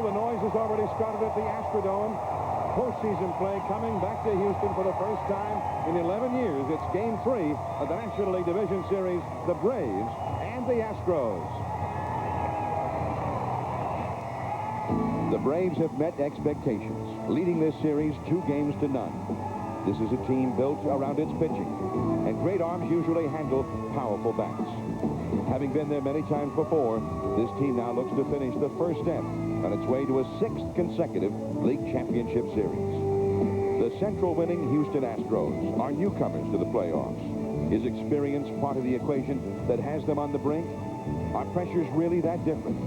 the noise has already started at the Astrodome. Postseason play coming back to Houston for the first time in 11 years. It's Game 3 of the National League Division Series, the Braves and the Astros. The Braves have met expectations, leading this series 2-0. This is a team built around its pitching, and great arms usually handle powerful bats. Having been there many times before, this team now looks to finish the first step on its way to a 6th consecutive league championship series. The Central winning Houston Astros are newcomers to the playoffs. Is experience part of the equation that has them on the brink? Are pressures really that different?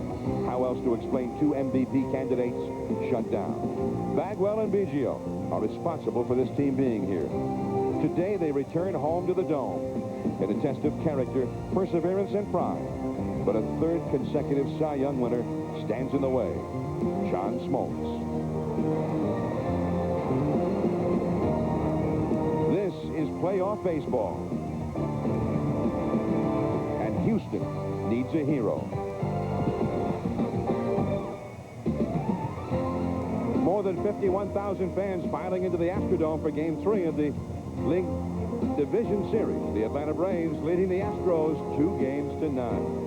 How else to explain 2 MVP candidates shut down? Bagwell and Biggio are responsible for this team being here. Today they return home to the Dome in a test of character, perseverance, and pride. But a 3rd consecutive Cy Young winner stands in the way. John Smoltz. This is playoff baseball. And Houston needs a hero. More than 51,000 fans filing into the Astrodome for Game 3 of the League Division Series. The Atlanta Braves leading the Astros 2-0.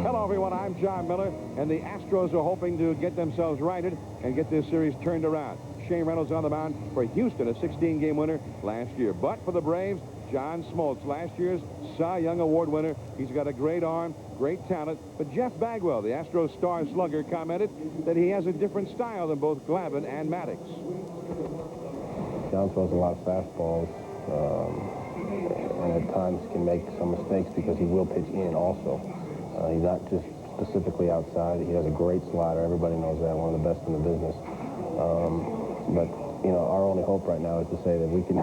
Hello, everyone. I'm John Miller, and the Astros are hoping to get themselves righted and get this series turned around. Shane Reynolds on the mound for Houston, a 16-game winner last year. But for the Braves, John Smoltz, last year's Cy Young Award winner. He's got a great arm, great talent. But Jeff Bagwell, the Astros star slugger, commented that he has a different style than both Glavine and Maddox. John throws a lot of fastballs, and at times can make some mistakes because he will pitch in also. He's not just specifically outside. He has a great slider. Everybody knows that, one of the best in the business. But you know, our only hope right now is to say that we can,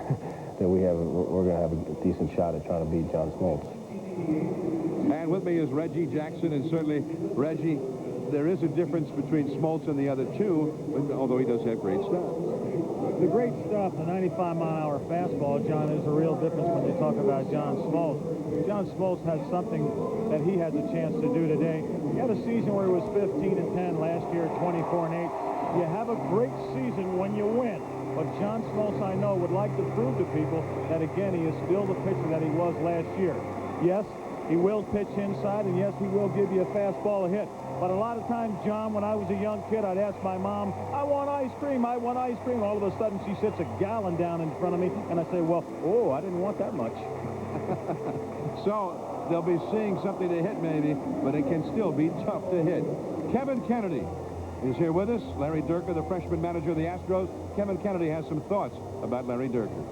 we're going to have a decent shot at trying to beat John Smoltz. And with me is Reggie Jackson, and certainly Reggie, there is a difference between Smoltz and the other two, although he does have great stuff. The great stuff, the 95-mile-an-hour fastball, John, is a real difference when you talk about John Smoltz. John Smoltz has something that he has a chance to do today. He had a season where he was 15-10 last year, 24-8. You have a great season when you win. But John Smoltz, I know, would like to prove to people that, again, he is still the pitcher that he was last year. Yes, he will pitch inside, and yes, he will give you a fastball a hit. But a lot of times, John, when I was a young kid, I'd ask my mom, I want ice cream, I want ice cream. All of a sudden, she sits a gallon down in front of me, and I say, well, oh, I didn't want that much. So they'll be seeing something to hit, maybe, but it can still be tough to hit. Kevin Kennedy is here with us. Larry Dierker, the freshman manager of the Astros. Kevin Kennedy has some thoughts about Larry Dierker.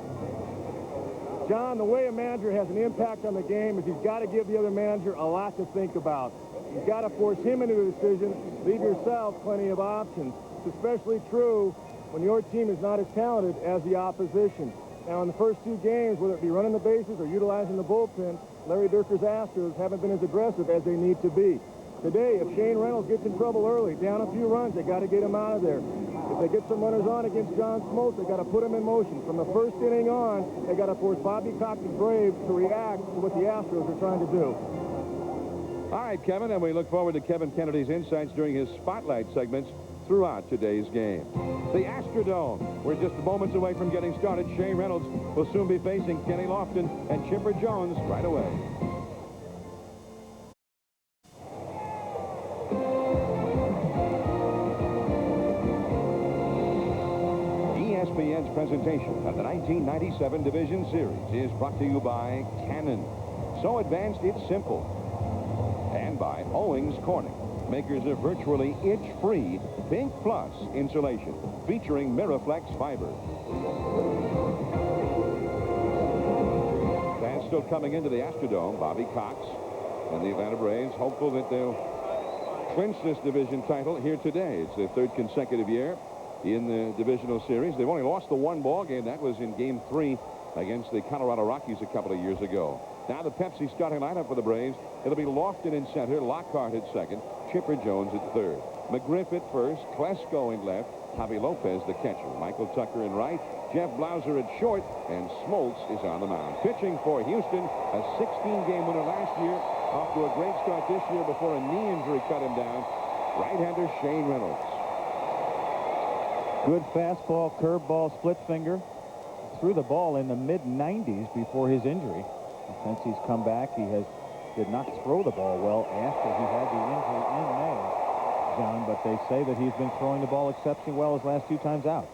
John, the way a manager has an impact on the game is he's got to give the other manager a lot to think about. You've got to force him into a decision, leave yourself plenty of options. It's especially true when your team is not as talented as the opposition. Now, in the first 2 games, whether it be running the bases or utilizing the bullpen, Larry Dierker's Astros haven't been as aggressive as they need to be. Today, if Shane Reynolds gets in trouble early, down a few runs, they got to get him out of there. If they get some runners on against John Smoltz, they got to put him in motion. From the first inning on, they got to force Bobby Cox's Braves to react to what the Astros are trying to do. All right, Kevin, and we look forward to Kevin Kennedy's insights during his spotlight segments throughout today's game. The Astrodome, we're just moments away from getting started. Shane Reynolds will soon be facing Kenny Lofton and Chipper Jones right away. ESPN's presentation of the 1997 Division Series is brought to you by Canon. So advanced, it's simple. And by Owings Corning, makers of virtually itch-free Pink Plus insulation featuring Miraflex fiber. Fans still coming into the Astrodome. Bobby Cox and the Atlanta Braves hopeful that they'll clinch this division title here today. It's their 3rd consecutive year in the divisional series. They've only lost the 1 ball game. That was in Game 3 against the Colorado Rockies a couple of years ago. Now the Pepsi starting lineup for the Braves. It'll be Lofton in center, Lockhart at second, Chipper Jones at third, McGriff at first, Klesko in left, Javi Lopez the catcher, Michael Tucker in right, Jeff Blauser at short, and Smoltz is on the mound. Pitching for Houston, a 16-game winner last year, off to a great start this year before a knee injury cut him down. Right-hander Shane Reynolds. Good fastball, curveball, split finger. Threw the ball in the mid-90s before his injury. Since he's come back, he did not throw the ball well after he had the injury in May, John, but they say that he's been throwing the ball exceptionally well his last 2 times out.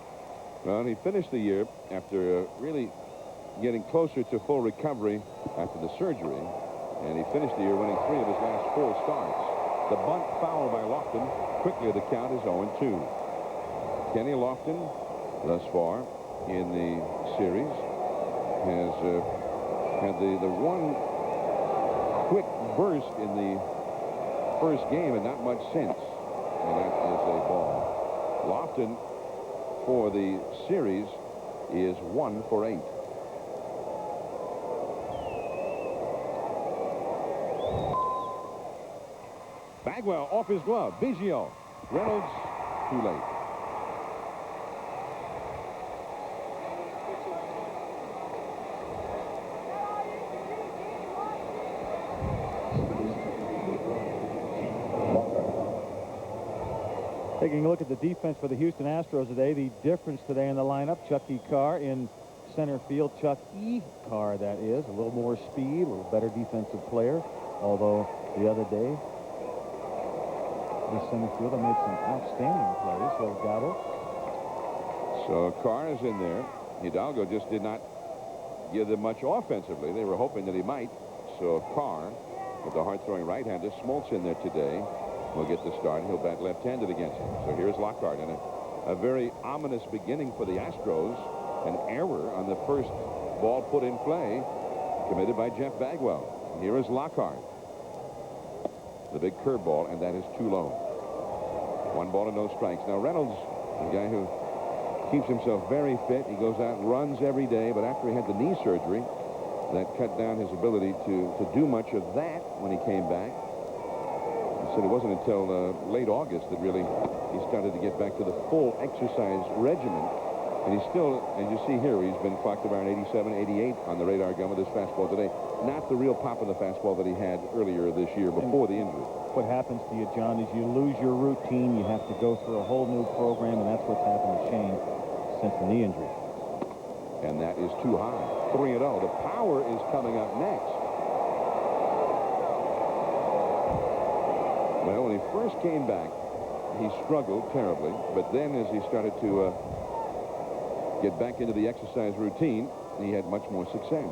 Well, he finished the year after really getting closer to full recovery after the surgery, and he finished the year winning 3 of his last 4 starts. The bunt fouled by Lofton. Quickly, the count is 0-2. Kenny Lofton, thus far in the series, has had the one quick burst in the first game and not much since, and that is a ball. Lofton for the series is 1 for 8. Bagwell off his glove. Biggio. Reynolds too late. Taking a look at the defense for the Houston Astros today, the difference today in the lineup, Chuck E. Carr in center field. Chuck E. Carr, that is. A little more speed, a little better defensive player. Although the other day, the center fielder made some outstanding plays. So Gabo. So Carr is in there. Hidalgo just did not give them much offensively. They were hoping that he might. So Carr, with the hard-throwing right-hander, Smoltz in there today, will get the start. He'll bat left-handed against him. So here's Lockhart, and a very ominous beginning for the Astros. An error on the first ball put in play, committed by Jeff Bagwell. And here is Lockhart. The big curveball, and that is too low. 1 ball and no strikes. Now Reynolds, the guy who keeps himself very fit. He goes out and runs every day, but after he had the knee surgery, that cut down his ability to do much of that when he came back. He said it wasn't until late August that really he started to get back to the full exercise regimen. And he's still, as you see here, he's been clocked around 87, 88 on the radar gun with his fastball today. Not the real pop of the fastball that he had earlier this year before the injury. What happens to you, John, is you lose your routine. You have to go through a whole new program, and that's what's happened to Shane since the knee injury. And that is too high. 3-0. The power is coming up next. Well, when he first came back, he struggled terribly. But then as he started to get back into the exercise routine, he had much more success.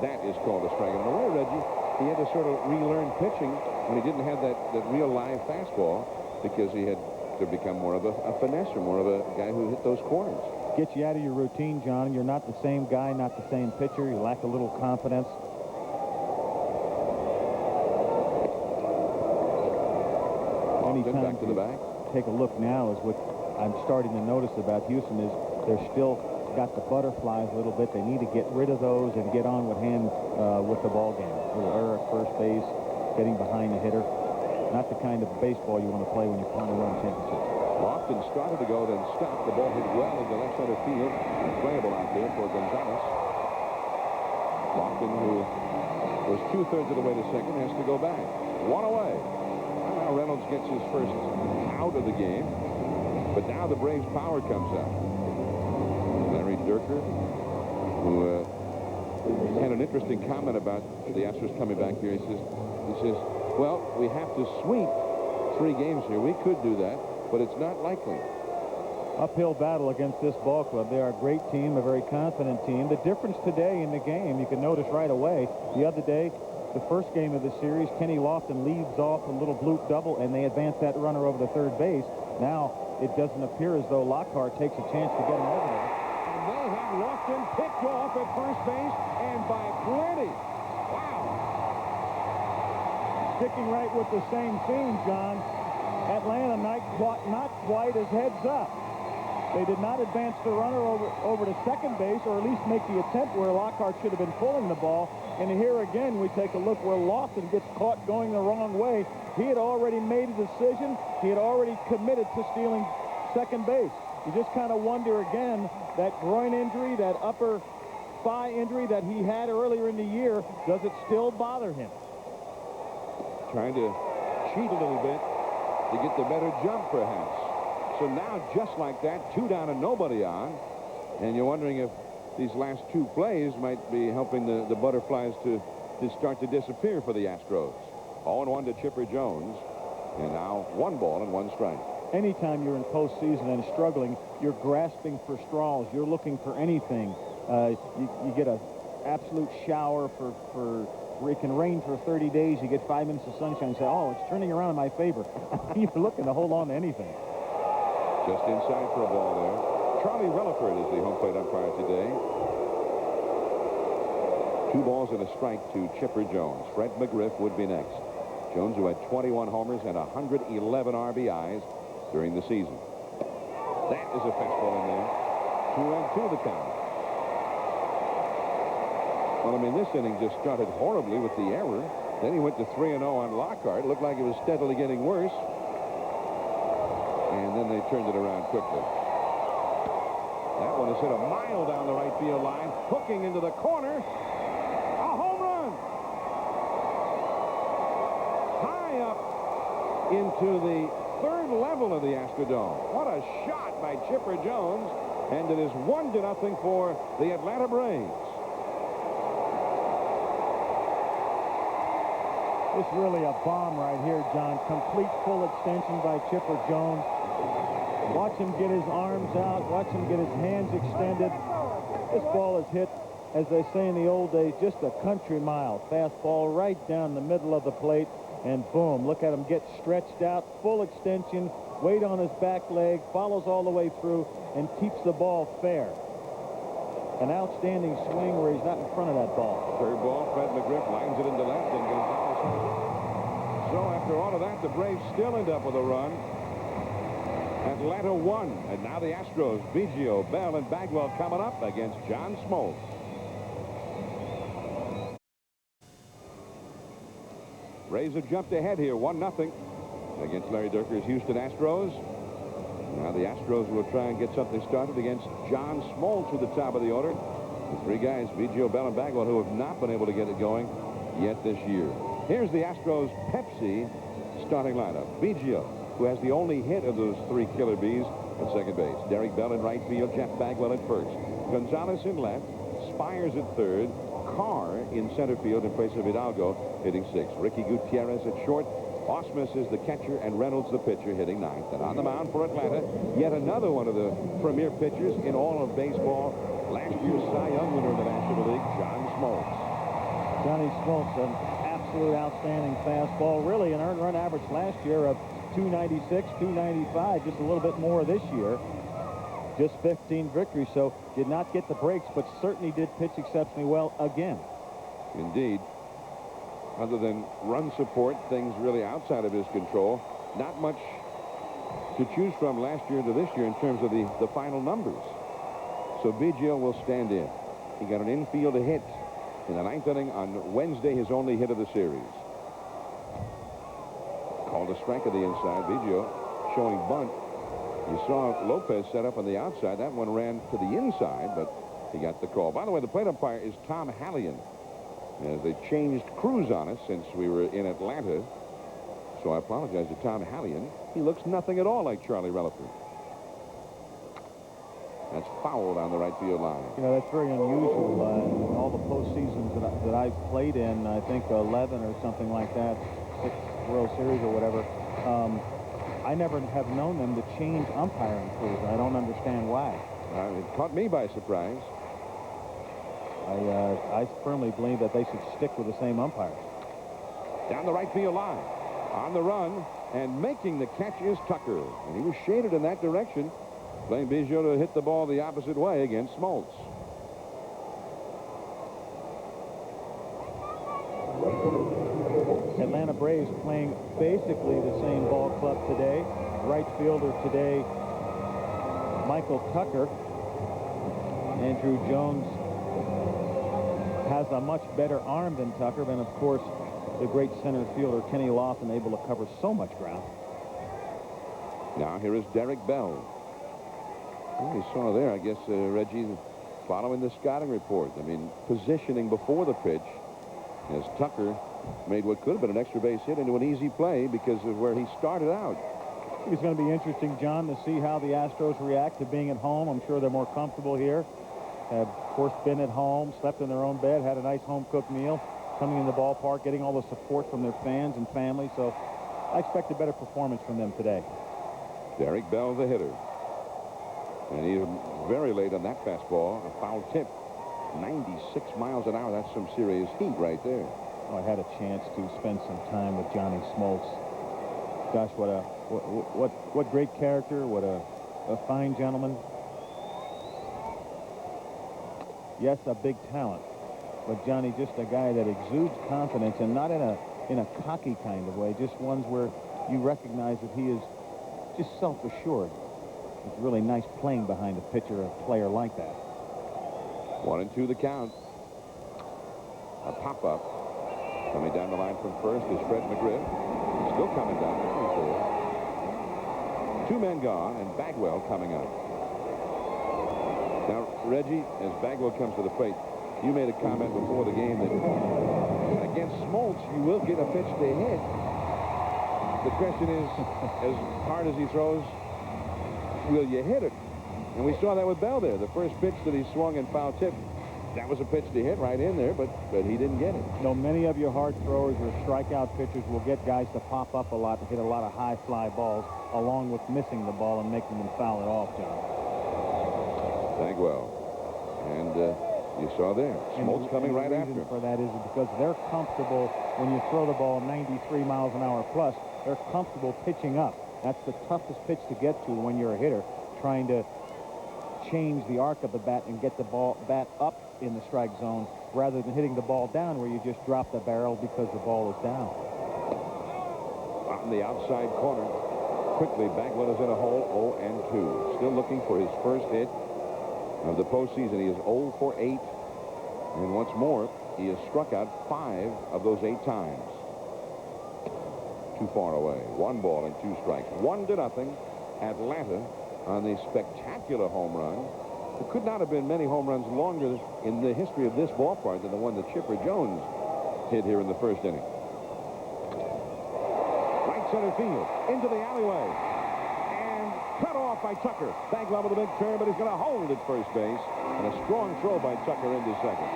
That is called a strike. And in a way, Reggie, he had to sort of relearn pitching when he didn't have that real live fastball, because he had to become more of a finesser, more of a guy who hit those corners. Get you out of your routine, John. You're not the same guy, not the same pitcher. You lack a little confidence. Anytime back to the back. Take a look now is what I'm starting to notice about Houston is they're still got the butterflies a little bit. They need to get rid of those and get on with hand with the ball game. A little error at first base, getting behind the hitter. Not the kind of baseball you want to play when you're trying to win a championship. Lofton started to go, then stopped. The ball hit well into left center field. Playable out there for Gonzalez. Lofton, who was 2/3 of the way to second, has to go back. 1 away. Now Reynolds gets his first out of the game. But now the Braves' power comes out. Larry Durker, who had an interesting comment about the Astros coming back here. He says, well, we have to sweep 3 games here. We could do that, but it's not likely. Uphill battle against this ball club. They are a great team, a very confident team. The difference today in the game, you can notice right away, the other day, the first game of the series, Kenny Lofton leads off a little bloop double, and they advance that runner over the third base. Now, it doesn't appear as though Lockhart takes a chance to get him over there. And they have Lofton picked off at first base, and by plenty. Wow. Sticking right with the same theme, John. Atlanta not quite as heads up. They did not advance the runner over to second base, or at least make the attempt where Lockhart should have been pulling the ball. And here again, we take a look where Lofton gets caught going the wrong way. He had already made a decision. He had already committed to stealing second base. You just kind of wonder again, that groin injury, that upper thigh injury that he had earlier in the year, does it still bother him? Trying to cheat a little bit. to get the better jump, perhaps. So now, just like that, 2 down and nobody on. And you're wondering if these last 2 plays might be helping the butterflies to start to disappear for the Astros. 0-1 to Chipper Jones. And now 1 ball and 1 strike. Anytime you're in postseason and struggling, you're grasping for straws. You're looking for anything. You get an absolute shower for it can rain for 30 days. You get 5 minutes of sunshine and say, oh, it's turning around in my favor. You're looking to hold on to anything. Just inside for a ball there. Charlie Relaford is the home plate umpire today. 2 balls and a strike to Chipper Jones. Fred McGriff would be next. Jones, who had 21 homers and 111 RBIs during the season. That is a fastball in there. 2-2 the count. Well, I mean, this inning just started horribly with the error. Then he went to 3-0 on Lockhart. Looked like it was steadily getting worse. And then they turned it around quickly. That one is hit a mile down the right field line, hooking into the corner. A home run! High up into the 3rd level of the Astrodome. What a shot by Chipper Jones. And it is 1-0 for the Atlanta Braves. It's really a bomb right here, John. Complete full extension by Chipper Jones. Watch him get his arms out. Watch him get his hands extended. This ball is hit, as they say in the old days, just a country mile. Fastball right down the middle of the plate. And boom, look at him get stretched out. Full extension. Weight on his back leg. Follows all the way through and keeps the ball fair. An outstanding swing where he's not in front of that ball. 3rd ball, Fred McGriff lines it into left and goes. So after all of that, the Braves still end up with a run. Atlanta won, and now the Astros, Biggio, Bell, and Bagwell coming up against John Smoltz. Braves have jumped ahead here, 1-0 against Larry Dierker's Houston Astros. Now the Astros will try and get something started against John Smoltz at the top of the order. The 3 guys, Biggio, Bell, and Bagwell, who have not been able to get it going yet this year. Here's the Astros Pepsi starting lineup. Biggio, who has the only hit of those 3 killer bees at second base. Derek Bell in right field, Jeff Bagwell at first. Gonzalez in left, Spires at third, Carr in center field in place of Hidalgo hitting 6th. Ricky Gutierrez at short. Osmus is the catcher and Reynolds the pitcher hitting 9th. And on the mound for Atlanta, yet another one of the premier pitchers in all of baseball. Last year's Cy Young winner in the National League, John Smoltz. Johnny Smoltz, an absolute outstanding fastball. Really an earned run average last year of 296, 295, just a little bit more this year. Just 15 victories, so did not get the breaks, but certainly did pitch exceptionally well again. Indeed. Other than run support, things really outside of his control. Not much to choose from last year to this year in terms of the final numbers. So Biggio will stand in. He got an infield hit in the 9th inning on Wednesday, his only hit of the series. Called a strike of the inside. Biggio showing bunt. You saw Lopez set up on the outside. That one ran to the inside, but he got the call. By the way, the plate umpire is Tom Hallion, as they changed crews on us since we were in Atlanta. So I apologize to Tom Hallion. He looks nothing at all like Charlie Relaford. That's foul down the right field line. You know, that's very unusual. In all the postseasons that I've played in, I think 11 or something like that, 6 World Series or whatever, I never have known them to change umpiring crews. I don't understand why. It caught me by surprise. I firmly believe that they should stick with the same umpires. Down the right field line. On the run, and making the catch is Tucker. And he was shaded in that direction, playing Biggio to hit the ball the opposite way against Smoltz. Atlanta Braves playing basically the same ball club today. Right fielder today, Michael Tucker. Andrew Jones has a much better arm than Tucker, and of course the great center fielder Kenny Lofton, able to cover so much ground. Now here is Derek Bell. Well, we saw there, I guess, Reggie, following the scouting report. I mean, positioning before the pitch, as Tucker made what could have been an extra base hit into an easy play because of where he started out. It's going to be interesting, John, to see how the Astros react to being at home. I'm sure they're more comfortable here. Have, of course, been at home, slept in their own bed, had a nice home-cooked meal, coming in the ballpark, getting all the support from their fans and family. So I expect a better performance from them today. Derek Bell, the hitter. And he's very late on that fastball. A foul tip. 96 miles an hour. That's some serious heat right there. Oh, I had a chance to spend some time with Johnny Smoltz. Gosh, what great character. What a fine gentleman. Yes, a big talent. But Johnny, just a guy that exudes confidence, and not in a cocky kind of way. Just ones where you recognize that he is just self-assured. It's really nice playing behind a pitcher, a player like that. 1-2 the count. A pop-up. Coming down the line from first is Fred McGriff. Still coming down. 3-4. 2 men gone, and Bagwell coming up. Now, Reggie, as Bagwell comes to the plate, you made a comment before the game that against Smoltz, you will get a pitch to hit. The question is, as hard as he throws, will you hit it? And we saw that with Bell there. The first pitch that he swung and foul tip, that was a pitch to hit right in there, but he didn't get it. You know, many of your hard throwers or strikeout pitchers will get guys to pop up a lot, to hit a lot of high fly balls, along with missing the ball and making them foul it off, John. Bagwell. And you saw there, Smoltz coming right after. The reason for that is because they're comfortable when you throw the ball 93 miles an hour plus. They're comfortable pitching up. That's the toughest pitch to get to when you're a hitter, trying to change the arc of the bat and get the bat up in the strike zone rather than hitting the ball down where you just drop the barrel because the ball is down. Out in the outside corner. Quickly, Bagwell is in a hole, 0-2. Still looking for his first hit of the postseason. He is 0 for 8. And once more, he has struck out 5 of those 8 times. Too far away. 1 ball and 2 strikes. 1-0. Atlanta on the spectacular home run. There could not have been many home runs longer in the history of this ballpark than the one that Chipper Jones hit here in the first inning. Right center field, into the alleyway, and cut off by Tucker. Bagwell with a big turn, but he's going to hold at first base, and a strong throw by Tucker into second.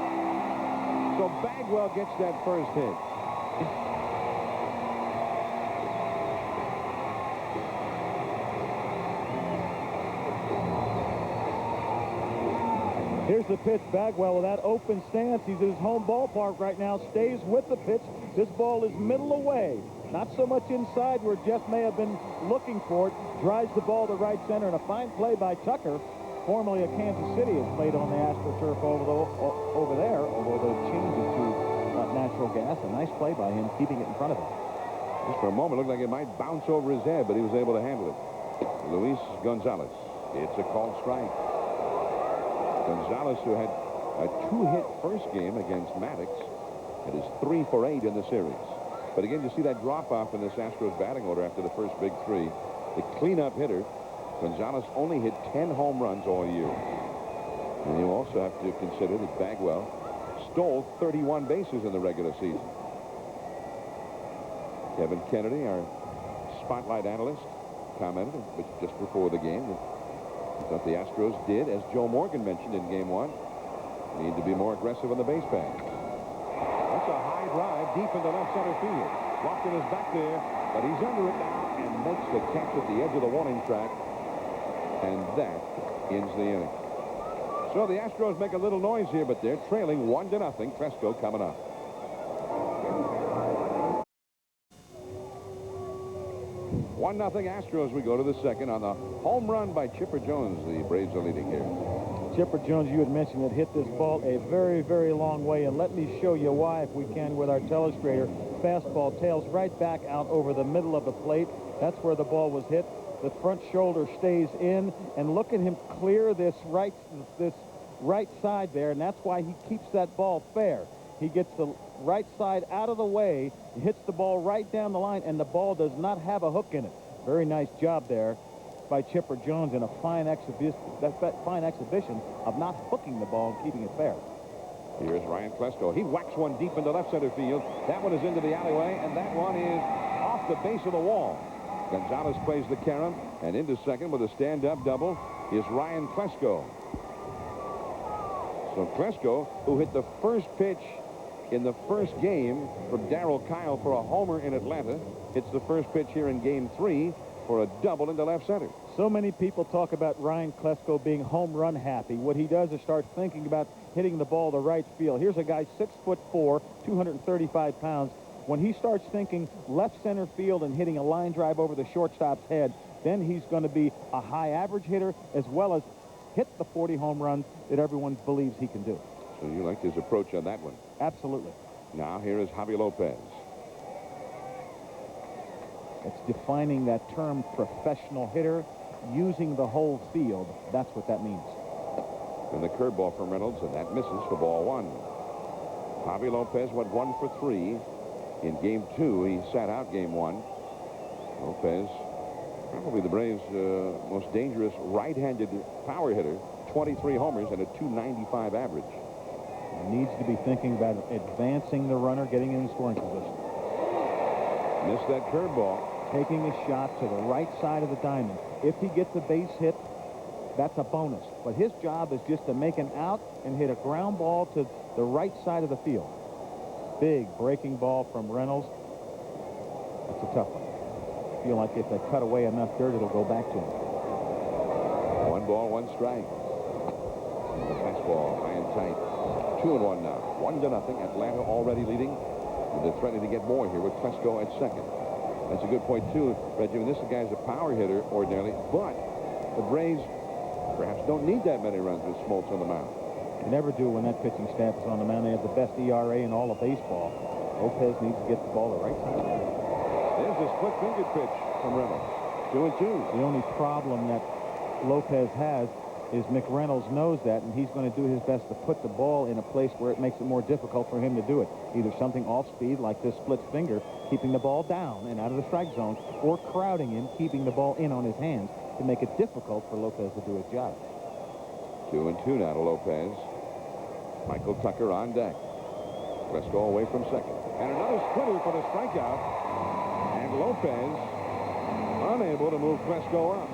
So Bagwell gets that first hit. Here's the pitch. Bagwell with that open stance. He's at his home ballpark right now. Stays with the pitch. This ball is middle away. Not so much inside where Jeff may have been looking for it. Drives the ball to right center, and a fine play by Tucker, formerly of Kansas City, has played on the AstroTurf over there, although they've changed it to natural gas. A nice play by him, keeping it in front of him. Just for a moment, it looked like it might bounce over his head, but he was able to handle it. Luis Gonzalez. It's a called strike. Gonzalez, who had a 2-hit first game against Maddox, it is 3 for 8 in the series. But again, you see that drop-off in this Astros batting order after the first big 3. The cleanup hitter, Gonzalez, only hit 10 home runs all year. And you also have to consider that Bagwell stole 31 bases in the regular season. Kevin Kennedy, our spotlight analyst, commented just before the game that the Astros did, as Joe Morgan mentioned in Game 1, need to be more aggressive on the base pass. That's a high drive deep into left center field. Lofton is back there, but he's under it now and makes the catch at the edge of the warning track. And that ends the inning. So the Astros make a little noise here, but they're trailing 1-0. Cresco coming up. One nothing Astros. We go to the second on the home run by Chipper Jones. The Braves are leading here. Chipper Jones, you had mentioned, had hit this ball a very, very long way, and let me show you why, if we can, with our telestrator. Fastball tails right back out over the middle of the plate. That's where the ball was hit. The front shoulder stays in, and look at him clear this right side there, and that's why he keeps that ball fair. He gets the right side out of the way, hits the ball right down the line, and the ball does not have a hook in it. Very nice job there by Chipper Jones in a fine exhibition of not hooking the ball and keeping it fair. Here's Ryan Klesko. He whacks one deep into left center field. That one is into the alleyway, and that one is off the base of the wall. Gonzalez plays the carom, and into second with a stand-up double is Ryan Klesko. So Klesko, who hit the first pitch in the first game from Darryl Kyle for a homer in Atlanta, hits the first pitch here in Game 3 for a double into left center. So many people talk about Ryan Klesko being home run happy. What he does is start thinking about hitting the ball to right field. Here's a guy 6'4", 235 pounds. When he starts thinking left center field and hitting a line drive over the shortstop's head, then he's going to be a high average hitter as well as hit the 40 home runs that everyone believes he can do. So you like his approach on that one? Absolutely. Now here is Javi Lopez. It's defining that term professional hitter, using the whole field. That's what that means. And the curveball from Reynolds, and that misses for ball 1. Javi Lopez went 1 for 3 in Game 2. He sat out Game 1. Lopez, probably the Braves' most dangerous right-handed power hitter, 23 homers and a .295 average. He needs to be thinking about advancing the runner, getting in scoring position. Missed that curveball. Taking a shot to the right side of the diamond. If he gets a base hit, that's a bonus. But his job is just to make an out and hit a ground ball to the right side of the field. Big breaking ball from Reynolds. That's a tough one. I feel like if they cut away enough dirt, it'll go back to him. 1 ball, 1 strike. The fastball high and tight. 2-1 now. 1-0. Atlanta already leading. And they're threatening to get more here with Klesko at second. That's a good point, too, Reggie. This guy's a power hitter ordinarily, but the Braves perhaps don't need that many runs with Smoltz on the mound. They never do when that pitching staff is on the mound. They have the best ERA in all of baseball. Lopez needs to get the ball the right side. There's a split-fingered pitch from Reynolds. 2-2. The only problem that Lopez has is McReynolds knows that, and he's going to do his best to put the ball in a place where it makes it more difficult for him to do it. Either something off speed like this split finger, keeping the ball down and out of the strike zone, or crowding him, keeping the ball in on his hands to make it difficult for Lopez to do his job. 2-2 now to Lopez. Michael Tucker on deck. Klesko away from second. And another splitter for the strikeout. And Lopez unable to move Klesko up.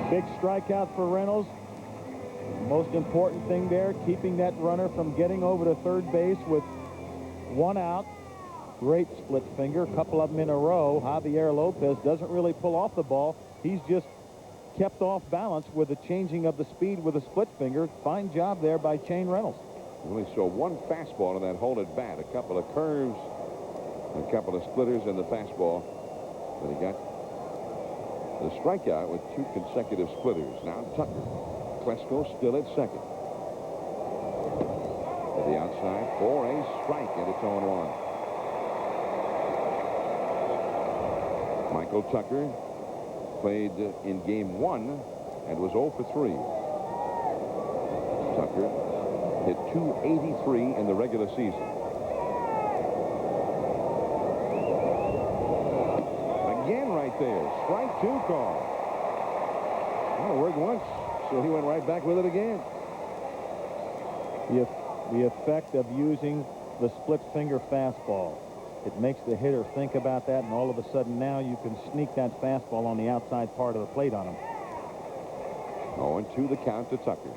Big strikeout for Reynolds. Most important thing there, keeping that runner from getting over to third base with 1 out. Great split finger, a couple of them in a row. Javier Lopez doesn't really pull off the ball. He's just kept off balance with the changing of the speed with a split finger. Fine job there by Shane Reynolds. We only saw 1 fastball in that hold at bat. A couple of curves, a couple of splitters, and the fastball. But he got the strikeout with 2 consecutive splitters. Now Tucker. Klesko still at second. To the outside for a strike, and it's 0-1. Michael Tucker played in Game 1 and was 0 for 3. Tucker hit .283 in the regular season. Again right there. Strike 2 call. Well, it worked once, so he went right back with it again. The effect of using the split finger fastball. It makes the hitter think about that, and all of a sudden now you can sneak that fastball on the outside part of the plate on him. 0-2 the count to Tucker.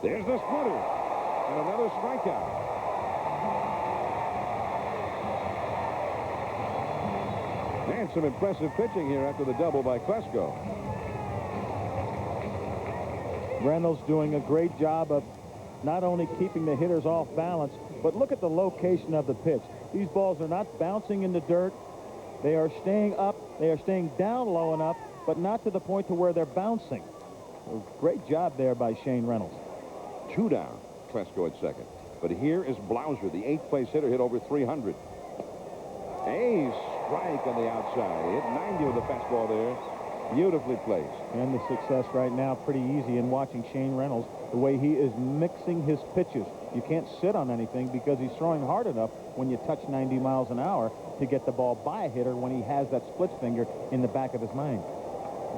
There's the splitter. And another strikeout. And some impressive pitching here after the double by Klesko. Reynolds doing a great job of not only keeping the hitters off balance, but look at the location of the pitch. These balls are not bouncing in the dirt. They are staying up. They are staying down low enough, but not to the point to where they're bouncing. A great job there by Shane Reynolds. 2 down. Klesko at second. But here is Blauser, the 8th place hitter, hit over 300. A strike on the outside. Hit 90 with the fastball there. Beautifully placed. And the success right now pretty easy in watching Shane Reynolds, the way he is mixing his pitches. You can't sit on anything because he's throwing hard enough when you touch 90 miles an hour to get the ball by a hitter when he has that split finger in the back of his mind.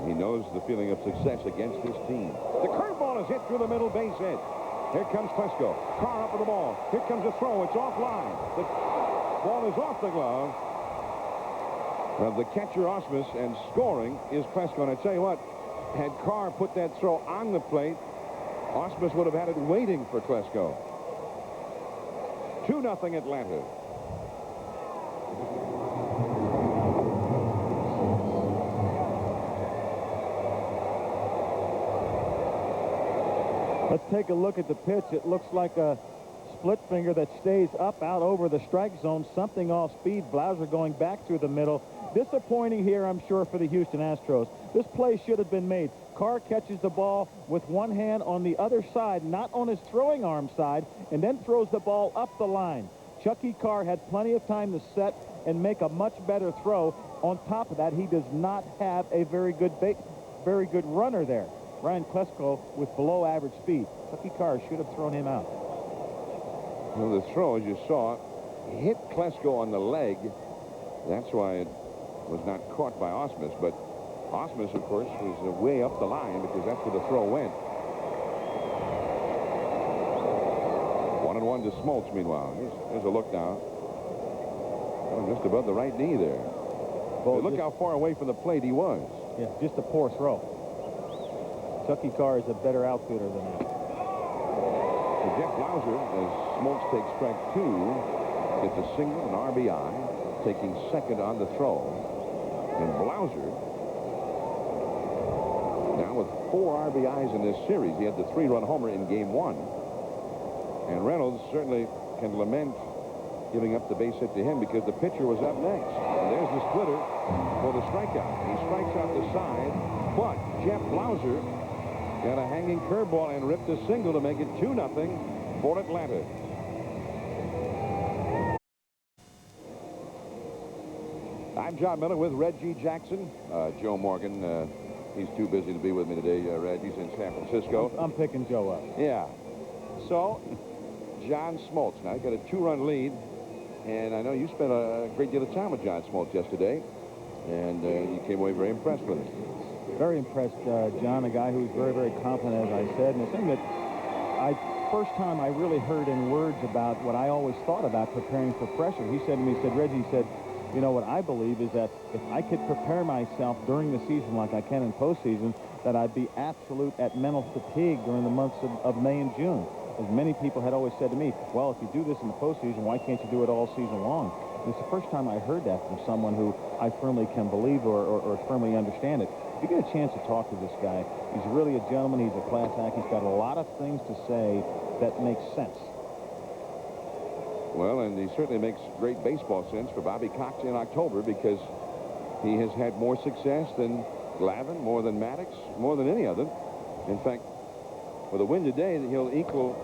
He knows the feeling of success against his team. The curveball is hit through the middle, base hit. Here comes Klesko. Carr up with the ball. Here comes a throw. It's offline. The ball is off the glove. of the catcher Osmus, and scoring is Klesko. And I tell you what, had Carr put that throw on the plate, Osmus would have had it waiting for Klesko. 2-0 Atlanta. Let's take a look at the pitch. It looks like a split finger that stays up out over the strike zone. Something off speed. Blauser going back through the middle. Disappointing here, I'm sure, for the Houston Astros. This play should have been made. Carr catches the ball with one hand on the other side, not on his throwing arm side, and then throws the ball up the line. Chucky Carr had plenty of time to set and make a much better throw. On top of that, he does not have a very good runner there. Ryan Klesko with below average speed. Chucky Carr should have thrown him out. Well, the throw, as you saw, hit Klesko on the leg. That's why it was not caught by Osmus. But Osmus, of course, was way up the line because that's where the throw went. 1-1 to Smoltz, meanwhile. Here's a look now. Oh, just above the right knee there. Well, look how far away from the plate he was. Yeah, just a poor throw. Chucky Carr is a better outfielder than that. So Jeff Blauser, as Smoltz takes strike 2, gets a single, an RBI, taking second on the throw. And Blauser, now with 4 RBIs in this series. He had the 3-run homer in Game 1. And Reynolds certainly can lament giving up the base hit to him because the pitcher was up next. And there's the splitter for the strikeout. He strikes out the side, but Jeff Blauser got a hanging curveball and ripped a single to make it 2-0 for Atlanta. I'm John Miller with Reggie Jackson. Joe Morgan, he's too busy to be with me today. Reggie's in San Francisco. I'm picking Joe up. Yeah. So, John Smoltz now got a 2-run lead. And I know you spent a great deal of time with John Smoltz yesterday. And you came away very impressed with him. Very impressed, John, a guy who's very, very confident, as I said. And the thing that first time I really heard in words about what I always thought about preparing for pressure, he said to me, Reggie, he said, you know, what I believe is that if I could prepare myself during the season like I can in postseason, that I'd be absolute at mental fatigue during the months of May and June. As many people had always said to me, well, if you do this in the postseason, why can't you do it all season long? And it's the first time I heard that from someone who I firmly can believe or firmly understand it. If you get a chance to talk to this guy, he's really a gentleman. He's a class act. He's got a lot of things to say that make sense. Well, and he certainly makes great baseball sense for Bobby Cox in October because he has had more success than Glavine, more than Maddox, more than any other. In fact, with a win today, he'll equal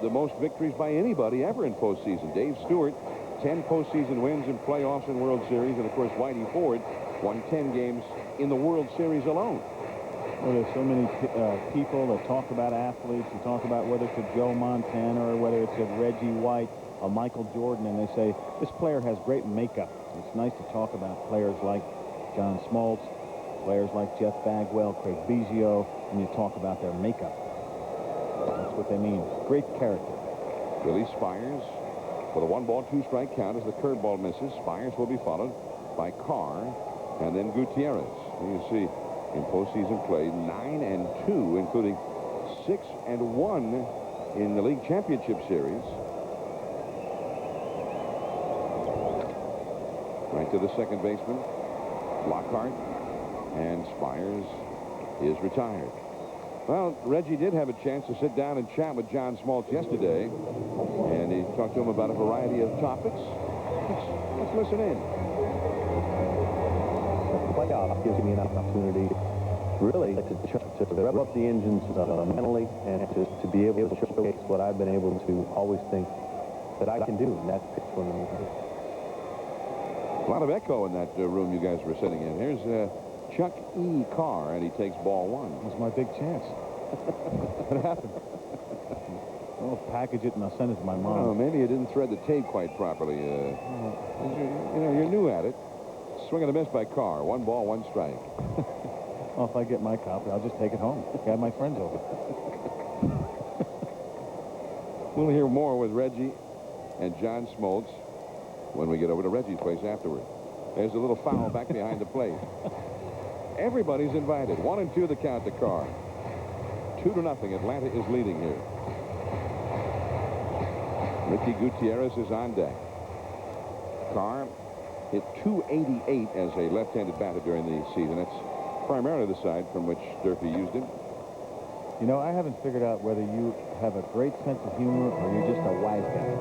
the most victories by anybody ever in postseason. Dave Stewart, 10 postseason wins in playoffs and World Series, and of course Whitey Ford won 10 games in the World Series alone. Well, there's so many people that talk about athletes and talk about whether it's a Joe Montana or whether it's a Reggie White or Michael Jordan, and they say this player has great makeup. It's nice to talk about players like John Smoltz, players like Jeff Bagwell, Craig Biggio, and you talk about their makeup. That's what they mean. Great character. Billy Spires with a 1-ball, 2-strike count as the curveball misses. Spires will be followed by Carr and then Gutierrez. You see in postseason play 9-2, including 6-1 in the league championship series. Right to the second baseman, Lockhart, and Spires is retired. Well, Reggie did have a chance to sit down and chat with John Smoltz yesterday, and he talked to him about a variety of topics. Let's listen in. The playoff gives me an opportunity really to rev up the engines mentally and to be able to showcase what I've been able to always think that I can do, and that's pitch for me. A lot of echo in that room you guys were sitting in. Here's Chuck E. Carr, and he takes ball 1. That's my big chance. What happened? I'll package it and I'll send it to my mom. Oh, maybe you didn't thread the tape quite properly. You're new at it. Swing and a miss by Carr. 1 ball, 1 strike. Well, if I get my copy, I'll just take it home. Have my friends over. We'll hear more with Reggie and John Smoltz when we get over to Reggie's place afterward. There's a little foul back behind the plate. Everybody's invited. 1-2 the count to Carr. 2-0. Atlanta is leading here. Ricky Gutierrez is on deck. Carr hit .288 as a left-handed batter during the season. That's primarily the side from which Durfee used him. You know, I haven't figured out whether you have a great sense of humor or you're just a wise guy.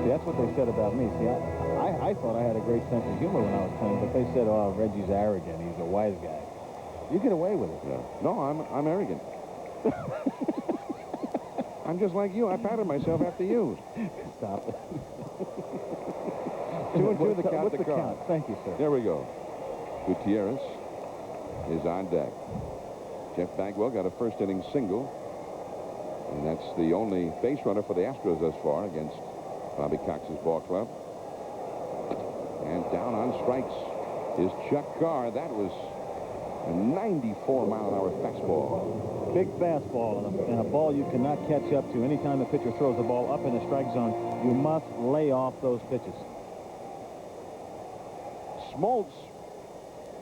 See, that's what they said about me. See, I thought I had a great sense of humor when I was playing, but they said, oh, Reggie's arrogant. He's a wise guy. You get away with it. Yeah. No, I'm arrogant. I'm just like you. I pattern myself after you. Stop it. 2-2 the count to Carr. Count? Thank you, sir. There we go. Gutierrez is on deck. Jeff Bagwell got a first-inning single, and that's the only base runner for the Astros thus far against Bobby Cox's ball club. And down on strikes is Chuck Carr. That was a 94-mile-an-hour fastball. Big fastball and a ball you cannot catch up to. Anytime the pitcher throws the ball up in the strike zone, you must lay off those pitches. Smoltz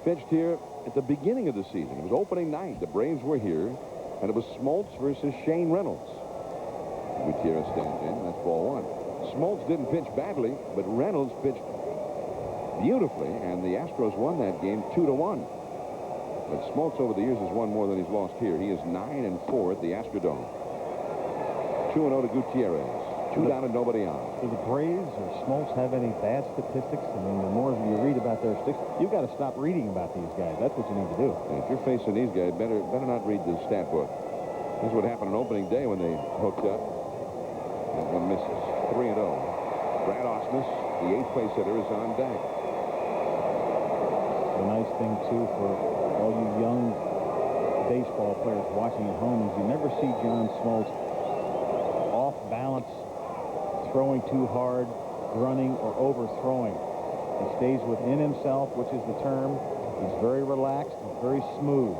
pitched here at the beginning of the season. It was opening night. The Braves were here, and it was Smoltz versus Shane Reynolds. Gutierrez stands in. That's ball one. Smoltz didn't pitch badly, but Reynolds pitched beautifully, and the Astros won that game 2-1. But Smoltz over the years has won more than he's lost here. He is 9-4 at the Astrodome. 2-0 to Gutierrez. 2 down and nobody on. Do the Braves or Smoltz have any bad statistics? I mean, the more you read about their statistics, you've got to stop reading about these guys. That's what you need to do. And if you're facing these guys, better not read the stat book. This is what happened on opening day when they hooked up. That one misses. 3-0. Brad Osmus, the 8th place hitter, is on deck. The nice thing, too, for all you young baseball players watching at home is you never see John Smoltz off balance, throwing too hard, running, or overthrowing. He stays within himself, which is the term. He's very relaxed, very smooth.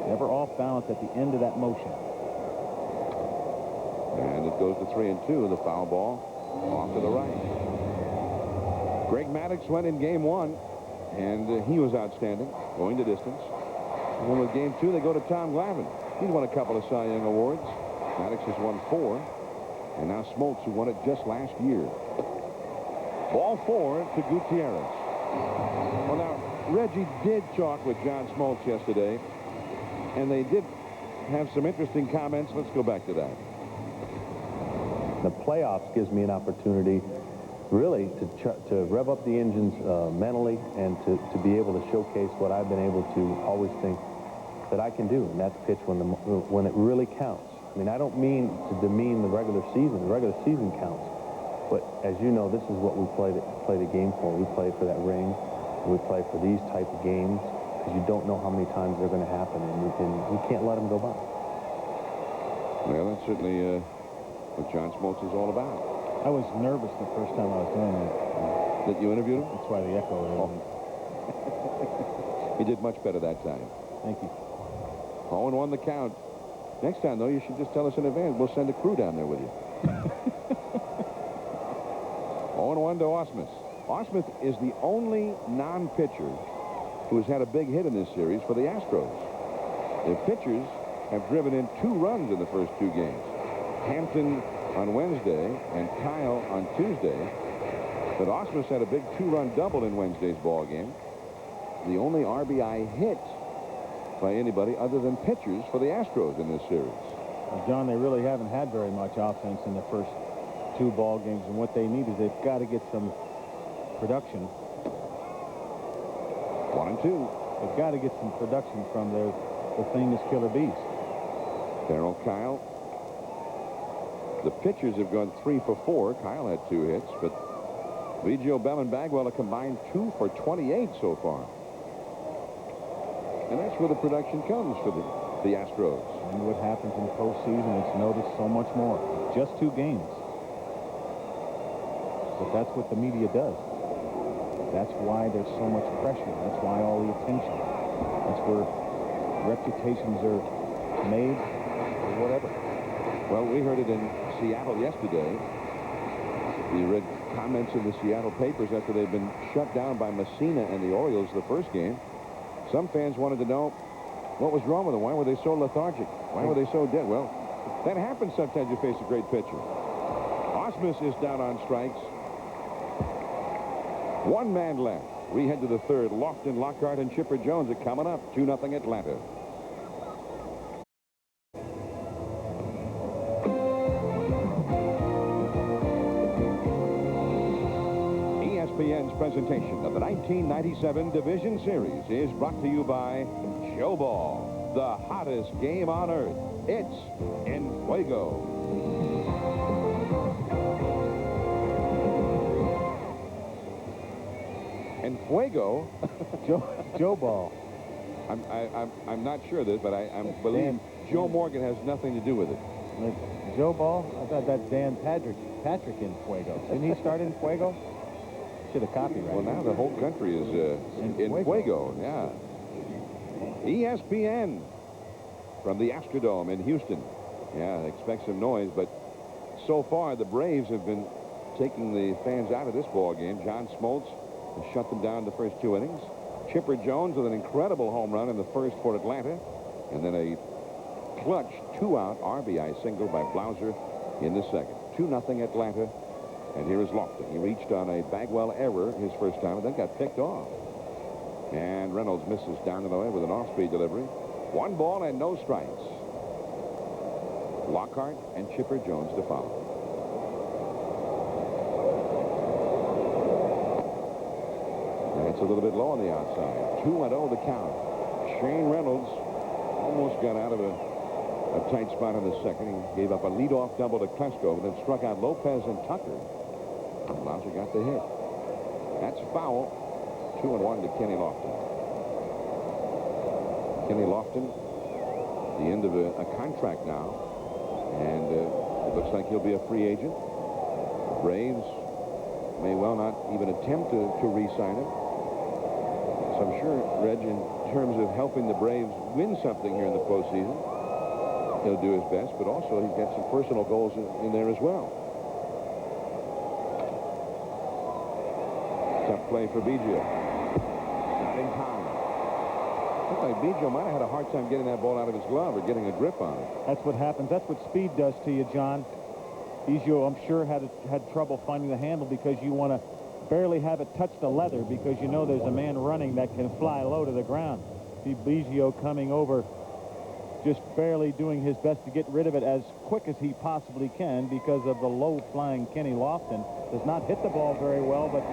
Never off balance at the end of that motion. And it goes to 3-2. The foul ball off to the right. Greg Maddux went in game 1, and he was outstanding, going the distance. And then with game 2, they go to Tom Glavine. He's won a couple of Cy Young awards. Maddux has won 4. And now Smoltz, who won it just last year. Ball 4 to Gutierrez. Well, now, Reggie did talk with John Smoltz yesterday, and they did have some interesting comments. Let's go back to that. The playoffs gives me an opportunity, really, to rev up the engines mentally and to be able to showcase what I've been able to always think that I can do, and that's pitch when it really counts. I mean, I don't mean to demean the regular season. The regular season counts. But as you know, this is what we play the game for. We play for that ring. We play for these type of games because you don't know how many times they're going to happen, and you can't let them go by. Well, that's certainly what John Smoltz is all about. I was nervous the first time I was doing it. That you interviewed him? That's why the echo is. He did much better that time. Thank you. 0-1 the count. Next time, though, you should just tell us in advance. We'll send a crew down there with you. 0-1 to Osmus. Osmus is the only non-pitcher who has had a big hit in this series for the Astros. The pitchers have driven in 2 runs in the first 2 games. Hampton on Wednesday and Kyle on Tuesday. But Osmus had a big 2-run double in Wednesday's ball game. The only RBI hit by anybody other than pitchers for the Astros in this series. Well, John, they really haven't had very much offense in the first 2 ball games, and what they need is they've got to get some production. 1-2. They've got to get some production from the famous Killer Bees. Darryl Kyle. The pitchers have gone 3 for 4. Kyle had 2 hits, but Biggio, Bell, and Bagwell a combined 2 for 28 so far. And that's where the production comes for the Astros. And what happens in postseason, it's noticed so much more. Just 2 games. But that's what the media does. That's why there's so much pressure. That's why all the attention. That's where reputations are made or whatever. Well, we heard it in Seattle yesterday. The comments in the Seattle papers after they've been shut down by Messina and the Orioles the first game. Some fans wanted to know what was wrong with them. Why were they so lethargic? Why were they so dead? Well, that happens sometimes you face a great pitcher. Osmus is down on strikes. One man left. We head to the third. Lofton, Lockhart, and Chipper Jones are coming up. 2-0 Atlanta. ESPN's presentation of the 1997 Division Series is brought to you by Show Ball, the hottest game on earth. It's en fuego. En fuego? Joe Ball. I'm not sure of this, but I believe Joe Morgan has nothing to do with it. Joe Ball? I thought that's Dan Patrick in Fuego. Didn't he start in Fuego? Should have copyrighted. Well, now the whole country is in fuego. Yeah. ESPN from the Astrodome in Houston. Yeah, expect some noise, but so far the Braves have been taking the fans out of this ball game. John Smoltz has shut them down the first 2 innings. Chipper Jones with an incredible home run in the first for Atlanta, and then a clutch 2-out RBI single by Blauser in the second. 2-0 Atlanta. And here is Lofton. He reached on a Bagwell error his first time and then got picked off. And Reynolds misses down in the way with an off-speed delivery. 1 ball and no strikes. Lockhart and Chipper Jones to follow. And it's a little bit low on the outside. 2-0 the count. Shane Reynolds almost got out of a tight spot in the second. He gave up a leadoff double to Klesko, but then struck out Lopez and Tucker. Blauser got the hit. That's foul. 2-1 to Kenny Lofton. Kenny Lofton, the end of a contract now, and it looks like he'll be a free agent. The Braves may well not even attempt to re-sign him. So I'm sure, Reg, in terms of helping the Braves win something here in the postseason, he'll do his best, but also he's got some personal goals in there as well. Tough play for Biggio. Not in time. Looked like Biggio might have had a hard time getting that ball out of his glove or getting a grip on it. That's what happens. That's what speed does to you, John. Biggio, I'm sure, had trouble finding the handle because you want to barely have it touch the leather because you know there's a man running that can fly low to the ground. See Biggio coming over, just barely doing his best to get rid of it as quick as he possibly can because of the low-flying Kenny Lofton. Does not hit the ball very well, but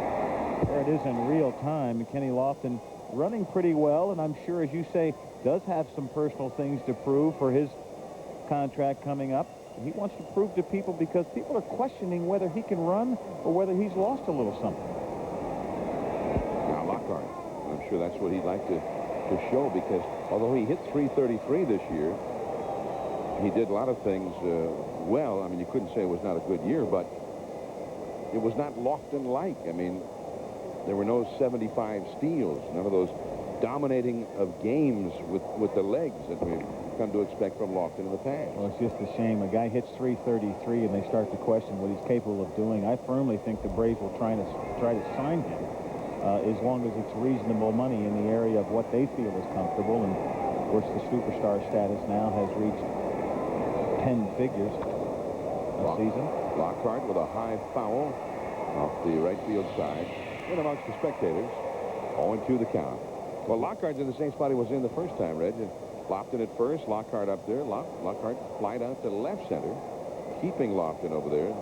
there it is in real time. Kenny Lofton running pretty well, and I'm sure, as you say, does have some personal things to prove for his contract coming up. He wants to prove to people because people are questioning whether he can run or whether he's lost a little something. Now Lockhart, I'm sure that's what he'd like to show, because although he hit .333 this year, he did a lot of things well. I mean, you couldn't say it was not a good year, but it was not Lofton-like. I mean, there were no 75 steals, none of those dominating of games with the legs that we've come to expect from Lofton in the past. Well, it's just a shame. A guy hits .333 and they start to question what he's capable of doing. I firmly think the Braves will try to sign him as long as it's reasonable money in the area of what they feel is comfortable. And of course, the superstar status now has reached 10 figures a season. Lockhart with a high foul off the right field side in amongst the spectators. 0-2 the count. Well, Lockhart's in the same spot he was in the first time, Reg. Lofton at first, Lockhart up there. Lockhart flied out to left center, keeping Lofton over there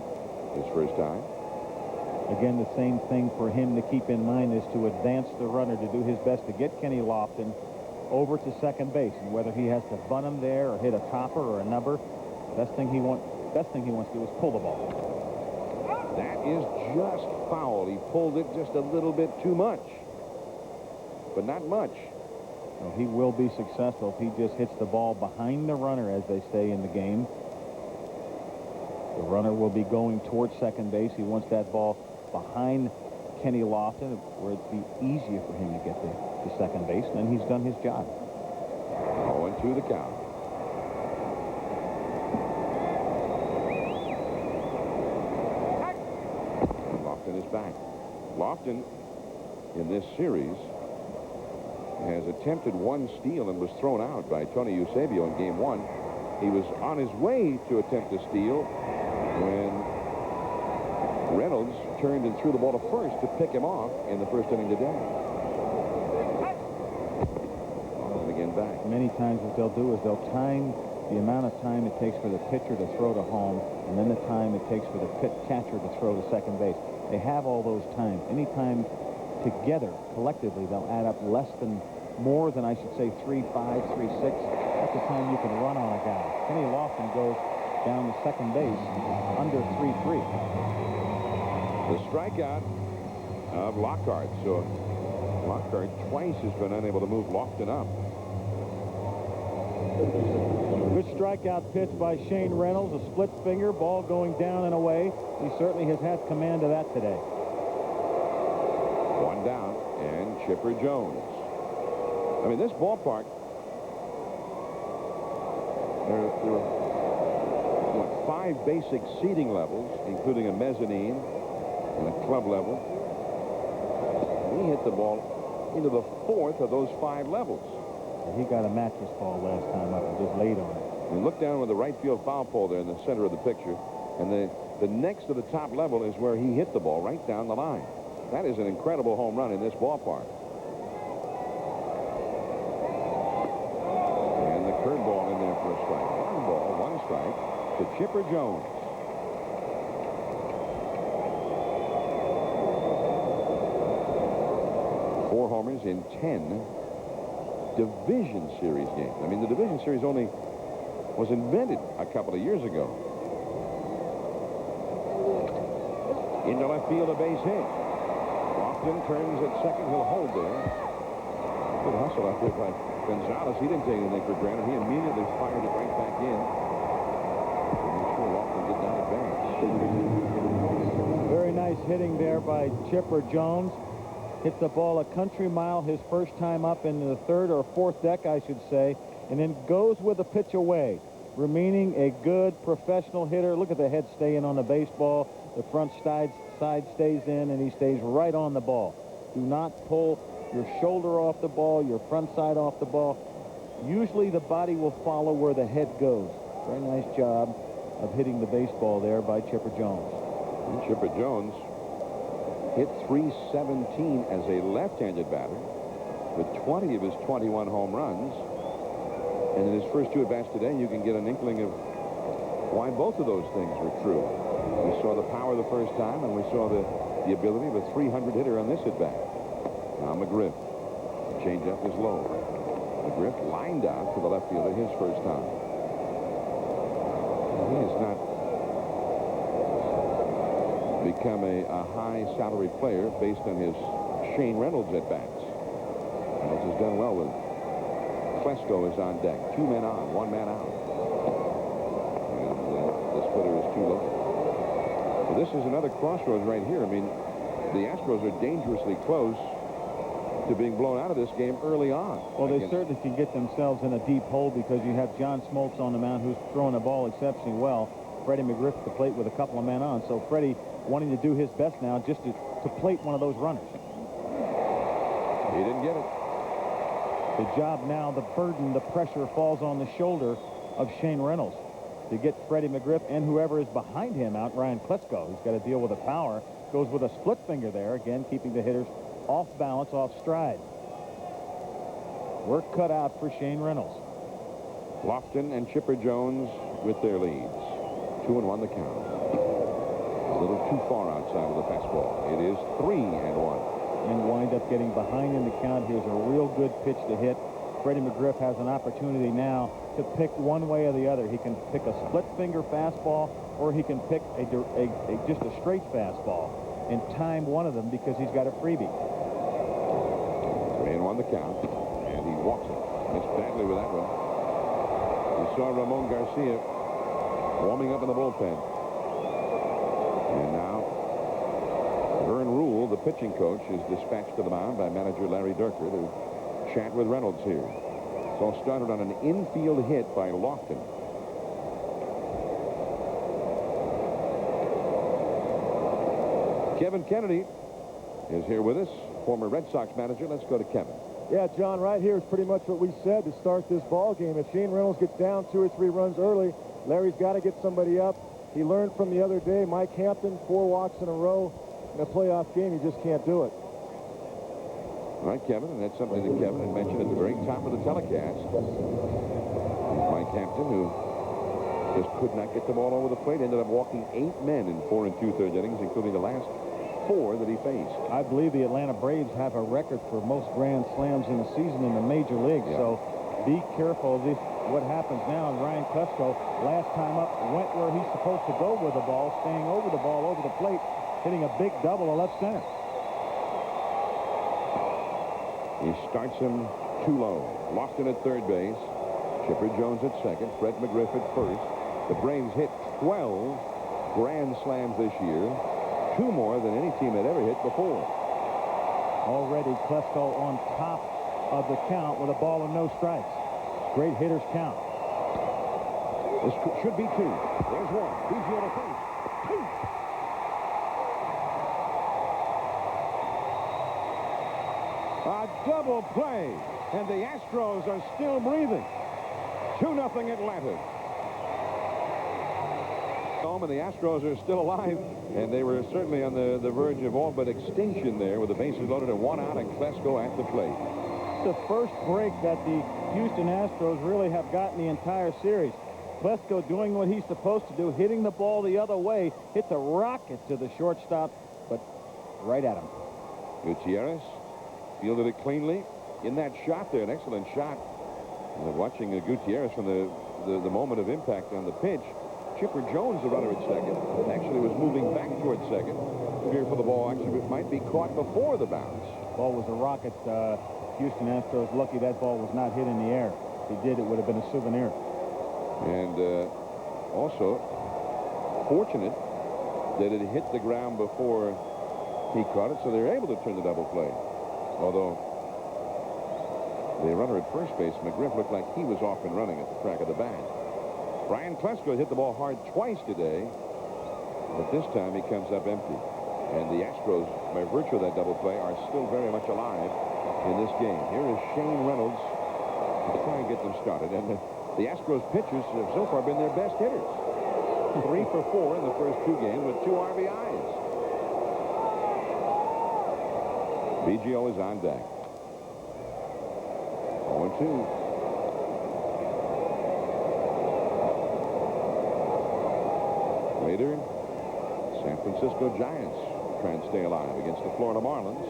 his first time. Again, the same thing for him to keep in mind is to advance the runner, to do his best to get Kenny Lofton over to second base. And whether he has to bunt him there or hit a topper or a number, best thing he wants to do is pull the ball. That is just foul. He pulled it just a little bit too much, but not much. Well, he will be successful if he just hits the ball behind the runner, as they say in the game. The runner will be going towards second base. He wants that ball behind Kenny Lofton, where it'd be easier for him to get to second base, and then he's done his job. 0-2 the count. Lofton, in this series, has attempted one steal and was thrown out by Tony Eusebio in game 1. He was on his way to attempt a steal when Reynolds turned and threw the ball to first to pick him off in the first inning today. And again back. Many times what they'll do is they'll time the amount of time it takes for the pitcher to throw to home and then the time it takes for the catcher to throw to second base. They have all those times. Anytime together, collectively, they'll add up more than I should say 3-5, 3-6. That's the time you can run on a guy. Kenny Lofton goes down to second base under 3-3. The strikeout of Lockhart. So Lockhart twice has been unable to move Lofton up. Good strikeout pitch by Shane Reynolds, a split finger, ball going down and away. He certainly has had command of that today. One down, and Chipper Jones. I mean, this ballpark, there are 5 basic seating levels, including a mezzanine and a club level. He hit the ball into the 4th of those 5 levels. He got a mattress ball last time up and just laid on it. And look down with the right field foul pole there in the center of the picture. And the next to the top level is where he hit the ball right down the line. That is an incredible home run in this ballpark. And the curveball in there for a strike. 1 ball, 1 strike to Chipper Jones. Four homers in 10 division series games. I mean, the division series only was invented a couple of years ago. Into left field, a base hit. Lofton turns at second. He'll hold there. Good hustle out there by Gonzalez. He didn't take anything for granted. He immediately fired it right back in to make sure Lofton did not advance. Very nice hitting there by Chipper Jones. Hit the ball a country mile his first time up in the 3rd or 4th deck, I should say, and then goes with a pitch away, remaining a good professional hitter. Look at the head staying on the baseball. The front side stays in, and he stays right on the ball. Do not pull your shoulder off the ball, your front side off the ball. Usually the body will follow where the head goes. Very nice job of hitting the baseball there by Chipper Jones. And Chipper Jones hit .317 as a left-handed batter with 20 of his 21 home runs. And in his first 2 at-bats today, you can get an inkling of why both of those things were true. We saw the power the first time, and we saw the ability of a 300 hitter on this at-bat. Now McGriff. Changeup is low. McGriff lined out to the left fielder his first time. He has not become a high salary player based on his Shane Reynolds at-bats. Reynolds has done well with Klesko is on deck. 2 men on, 1 man out. And the splitter is too low. Well, this is another crossroads right here. I mean, the Astros are dangerously close to being blown out of this game early on. Well, they certainly can get themselves in a deep hole because you have John Smoltz on the mound who's throwing the ball exceptionally well. Freddie McGriff at the plate with a couple of men on. So Freddie wanting to do his best now just to plate one of those runners. He didn't get it. The job now, the burden, the pressure falls on the shoulder of Shane Reynolds to get Freddie McGriff and whoever is behind him out, Ryan Klesko. He's got to deal with the power. Goes with a split finger there, again, keeping the hitters off balance, off stride. Work cut out for Shane Reynolds. Lofton and Chipper Jones with their leads. 2-1 the count. A little too far outside of the fastball. It is 3-1. And wind up getting behind in the count. Here's a real good pitch to hit. Freddie McGriff has an opportunity now to pick one way or the other. He can pick a split finger fastball, or he can pick just a straight fastball and time one of them because he's got a freebie. 3-1 the count, and he walks it. Missed badly with that one. You saw Ramon Garcia warming up in the bullpen. And now Vern Rule, the pitching coach, is dispatched to the mound by manager Larry Durker to chat with Reynolds here. It's all started on an infield hit by Lofton. Kevin Kennedy is here with us, former Red Sox manager. Let's go to Kevin. Yeah, John, right here is pretty much what we said to start this ball game. If Shane Reynolds gets down 2 or 3 runs early, Larry's got to get somebody up. He learned from the other day, Mike Hampton, 4 walks in a row in a playoff game. You just can't do it. All right, Kevin, and that's something that Kevin had mentioned at the very top of the telecast. Mike Hampton, who just could not get the ball over the plate, ended up walking 8 men in 4 2/3 innings, including the last 4 that he faced. I believe the Atlanta Braves have a record for most grand slams in a season in the major league. Yeah. So be careful of this. What happens now, and Ryan Klesko, last time up, went where he's supposed to go with the ball, staying over the ball, over the plate, hitting a big double to left center. He starts him too low. Lost it at third base. Chipper Jones at second. Fred McGriff at first. The Braves hit 12 grand slams this year. 2 more than any team had ever hit before. Already Klesko on top of the count with a ball and no strikes. Great hitters count. This should be 2. There's 1. Biggio to first. 2. A double play, and the Astros are still breathing. 2-0 Atlanta. And the Astros are still alive, and they were certainly on the verge of all but extinction there with the bases loaded and 1 out and Klesko at the plate. The first break that the Houston Astros really have gotten the entire series. Klesko doing what he's supposed to do, hitting the ball the other way, hits a rocket to the shortstop, but right at him. Gutierrez fielded it cleanly in that shot there, an excellent shot. Watching Gutierrez from the moment of impact on the pitch. Chipper Jones, the runner at second, actually was moving back towards second. Fearful the ball actually might be caught before the bounce. Ball was a rocket. Houston Astros lucky that ball was not hit in the air. If he did, it would have been a souvenir. And also fortunate that it hit the ground before he caught it, so they were able to turn the double play. Although the runner at first base, McGriff, looked like he was off and running at the crack of the bat. Ryan Klesko hit the ball hard twice today, but this time he comes up empty. And the Astros, by virtue of that double play, are still very much alive in this game. Here is Shane Reynolds to try and get them started. And the Astros pitchers have so far been their best hitters. 3 for 4 in the first 2 games with 2 RBIs. Biggio is on deck. 0-2. Later, San Francisco Giants try and stay alive against the Florida Marlins.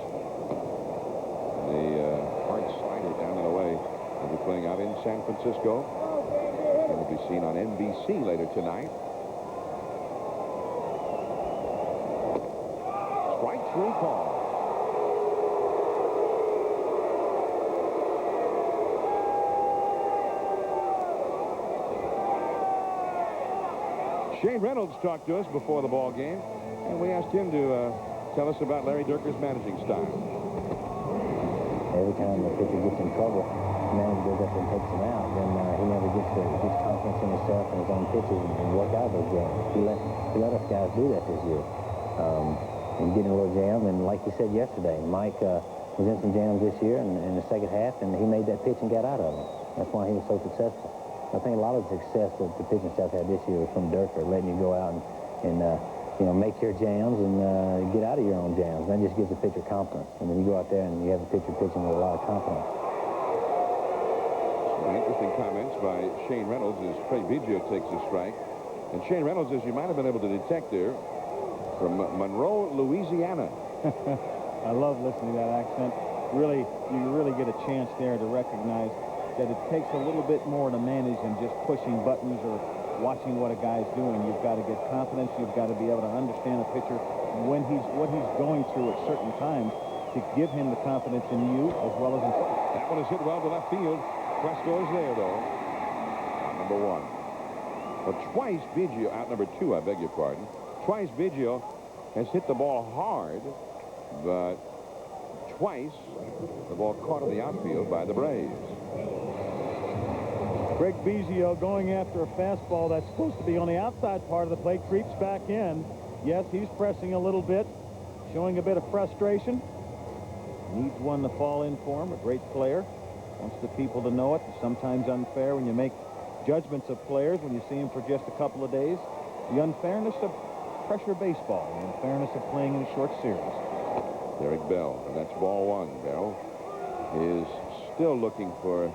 The hard slider down and away will be playing out in San Francisco. It will be seen on NBC later tonight. Strike 3 call. Shane Reynolds talked to us before the ball game, and we asked him to tell us about Larry Dierker's managing style. Every time the pitcher gets in trouble, the manager goes up and takes him out. Then he never gets confidence in himself and his own pitches and work out those jams. He let us guys do that this year. And get in a little jam, and like you said yesterday, Mike was in some jams this year in the second half, and he made that pitch and got out of it. That's why he was so successful. I think a lot of the success that the pitching staff had this year was from Dierker, letting you go out and you know, make your jams and get out of your own jams. And that just gives the pitcher confidence. And when you go out there and you have a pitcher pitching with a lot of confidence. Some interesting comments by Shane Reynolds as Trey Biggio takes a strike. And Shane Reynolds, as you might have been able to detect there, from Monroe, Louisiana. I love listening to that accent. Really, you really get a chance there to recognize that it takes a little bit more to manage than just pushing buttons or watching what a guy's doing. You've got to get confidence. You've got to be able to understand a pitcher when what he's going through at certain times to give him the confidence in you as well as himself. That one is hit well to left field. Klesko is there, though. Number 1. But twice Biggio, out number 2, I beg your pardon. Twice Biggio has hit the ball hard, but twice the ball caught in the outfield by the Braves. Greg Biggio going after a fastball that's supposed to be on the outside part of the plate, creeps back in. Yes, he's pressing a little bit. showing a bit of frustration. Needs one to fall in for him. A great player. Wants the people to know it. It's sometimes unfair when you make judgments of players when you see them for just a couple of days. The unfairness of pressure baseball, the unfairness of playing in a short series. Derek Bell, and that's ball one. Bell is still looking for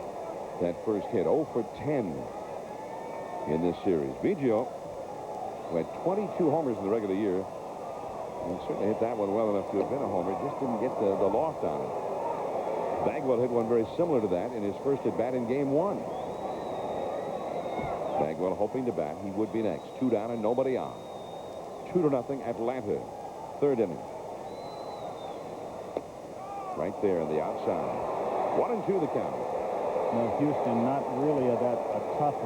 that first hit. 0 for 10 in this series. Biggio, who had 22 homers in the regular year, and certainly hit that one well enough to have been a homer, just didn't get the loft on it. Bagwell hit one very similar to that in his first at bat in game 1. Bagwell hoping to bat. He would be next. 2 down and nobody on. 2-0 Atlanta. Third inning. Right there on the outside. 1-2 the count. Now, Houston not really a tough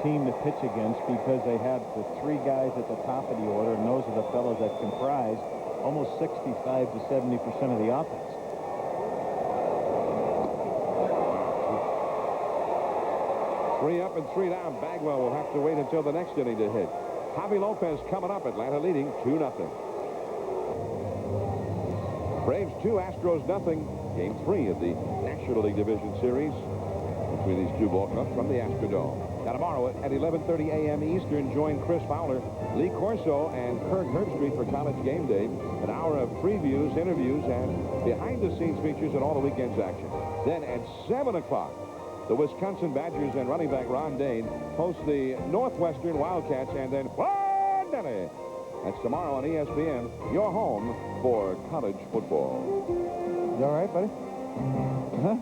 team to pitch against because they have the 3 guys at the top of the order, and those are the fellows that comprise almost 65 to 70% of the offense. Three up and 3 down. Bagwell will have to wait until the next inning to hit. Javi Lopez coming up. Atlanta leading 2-0. Braves 2, Astros 0. Game 3 of the National League Division Series between these two ball clubs from the Astrodome. Now tomorrow at 11:30 a.m. Eastern, join Chris Fowler, Lee Corso, and Kirk Herbstreit for College Game Day. An hour of previews, interviews, and behind-the-scenes features and all the weekend's action. Then at 7 o'clock, the Wisconsin Badgers and running back Ron Dane host the Northwestern Wildcats, and then Delhi. That's tomorrow on ESPN, your home for college football. You all right, buddy? Huh?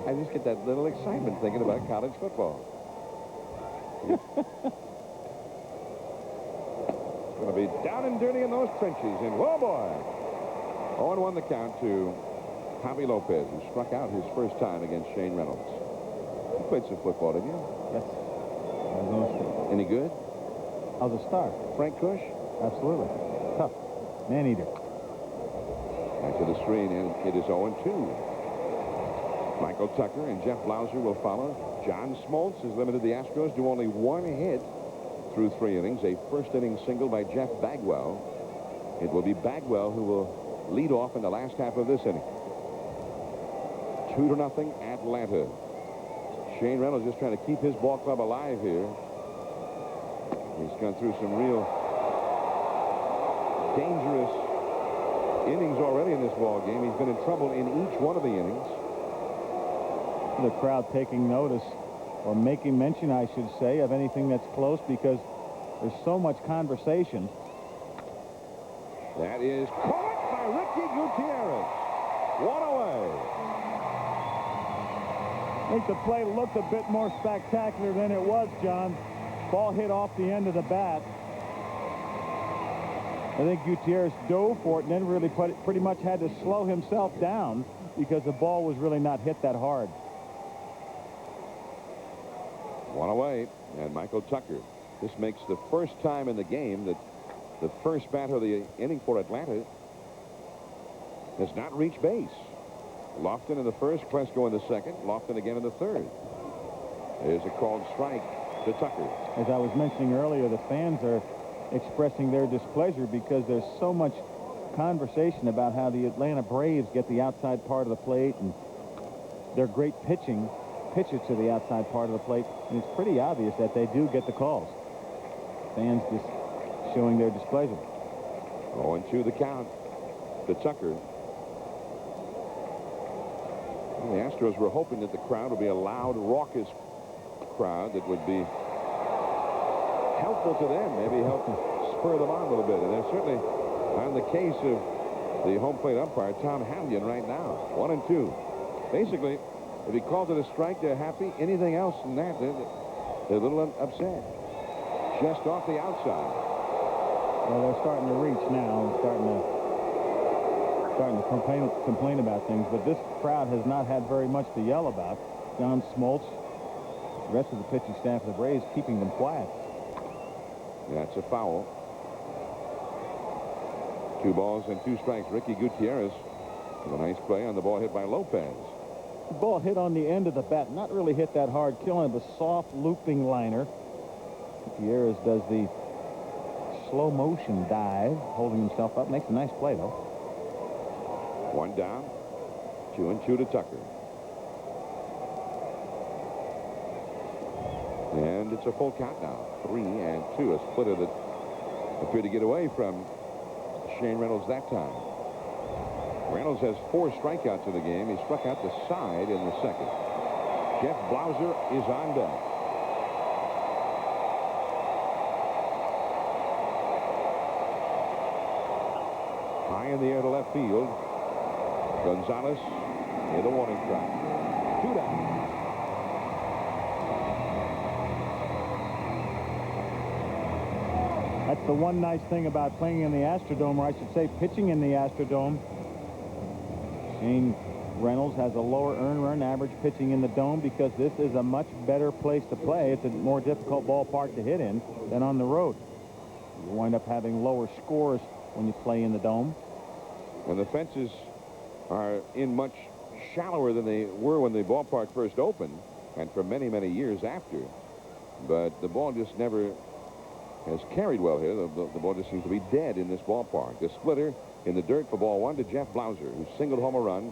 I just get that little excitement thinking about college football. Going to be down and dirty in those trenches, and whoa boy. 0-1 the count to Javi Lopez, who struck out his first time against Shane Reynolds. You played some football, didn't you? Yes. Arizona State. Any good? I was a star. Frank Kush? Absolutely. Tough. Man-eater. Back to the screen, and it is 0-2. Michael Tucker and Jeff Blauser will follow. John Smoltz has limited the Astros to only 1 hit through 3 innings. A first-inning single by Jeff Bagwell. It will be Bagwell who will lead off in the last half of this inning. 2-0 Atlanta. Shane Reynolds just trying to keep his ball club alive here. He's gone through some real dangerous innings already in this ball game. He's been in trouble in each one of the innings. The crowd taking notice, or making mention, I should say, of anything that's close, because there's so much conversation. That is caught by Reggie Gutierrez. One away. I think the play looked a bit more spectacular than it was, John. Ball hit off the end of the bat. I think Gutierrez dove for it and then really pretty much had to slow himself down because the ball was really not hit that hard. One away, and Michael Tucker. This makes the first time in the game that the first batter of the inning for Atlanta has not reached base. Lofton in the first, Klesko in the second, Lofton again in the third. There's a called strike to Tucker. As I was mentioning earlier, the fans are expressing their displeasure because there's so much conversation about how the Atlanta Braves get the outside part of the plate and their great pitcher to the outside part of the plate, and it's pretty obvious that they do get the calls. Fans just showing their displeasure. 0-2 the count to Tucker. Well, the Astros were hoping that the crowd would be a loud, raucous crowd that would be helpful to them, maybe help spur them on a little bit. And they're certainly on the case of the home plate umpire, Tom Hallion, right now. 1-2. Basically, if he calls it a strike, they're happy. Anything else than that, they're a little upset. Just off the outside. Well, they're starting to reach now and starting to complain about things, but this crowd has not had very much to yell about. John Smoltz, the rest of the pitching staff of the Braves keeping them quiet. That's a foul. 2 balls and 2 strikes. Ricky Gutierrez with a nice play on the ball hit by Lopez. The ball hit on the end of the bat, not really hit that hard, killing the soft looping liner. Gutierrez does the slow motion dive, holding himself up. Makes a nice play, though. 1 down, 2-2 to Tucker. And it's a full count now. 3-2. A splitter that appeared to get away from Shane Reynolds that time. Reynolds has 4 strikeouts in the game. He struck out the side in the second. Jeff Blauser is on deck. High in the air to left field. Gonzalez near the warning track. 2 down. That's the one nice thing about playing in the Astrodome, or I should say pitching in the Astrodome. Shane Reynolds has a lower earned run average pitching in the Dome because this is a much better place to play. It's a more difficult ballpark to hit in than on the road. You wind up having lower scores when you play in the Dome. And the fences are in much shallower than they were when the ballpark first opened, and for many, many years after. But the ball just never has carried well here. The ball just seems to be dead in this ballpark. The splitter in the dirt for ball 1 to Jeff Blauser, who singled home a run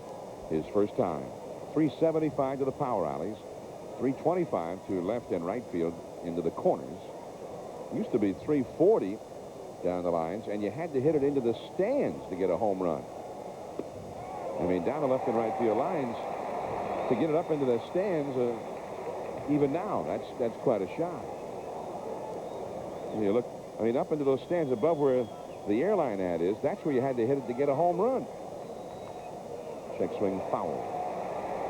his first time. 375 to the power alleys, 325 to left and right field into the corners. Used to be 340 down the lines, and you had to hit it into the stands to get a home run. I mean, down the left and right field lines, to get it up into the stands, even now, that's quite a shot. You look, I mean, up into those stands above where the airline ad is, that's where you had to hit it to get a home run. Check swing foul.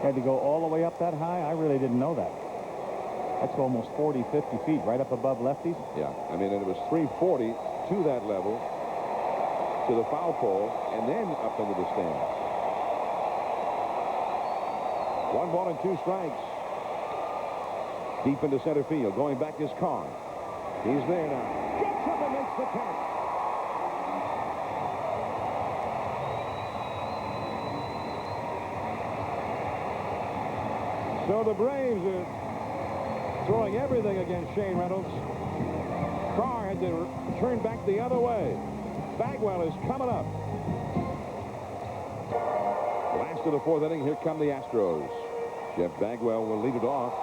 Had to go all the way up that high? I really didn't know that. That's almost 40, 50 feet, right up above lefties. Yeah, I mean, and it was 340 to that level, to the foul pole, and then up into the stands. 1 ball and 2 strikes. Deep into center field, going back is Carr. He's there now. Gets up and makes the catch. So the Braves are throwing everything against Shane Reynolds. Carr had to turn back the other way. Bagwell is coming up. Last of the 4th inning, here come the Astros. Jeff Bagwell will lead it off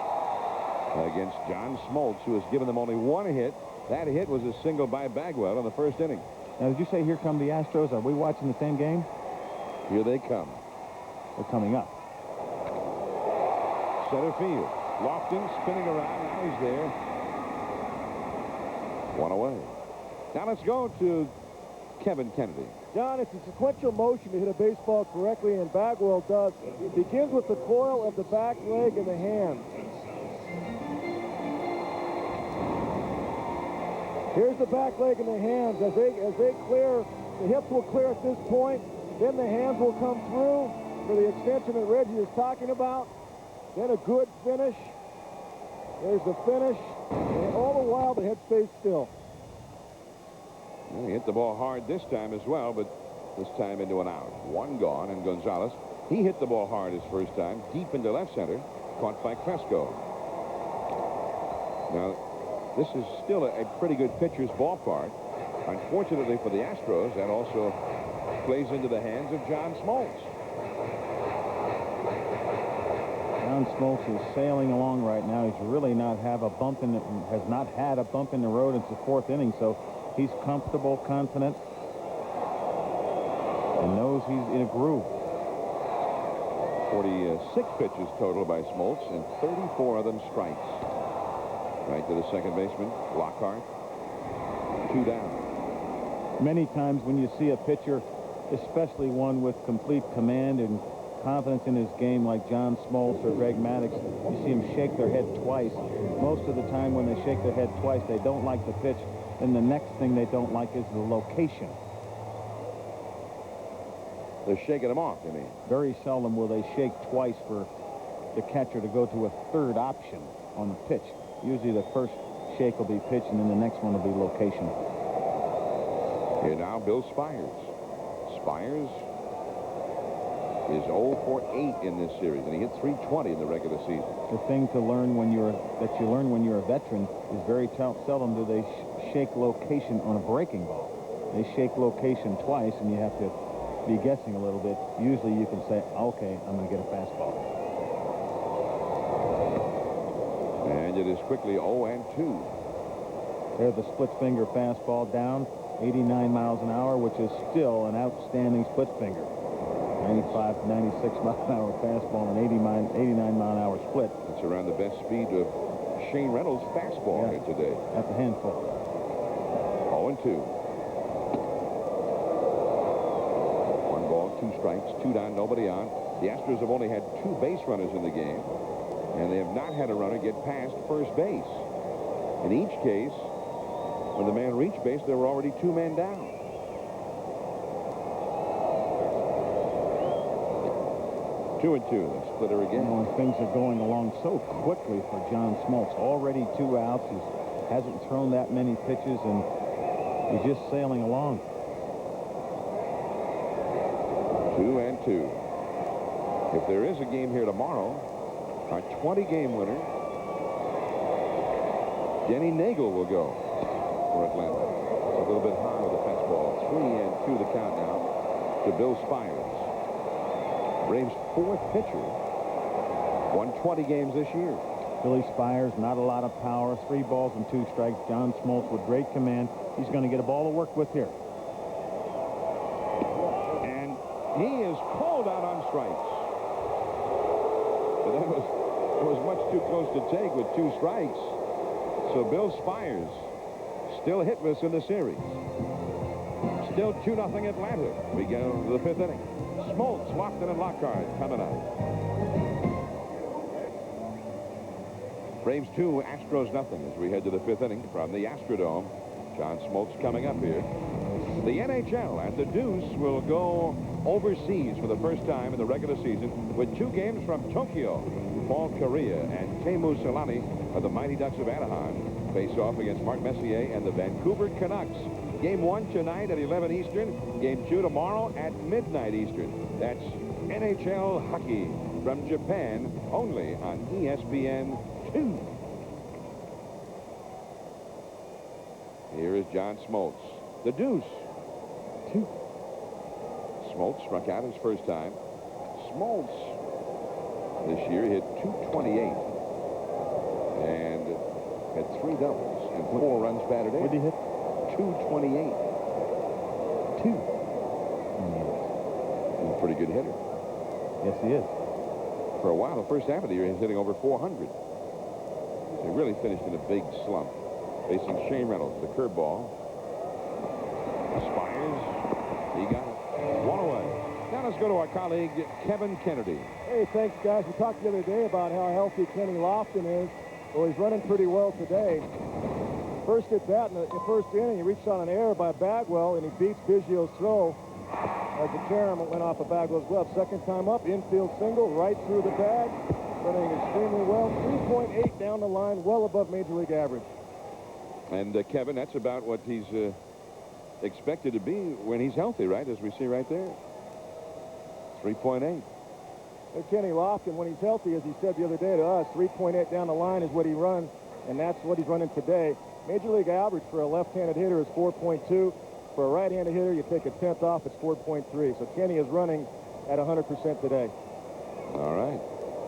against John Smoltz, who has given them only 1 hit. That hit was a single by Bagwell in the 1st inning. Now, did you say here come the Astros? Are we watching the same game? Here they come. They're coming up. Center field. Lofton spinning around. Now he's there. 1 away. Now let's go to Kevin Kennedy. John, it's a sequential motion to hit a baseball correctly, and Bagwell does. It begins with the coil of the back leg and the hand. Here's the back leg and the hands. As they clear, the hips will clear at this point. Then the hands will come through for the extension that Reggie is talking about. Then a good finish. There's the finish. And all the while, the head stays still. Well, he hit the ball hard this time as well, but this time into an out. 1 gone, and Gonzalez, he hit the ball hard his first time, deep into left center, caught by Cresco. Now, this is still a pretty good pitcher's ballpark. Unfortunately for the Astros, that also plays into the hands of John Smoltz. John Smoltz is sailing along right now. He's really not have a bump in has not had a bump in the road. It's the 4th inning, so he's comfortable, confident, and knows he's in a groove. 46 pitches total by Smoltz, and 34 of them strikes. Right to the second baseman, Lockhart. 2 down. Many times when you see a pitcher, especially one with complete command and confidence in his game like John Smoltz or Greg Maddux, you see them shake their head twice. Most of the time when they shake their head twice, they don't like the pitch. And the next thing they don't like is the location. They're shaking them off, you mean? Very seldom will they shake twice for the catcher to go to a 3rd option on the pitch. Usually the first shake will be pitch, and then the next one will be location. Here now, Bill Spires. Spires is 0 for 8 in this series, and he hit 320 in the regular season. The thing to learn when you're a veteran is very seldom do they shake location on a breaking ball. They shake location twice, and you have to be guessing a little bit. Usually you can say, okay, I'm going to get a fastball. And it is quickly 0-2. There's the split finger fastball down, 89 miles an hour, which is still an outstanding split finger. 95 to 96 mile an hour fastball and 89 mile an hour split. It's around the best speed of Shane Reynolds' fastball here today. That's a handful. 0-2. 1 ball, 2 strikes, 2 down, nobody on. The Astros have only had 2 base runners in the game, and they have not had a runner get past first base. In each case, when the man reached base, there were already 2 men down. 2-2. The splitter again. You know, things are going along so quickly for John Smoltz. Already 2 outs. He hasn't thrown that many pitches, and he's just sailing along. 2-2. If there is a game here tomorrow, our 20-game winner, Denny Nagel, will go for Atlanta. It's a little bit high with the fastball. 3-2 the count now to Bill Spires. Braves' 4th pitcher. Won 20 games this year. Billy Spires, not a lot of power. 3 balls and 2 strikes. John Smoltz with great command. He's going to get a ball to work with here. And he is called out on strikes. But that was much too close to take with 2 strikes. So Bill Spires still hitless in the series. Still 2-0 Atlanta. We go to the 5th inning. Smoltz, Lofton, and Lockhart coming up. Braves 2, Astros nothing as we head to the 5th inning from the Astrodome. John Smoltz coming up here. The NHL and the Deuce will go overseas for the first time in the regular season with 2 games from Tokyo. Paul Kariya and Teemu Selanne of the Mighty Ducks of Anaheim face off against Mark Messier and the Vancouver Canucks. Game 1 tonight at 11 Eastern. Game 2 tomorrow at midnight Eastern. That's NHL hockey from Japan, only on ESPN 2. Here is John Smoltz. The Deuce. 2. Smoltz struck out his first time. Smoltz this year hit .228 and had 3 doubles and 4 runs batted in. What did he hit? .228. 2. He's a pretty good hitter. Yes, he is. For a while, the first half of the year, he's hitting over .400. He really finished in a big slump, facing Shane Reynolds, the curveball. Spires, he got it. 1 away. Now let's go to our colleague, Kevin Kennedy. Hey, thanks, guys. We talked the other day about how healthy Kenny Lofton is. Well, he's running pretty well today. First at bat in the first inning, he reached on an error by Bagwell, and he beats Biggio's throw as the carom went off of Bagwell's glove. Second time up, infield single, right through the bag, running extremely well. 3.8 down the line, well above Major League average. And, Kevin, that's about what he's expected to be when he's healthy, right, as we see right there. 3.8. And Kenny Lofton, when he's healthy, as he said the other day to us, 3.8 down the line is what he runs, and that's what he's running today. Major League average for a left-handed hitter is 4.2. For a right-handed hitter, you take a 10th off, it's 4.3. So Kenny is running at 100% today. All right.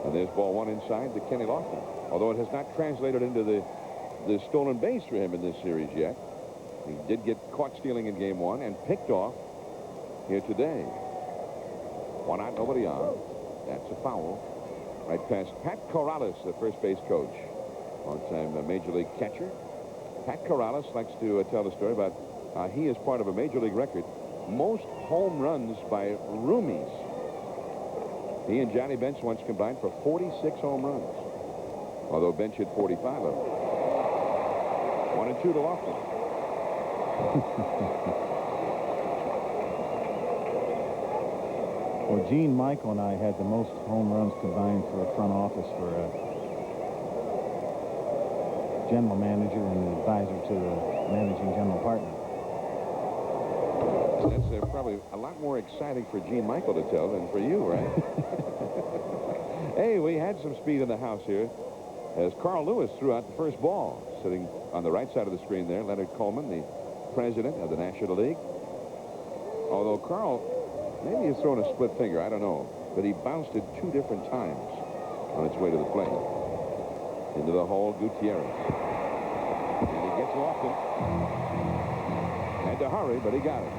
And there's ball 1 inside to Kenny Lofton. Although it has not translated into the stolen base for him in this series yet. He did get caught stealing in game 1 and picked off here today. 1 out, nobody on. That's a foul. Right past Pat Corrales, the first base coach. Long-time Major League catcher. Pat Corrales likes to tell the story about he is part of a Major League record. Most home runs by roomies. He and Johnny Bench once combined for 46 home runs. Although Bench hit 45 of them. 1-2 to Lofton. Well, Gene Michael and I had the most home runs combined for a front office for a general manager and advisor to the managing general partner. That's probably a lot more exciting for Gene Michael to tell than for you, right? Hey, we had some speed in the house here. as Carl Lewis threw out the first ball. Sitting on the right side of the screen there, Leonard Coleman, the president of the National League. Although Carl, maybe he's thrown a split finger, I don't know. But he bounced it 2 different times on its way to the plate. Into the hole, Gutierrez. And he gets Lofton. Had to hurry, but he got it.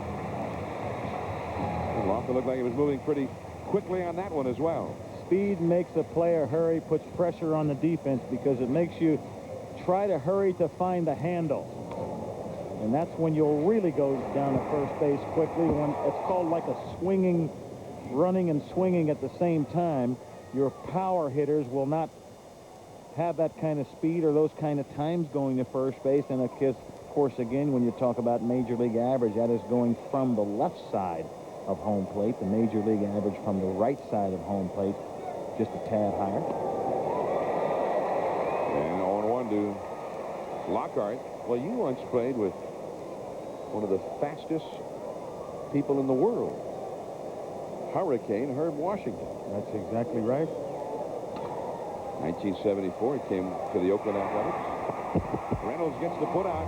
And Lofton looked like he was moving pretty quickly on that one as well. Speed makes a player hurry, puts pressure on the defense because it makes you try to hurry to find the handle. And that's when you'll really go down to first base quickly. When it's called like a swinging, running and swinging at the same time. Your power hitters will not have that kind of speed or those kind of times going to first base. And of course, again, when you talk about major league average, that is going from the left side of home plate. The major league average from the right side of home plate, just a tad higher. And 0-1 to Lockhart. Well, you once played with one of the fastest people in the world, Hurricane Herb Washington. That's exactly right. 1974, he came to the Oakland Athletics. Reynolds gets the put out.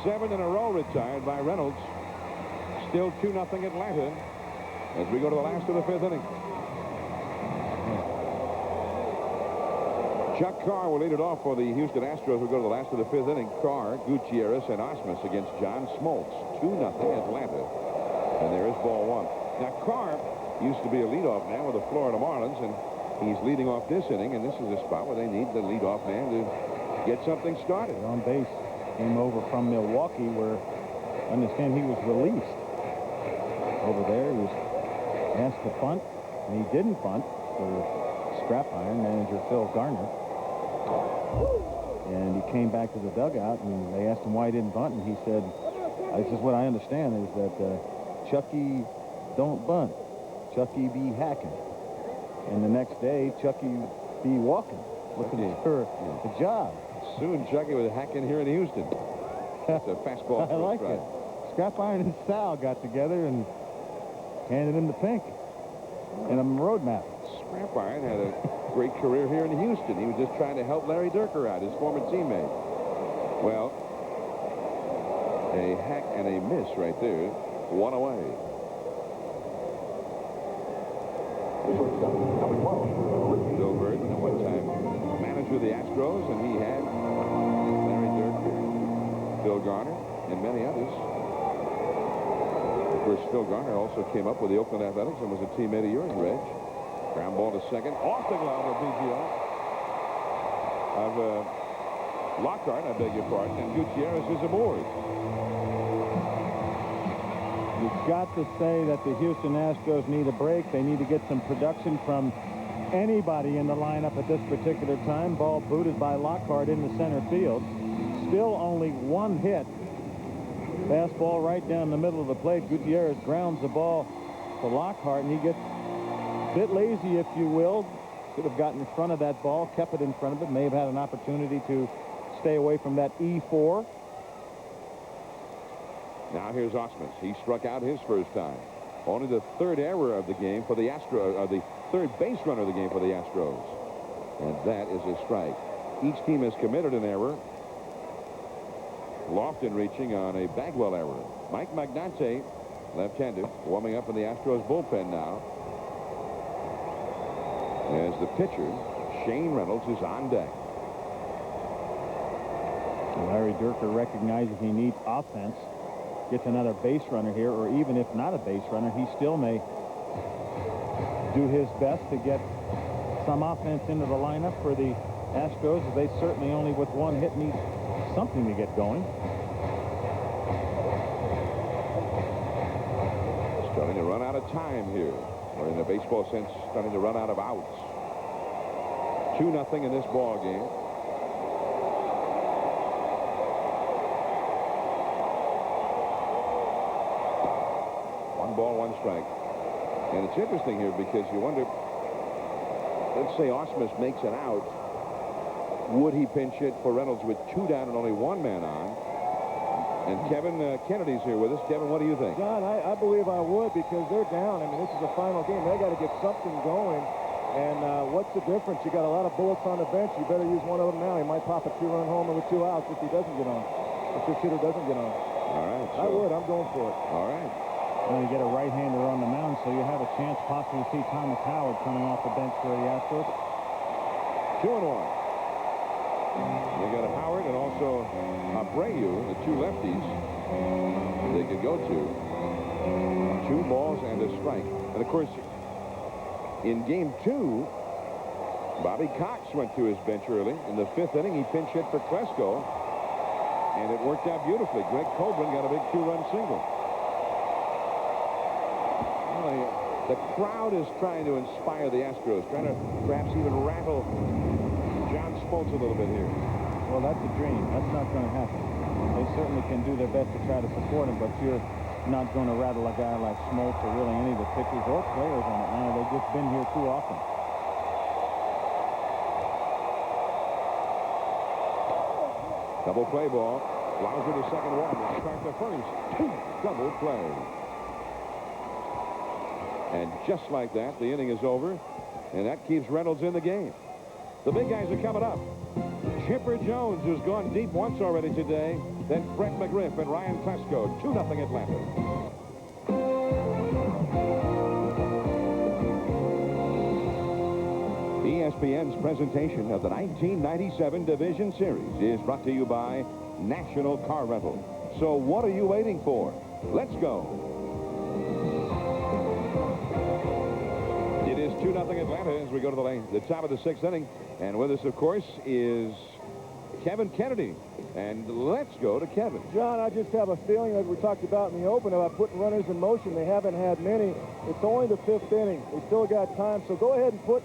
7 in a row retired by Reynolds. Still 2-0 Atlanta as we go to the last of the 5th inning. Chuck Carr will lead it off for the Houston Astros. We go to the last of the 5th inning. Carr, Gutierrez, and Osmus against John Smoltz. 2-0 Atlanta. And there is ball 1. Now, Carr used to be a leadoff man with the Florida Marlins, and he's leading off this inning, and this is a spot where they need the leadoff man to get something started. On base, came over from Milwaukee, where I understand he was released. Over there, he was asked to bunt, and he didn't bunt for scrap iron manager Phil Garner. And he came back to the dugout, and they asked him why he didn't bunt, and he said, this is what I understand, is that Chucky don't bunt. Chucky be hacking. And the next day, Chucky be walking, looking for a job. Soon, Chucky was hacking here in Houston. That's a fastball. I like it. Scrap Iron and Sal got together and handed him the pink in a road map. Scrap Iron had a great career here in Houston. He was just trying to help Larry Durker out, his former teammate. Well, a hack and a miss right there. 1 away. Bill Burton, at one time manager of the Astros, and he had Larry Durker, Phil Garner, and many others. Of course, Phil Garner also came up with the Oakland Athletics and was a teammate of yours, Reg. Ground ball to second. Off the glove of BGO. Of Lockhart, I beg your pardon, and Gutierrez is aboard. You've got to say that the Houston Astros need a break. They need to get some production from anybody in the lineup at this particular time. Ball booted by Lockhart into center field. Still only 1 hit. Fastball right down the middle of the plate. Gutierrez grounds the ball to Lockhart, and he gets a bit lazy, if you will. Should have gotten in front of that ball, kept it in front of it, may have had an opportunity to stay away from that E4. Now here's Osmus. He struck out his first time. Only the 3rd error of the game for the Astros, the 3rd base runner of the game for the Astros. And that is a strike. Each team has committed an error. Lofton reaching on a Bagwell error. Mike Magnante, left-hander, warming up in the Astros bullpen now. As the pitcher, Shane Reynolds, is on deck. Larry Durker recognizes he needs offense. Gets another base runner here, or even if not a base runner, he still may do his best to get some offense into the lineup for the Astros. They certainly only with 1 hit need something to get going. Starting to run out of time here, or in the baseball sense, starting to run out of outs. 2-0 in this ball game. Ball, 1 strike. And it's interesting here because you wonder, let's say Osmus makes it out. Would he pinch it for Reynolds with 2 down and only 1 man on? And Kevin Kennedy's here with us. Kevin, what do you think? John, I believe I would, because they're down. I mean, this is the final game. They got to get something going. And what's the difference? You got a lot of bullets on the bench. You better use one of them now. He might pop a 2-run homer with 2 outs if he doesn't get on. If this hitter doesn't get on. All right. I would. I'm going for it. All right. Well, you get a right-hander on the mound, so you have a chance possibly to see Thomas Howard coming off the bench for the Astros. 2-1. You got Howard and also Abreu, the 2 lefties they could go to. 2 balls and a strike. And of course, in game 2, Bobby Cox went to his bench early. In the 5th inning, he pinch hit for Klesko, and it worked out beautifully. Greg Coburn got a big 2-run single. The crowd is trying to inspire the Astros, trying to perhaps even rattle John Smoltz a little bit here. Well, that's a dream. That's not going to happen. They certainly can do their best to try to support him, but you're not going to rattle a guy like Smoltz or really any of the pitchers or players on Atlanta. They've just been here too often. Double play ball. Flies to the second one. Start the first. 2 double play. And just like that, the inning is over, and that keeps Reynolds in the game. The big guys are coming up. Chipper Jones, who's gone deep once already today. Then Fred McGriff and Ryan Klesko. 2-0 Atlanta. ESPN's presentation of the 1997 Division Series is brought to you by National Car Rental. So what are you waiting for? Let's go. It is 2-0 Atlanta as we go to the top of the 6th inning. And with us, of course, is Kevin Kennedy. And let's go to Kevin. John, I just have a feeling that we talked about in the open about putting runners in motion. They haven't had many. It's only the 5th inning. We still got time. So go ahead and put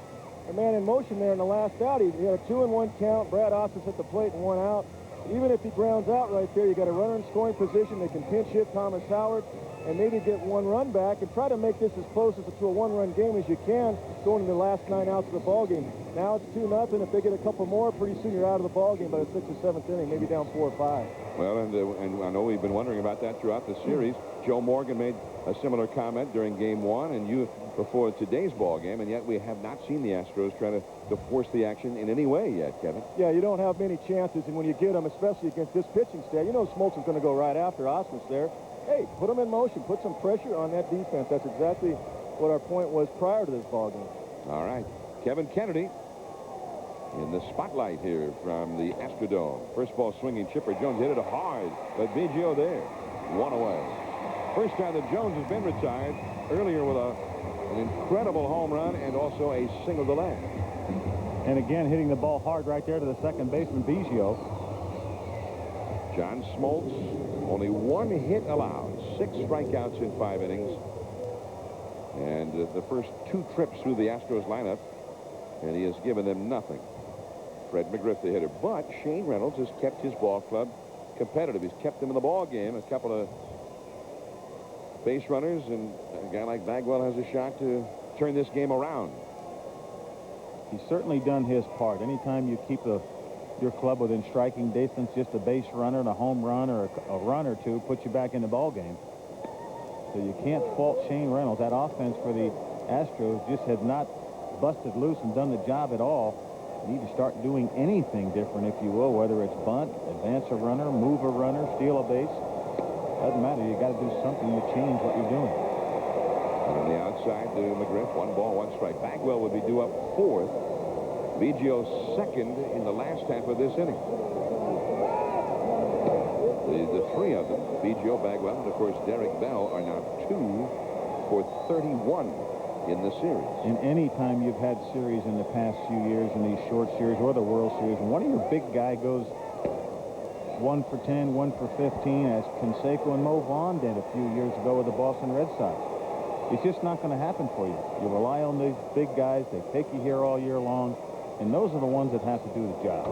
a man in motion there in the last out. He had a 2-1 count. Brad Ostis at the plate and 1 out. Even if he grounds out right there, you got a runner in scoring position. They can pinch hit Thomas Howard and maybe get 1 run back and try to make this as close to a 1-run game as you can going into the last 9 outs of the ball game. Now it's 2-0. If they get a couple more, pretty soon you're out of the ball game by the 6th or 7th inning, maybe down 4 or 5. Well, and I know we've been wondering about that throughout the series. Joe Morgan made a similar comment during game 1 and you before today's ball game, and yet we have not seen the Astros try to force the action in any way yet, Kevin. Yeah, you don't have many chances, and when you get them, especially against this pitching staff, you know Smoltz is going to go right after Osmus there. Hey, put them in motion. Put some pressure on that defense. That's exactly what our point was prior to this ball game. All right. Kevin Kennedy in the spotlight here from the Astrodome. First ball swinging. Chipper Jones hit it hard, but Biggio there. 1 away. First time that Jones has been retired, earlier with an incredible home run and also a single to left. And again, hitting the ball hard right there to the second baseman, Biggio. John Smoltz, only 1 hit allowed, 6 strikeouts in 5 innings. And the first 2 trips through the Astros lineup, and he has given them nothing. Fred McGriff, the hitter. But Shane Reynolds has kept his ball club competitive. He's kept them in the ball game. A couple of base runners, and a guy like Bagwell has a shot to turn this game around. He's certainly done his part. Anytime you keep your club within striking distance, just a base runner and a home run or a run or 2 puts you back in the ball game. So you can't fault Shane Reynolds. That offense for the Astros just had not busted loose and done the job at all. You need to start doing anything different, if you will, whether it's bunt, advance a runner, move a runner, steal a base. Doesn't matter. You got to do something to change what you're doing. And on the outside to McGriff, 1 ball, 1 strike. Bagwell would be due up 4th. Biggio 2nd in the last half of this inning. The 3 of them, Biggio, Bagwell, and of course Derek Bell, are now 2 for 31 in the series. And any time you've had series in the past few years, in these short series or the World Series, and one of your big guy goes 1 for 10, 1 for 15, as Canseco and Mo Vaughn did a few years ago with the Boston Red Sox. It's just not going to happen for you. You rely on these big guys. They take you here all year long, and those are the ones that have to do the job.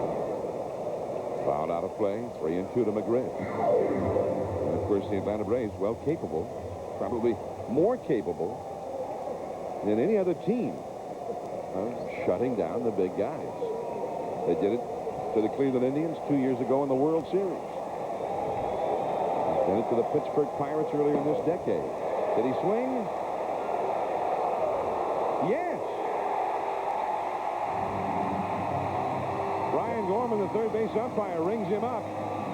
Fouled out of play, 3-2 to McGriff. And of course, the Atlanta Braves, well capable, probably more capable than any other team of shutting down the big guys. They did it to the Cleveland Indians 2 years ago in the World Series. Did it to the Pittsburgh Pirates earlier in this decade. Did he swing? Yes. Shane Gorman, the third base umpire, rings him up.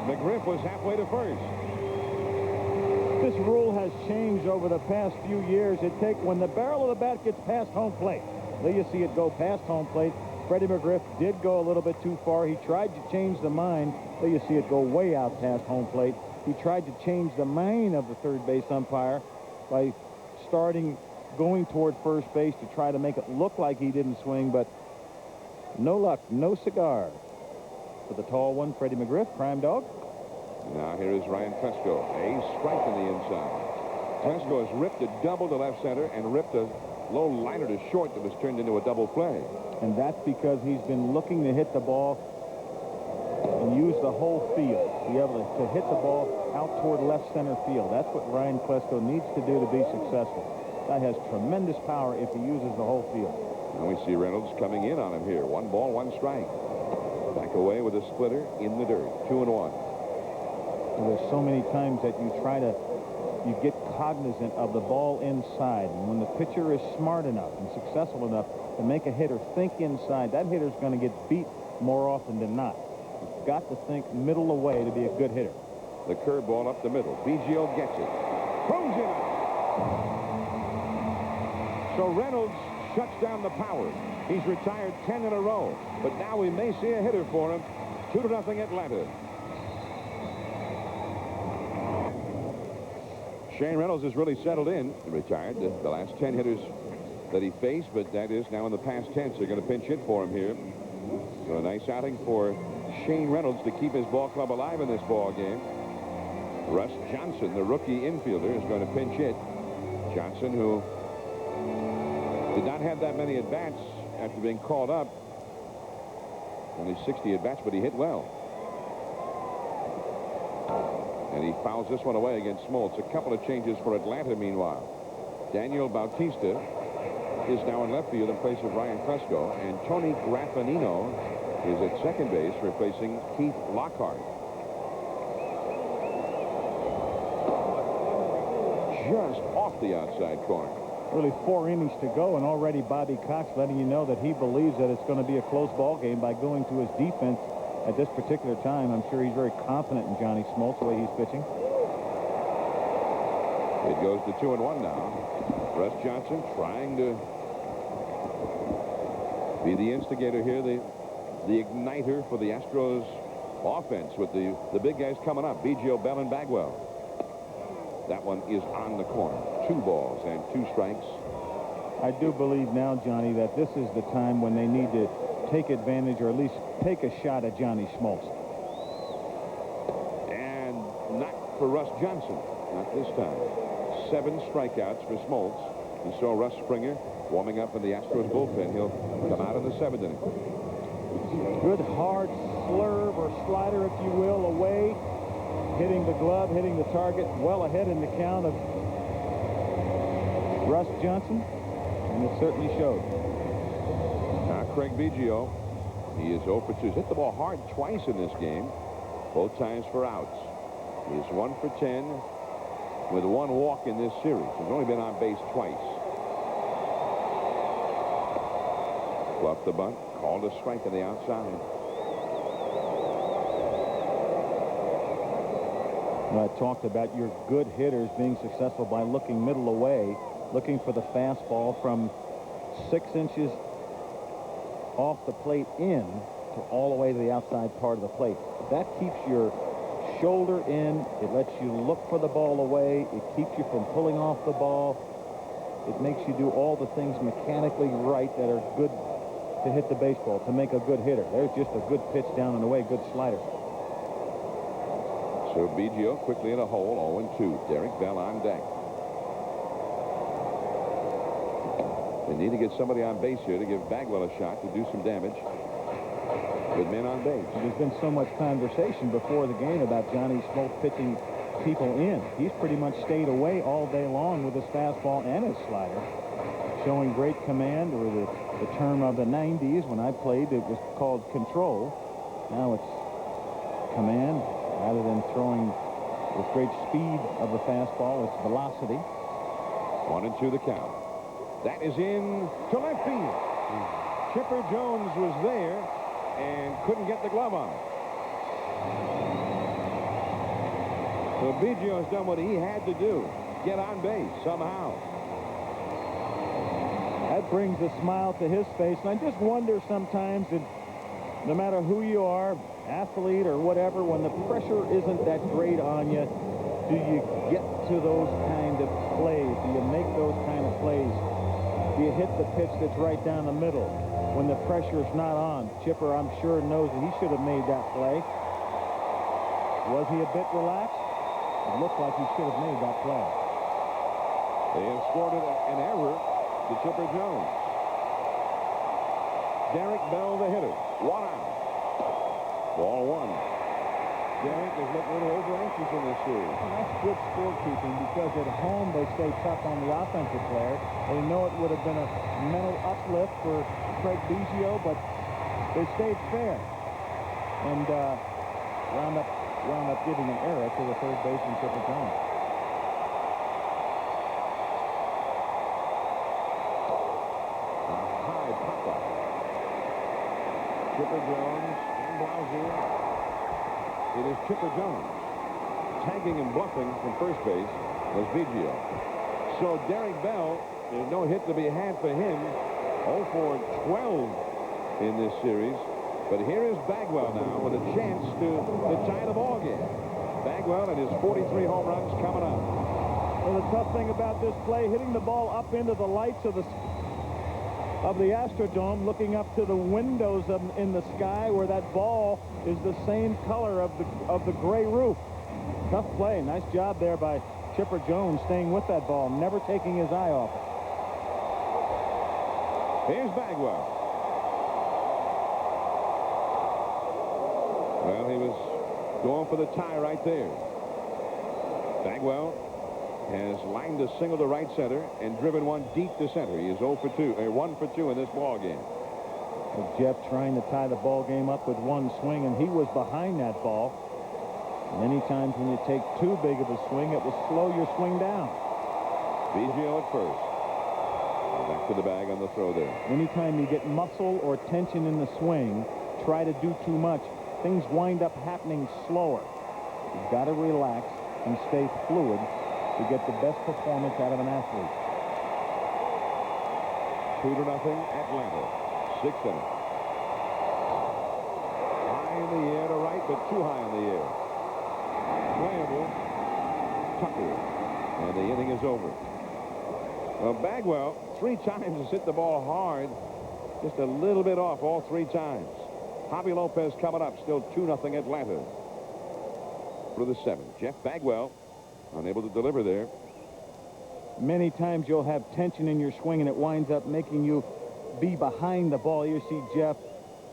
McGriff was halfway to first. This rule has changed over the past few years. When the barrel of the bat gets past home plate, there you see it go past home plate. Freddie McGriff did go a little bit too far. He tried to change the mind. There you see it go way out past home plate. He tried to change the mind of the third base umpire by going toward first base to try to make it look like he didn't swing, but no luck, no cigar for the tall one, Freddie McGriff, Crime Dog. Now here is Ryan Klesko. A strike on the inside. Klesko has ripped a double to left center and ripped a low liner to short that was turned into a double play. And that's because he's been looking to hit the ball and use the whole field, be able to hit the ball out toward left center field. That's what Ryan Klesko needs to do to be successful. Guy has tremendous power if he uses the whole field. And we see Reynolds coming in on him here. 1 ball, 1 strike. Back away with a splitter in the dirt. 2-1. And there's so many times that you get cognizant of the ball inside. And when the pitcher is smart enough and successful enough to make a hitter think inside, that hitter's going to get beat more often than not. You've got to think middle away to be a good hitter. The curveball up the middle. Biggio gets it. Throws it out. So Reynolds shuts down the power. He's retired 10 in a row. But now we may see a hitter for him. 2-0 Atlanta. Shane Reynolds has really settled in. He retired the last 10 hitters that he faced, but that is now in the past tense. They're going to pinch hit for him here. So a nice outing for Shane Reynolds to keep his ball club alive in this ball game. Russ Johnson, the rookie infielder, is going to pinch hit. Johnson, who did not have that many at-bats after being called up. Only 60 at-bats, but he hit well. And he fouls this one away against Smoltz. A couple of changes for Atlanta, meanwhile. Daniel Bautista is now in left field in place of Ryan Klesko, and Tony Graffanino is at second base, replacing Keith Lockhart. Just off the outside corner. Really 4 innings to go, and already Bobby Cox letting you know that he believes that it's going to be a close ball game by going to his defense at this particular time. I'm sure he's very confident in Johnny Smoltz, the way he's pitching. It goes to 2-1 now. Russ Johnson trying to be the instigator here, the igniter for the Astros offense with the big guys coming up, Biggio, Bell, and Bagwell. That one is on the corner. 2 balls and 2 strikes. I do believe now, Johnny, that this is the time when they need to take advantage or at least take a shot at Johnny Smoltz. And not for Russ Johnson. Not this time. 7 strikeouts for Smoltz. You saw Russ Springer warming up in the Astros bullpen. He'll come out in the 7th inning. Good hard slurve or slider, if you will, away. Hitting the glove, hitting the target, well ahead in the count of Russ Johnson. And it certainly showed. Now Craig Biggio, he is 0 for 2. He's hit the ball hard twice in this game, both times for outs. He's 1 for 10 with 1 walk in this series. He's only been on base twice. Bluffed the bunt, called a strike on the outside. I talked about your good hitters being successful by looking middle away, looking for the fastball from 6 inches off the plate in to all the way to the outside part of the plate. That keeps your shoulder in. It lets you look for the ball away. It keeps you from pulling off the ball. It makes you do all the things mechanically right that are good to hit the baseball, to make a good hitter. There's just a good pitch down and away, good slider. So Biggio quickly in a hole, 0-2. Derek Bell on deck. They need to get somebody on base here to give Bagwell a shot to do some damage with men on base. There's been so much conversation before the game about Johnny Smoltz pitching people in. He's pretty much stayed away all day long with his fastball and his slider, showing great command, or the term of the 90s when I played, it was called control. Now it's command. Rather than throwing with great speed of the fastball, it's velocity. 1-2 the count. That is in to left field. Chipper Jones was there, and couldn't get the glove on it. So Biggio has done what he had to do. Get on base somehow. That brings a smile to his face. And I just wonder sometimes if, no matter who you are, athlete or whatever, when the pressure isn't that great on you, do you get to those kind of plays? Do you make those kind of plays? Do you hit the pitch that's right down the middle when the pressure's not on? Chipper, I'm sure, knows that he should have made that play. Was he a bit relaxed? It looked like he should have made that play. They have scored an error to Chipper Jones. Derek Bell, the hitter. 1 out. Ball 1. Derek has looked a little over-anxious in this series. And that's good scorekeeping, because at home they stay tough on the offensive player. They know it would have been a mental uplift for Craig Biggio, but they stayed fair and wound up giving an error to the third baseman, Chipper Jones. A high pop-up. Chipper Jones and Blauser. It is Chipper Jones. Tagging and bluffing from first base was Biggio. So Derek Bell, there's no hit to be had for him. 0 for 12 in this series. But here is Bagwell now with a chance to tie the ball game. Bagwell and his 43 home runs coming up. Well, the tough thing about this play, hitting the ball up into the lights of the Astrodome, looking up to the windows in the sky where that ball is the same color of the gray roof. Tough play. Nice job there by Chipper Jones, staying with that ball, never taking his eye off it. Here's Bagwell. Well, he was going for the tie right there. Bagwell has lined a single to right center and driven one deep to center. He is 1 for 2 in this ball game. Well, Jeff trying to tie the ball game up with one swing, and he was behind that ball. Many times when you take too big of a swing, it will slow your swing down. Biggio at first. Back to the bag on the throw there. Anytime you get muscle or tension in the swing, try to do too much, things wind up happening slower. You've got to relax and stay fluid to get the best performance out of an athlete. 2-0 Atlanta. 6th inning. High in the air to right, but too high in the air. Playable. Tucker. And the inning is over. Well, Bagwell 3 times has hit the ball hard. Just a little bit off all 3 times. Javi Lopez coming up. Still 2-0 Atlanta. For the 7th. Jeff Bagwell unable to deliver there. Many times you'll have tension in your swing, and it winds up making you be behind the ball. You see Jeff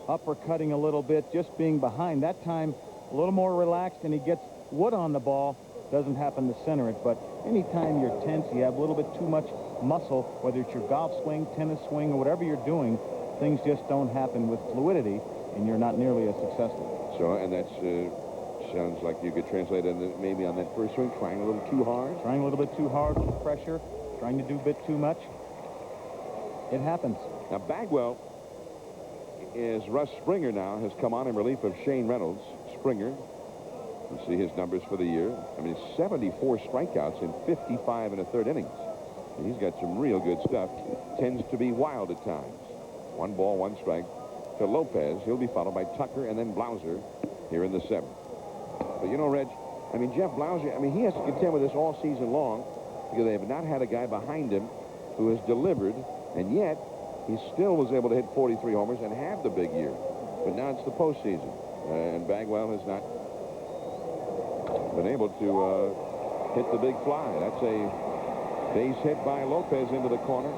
uppercutting a little bit, just being behind. That time, a little more relaxed, and he gets wood on the ball. Doesn't happen to center it, but anytime you're tense, you have a little bit too much muscle, whether it's your golf swing, tennis swing, or whatever you're doing, things just don't happen with fluidity, and you're not nearly as successful. So, and that's sounds like you could translate it maybe on that first swing, trying a little too hard. Trying a little bit too hard, a little pressure, trying to do a bit too much. It happens. Now, Bagwell is Russ Springer now has come on in relief of Shane Reynolds. Springer, you see his numbers for the year. I mean, 74 strikeouts in 55 1/3 innings. And he's got some real good stuff. Tends to be wild at times. 1 ball, 1 strike to Lopez. He'll be followed by Tucker and then Blauser here in the 7th. But you know, Reg, I mean, Jeff Blauser, I mean, he has to contend with this all season long because they have not had a guy behind him who has delivered, and yet he still was able to hit 43 homers and have the big year. But now it's the postseason, and Bagwell has not been able to hit the big fly. That's a base hit by Lopez into the corner.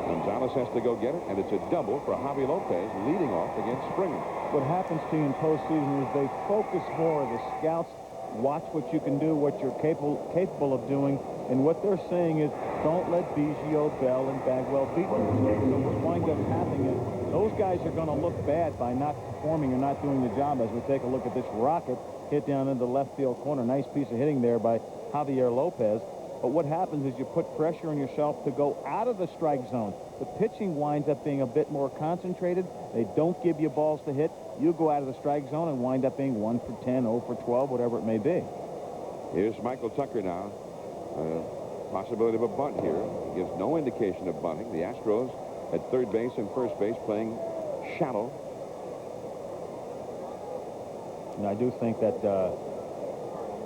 Gonzalez has to go get it, and it's a double for Javi Lopez leading off against Springer. What happens to you in postseason is they focus more. The scouts watch what you can do, what you're capable of doing, and what they're saying is don't let Biggio, Bell, and Bagwell beat you. So what winds up happening is those guys are going to look bad by not performing or not doing the job. As we take a look at this rocket hit down into the left field corner. Nice piece of hitting there by Javier Lopez. But what happens is you put pressure on yourself to go out of the strike zone. The pitching winds up being a bit more concentrated. They don't give you balls to hit. You go out of the strike zone and wind up being 1 for 10, 0 for 12, whatever it may be. Here's Michael Tucker now. Possibility of a bunt here. He gives no indication of bunting. The Astros at third base and first base playing shallow. And I do think that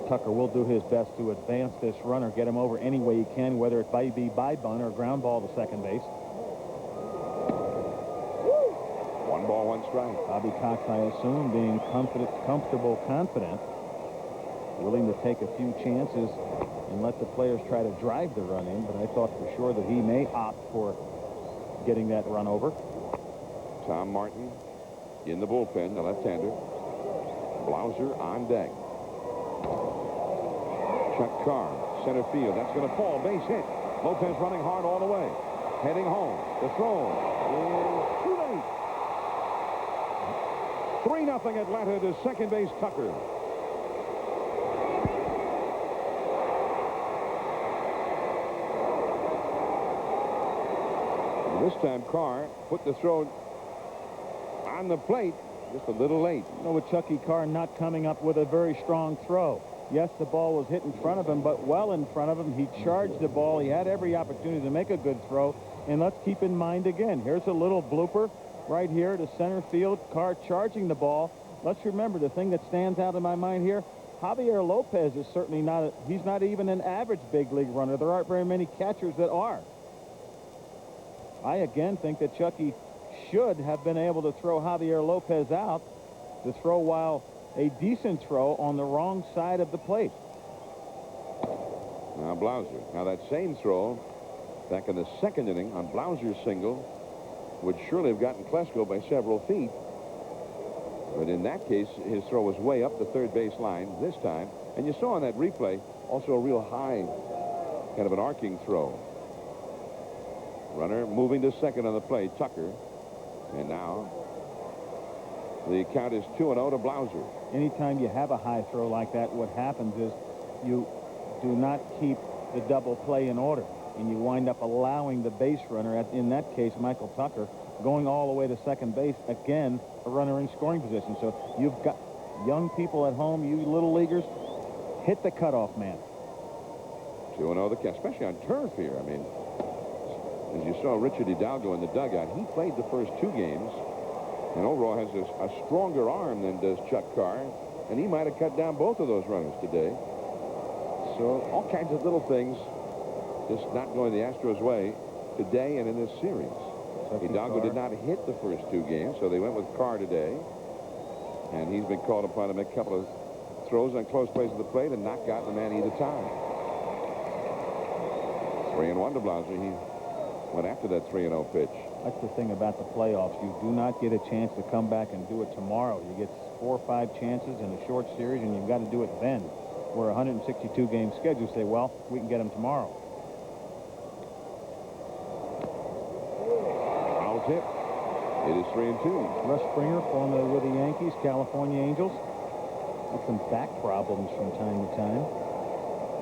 Tucker will do his best to advance this runner, get him over any way he can, whether it be by bunt or ground ball to second base. 1 ball, 1 strike. Bobby Cox, I assume, being comfortable, confident, willing to take a few chances and let the players try to drive the run in, but I thought for sure that he may opt for getting that run over. Tom Martin in the bullpen, the left-hander. Blauser on deck. Chuck Carr, center field. That's going to fall. Base hit. Lopez running hard all the way. Heading home. The throw is too late. 3-0 Atlanta to second base Tucker. This time Carr put the throw on the plate just a little late. You know, with Chucky Carr not coming up with a very strong throw. Yes, the ball was hit in front of him, but well in front of him. He charged the ball. He had every opportunity to make a good throw. And let's keep in mind again, here's a little blooper right here to center field. Carr charging the ball. Let's remember the thing that stands out in my mind here. Javier Lopez is certainly not, he's not even an average big league runner. There aren't very many catchers that are. I again think that Chucky should have been able to throw Javier Lopez out to throw while a decent throw on the wrong side of the plate. Now Blauser. Now that same throw back in the second inning on Blauser's single would surely have gotten Klesko by several feet. But in that case, his throw was way up the third base line this time. And you saw on that replay also a real high, kind of an arcing throw. Runner moving to second on the play, Tucker. And now the count is 2-0 to Blauser. Anytime you have a high throw like that, what happens is you do not keep the double play in order. And you wind up allowing the base runner, in that case, Michael Tucker, going all the way to second base, again, a runner in scoring position. So you've got young people at home, you little leaguers, hit the cutoff man. 2-0 the count, especially on turf here. I mean, as you saw Richard Hidalgo in the dugout, he played the first 2 games and overall has a stronger arm than does Chuck Carr, and he might have cut down both of those runners today. So all kinds of little things just not going the Astros' way today and in this series. Hidalgo did not hit the first 2 games, so they went with Carr today, and he's been called upon to make a couple of throws on close plays of the plate and knock out the man either time. 3-1 to Blauser. He went after that 3-0 pitch. That's the thing about the playoffs. You do not get a chance to come back and do it tomorrow. You get 4 or 5 chances in a short series, and you've got to do it then. We're 162-game schedule. Say, well, we can get them tomorrow. Foul tip. It is 3-2. Russ Springer, formerly with the Yankees, California Angels. Had some back problems from time to time.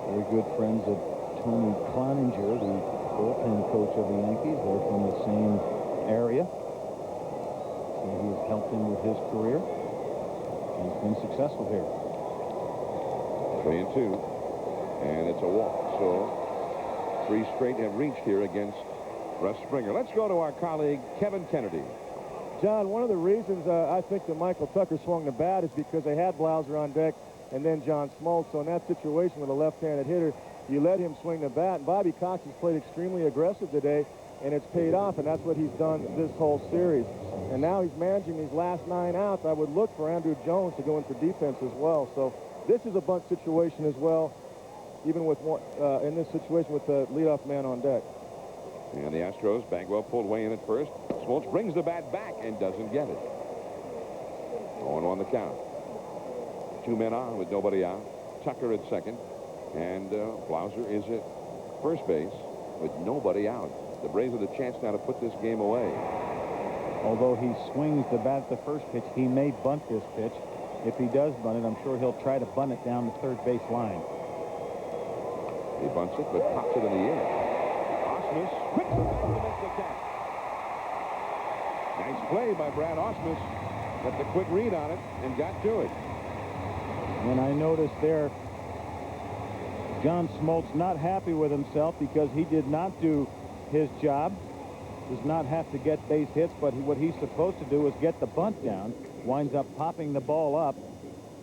Very good friends of Tony Cloninger, the bullpen coach of the Yankees. They're from the same area. So he has helped him with his career. He's been successful here. 3-2. And it's a walk. So 3 straight have reached here against Russ Springer. Let's go to our colleague, Kevin Kennedy. John, one of the reasons I think that Michael Tucker swung the bat is because they had Blauser on deck and then John Smoltz. So in that situation with a left-handed hitter, you let him swing the bat. And Bobby Cox has played extremely aggressive today, and it's paid off, and that's what he's done this whole series. And now he's managing these last 9 outs. I would look for Andrew Jones to go in for defense as well. So this is a bunt situation as well, even with one, in this situation with the leadoff man on deck. And the Astros, Bagwell pulled way in at first. Smoltz brings the bat back and doesn't get it. 0-1 the count. 2 men on with nobody out. Tucker at second. And Blauser is at first base with nobody out. The Braves have the chance now to put this game away. Although he swings the bat at the first pitch, he may bunt this pitch. If he does bunt it, I'm sure he'll try to bunt it down the third base line. He bunts it, but pops it in the air. Osmus quick to back to make the catch. Nice play by Brad Osmus. Got the quick read on it and got to it. And I noticed there, John Smoltz not happy with himself because he did not do his job. Does not have to get base hits, but what he's supposed to do is get the bunt down. Winds up popping the ball up.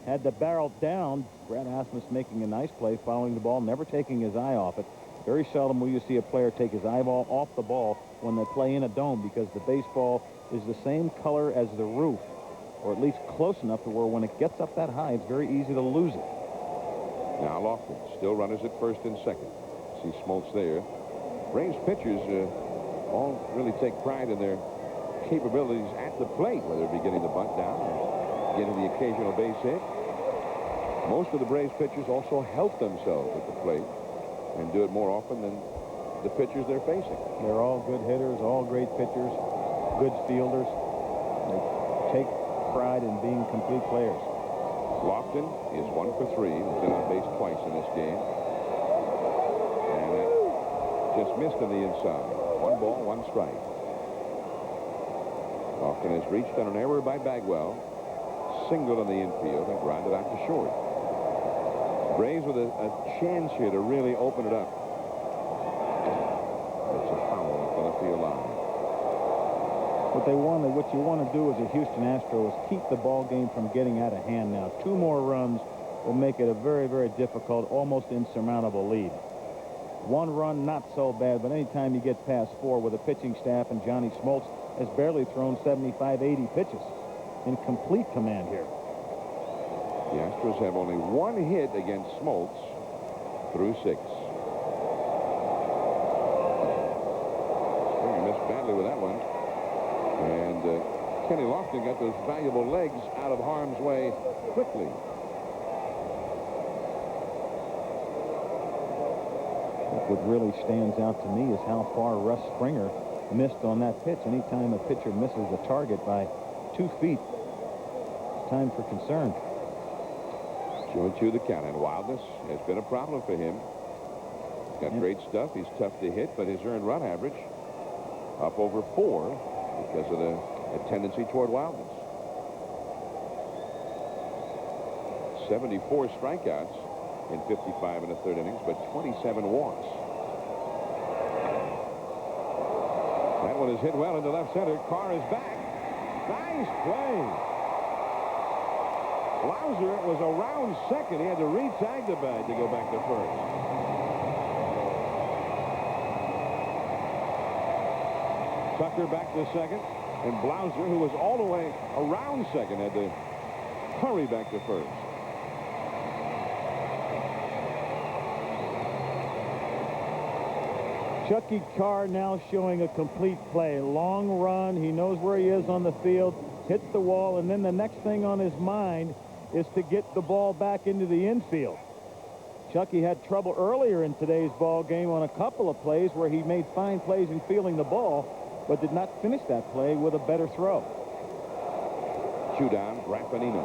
Had the barrel down. Brad Osmus making a nice play, following the ball, never taking his eye off it. Very seldom will you see a player take his eyeball off the ball when they play in a dome, because the baseball is the same color as the roof, or at least close enough to where when it gets up that high, it's very easy to lose it. Now Lofton, still runners at first and second. See Smoltz there. Braves pitchers all really take pride in their capabilities at the plate, whether it be getting the bunt down or getting the occasional base hit. Most of the Braves pitchers also help themselves at the plate and do it more often than the pitchers they're facing. They're all good hitters, all great pitchers, good fielders. They take pride in being complete players. Lofton is 1 for 3. He's been on base twice in this game. And that just missed on the inside. 1 ball, 1 strike. Lofton has reached on an error by Bagwell. Singled in the infield and grounded out to short. Braves with a chance here to really open it up. It's a foul off the left field line. What you want to do as a Houston Astro is keep the ball game from getting out of hand now. 2 more runs will make it a very, very difficult, almost insurmountable lead. 1 run, not so bad, but anytime you get past 4 with a pitching staff, and Johnny Smoltz has barely thrown 75, 80 pitches in complete command here. The Astros have only 1 hit against Smoltz through 6. Springer missed badly with that one. And Kenny Lofton got those valuable legs out of harm's way quickly. What really stands out to me is how far Russ Springer missed on that pitch. Anytime a pitcher misses a target by 2 feet, it's time for concern. 2-2 the count, and wildness has been a problem for him. Got great stuff. He's tough to hit, but his earned run average up over 4 because of the tendency toward wildness. 74 strikeouts in 55 and a third innings, but 27 walks. That one is hit well into left center. Carr is back. Nice play. Blauser was around second. He had to re-tag the bag to go back to first. Tucker back to second, and Blauser, who was all the way around second, had to hurry back to first. Chucky Carr now showing a complete play. Long run. He knows where he is on the field. Hits the wall, and then the next thing on his mind is to get the ball back into the infield. Chucky had trouble earlier in today's ball game on a couple of plays where he made fine plays in fielding the ball, but did not finish that play with a better throw. Chew down, Raffanino.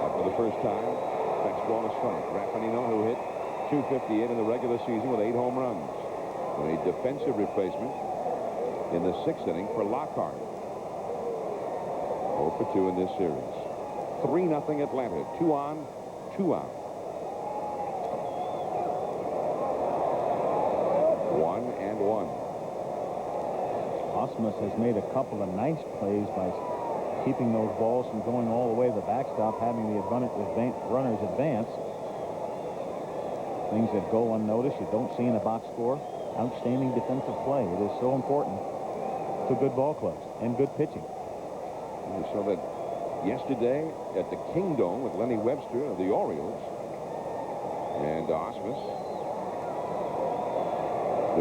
Up for the first time, fastball to strike. Raffanino, who hit .258 in the regular season with 8 home runs. And a defensive replacement in the 6th inning for Lockhart. 0 for 2 in this series. 3-0 Atlanta. 2 on, 2 out. 1-1. Osmus has made a couple of nice plays by keeping those balls from going all the way to the backstop, having the runners advance. Things that go unnoticed, you don't see in a box score. Outstanding defensive play. It is so important to good ball clubs and good pitching. We saw that yesterday at the Kingdome with Lenny Webster of the Orioles. And Osmus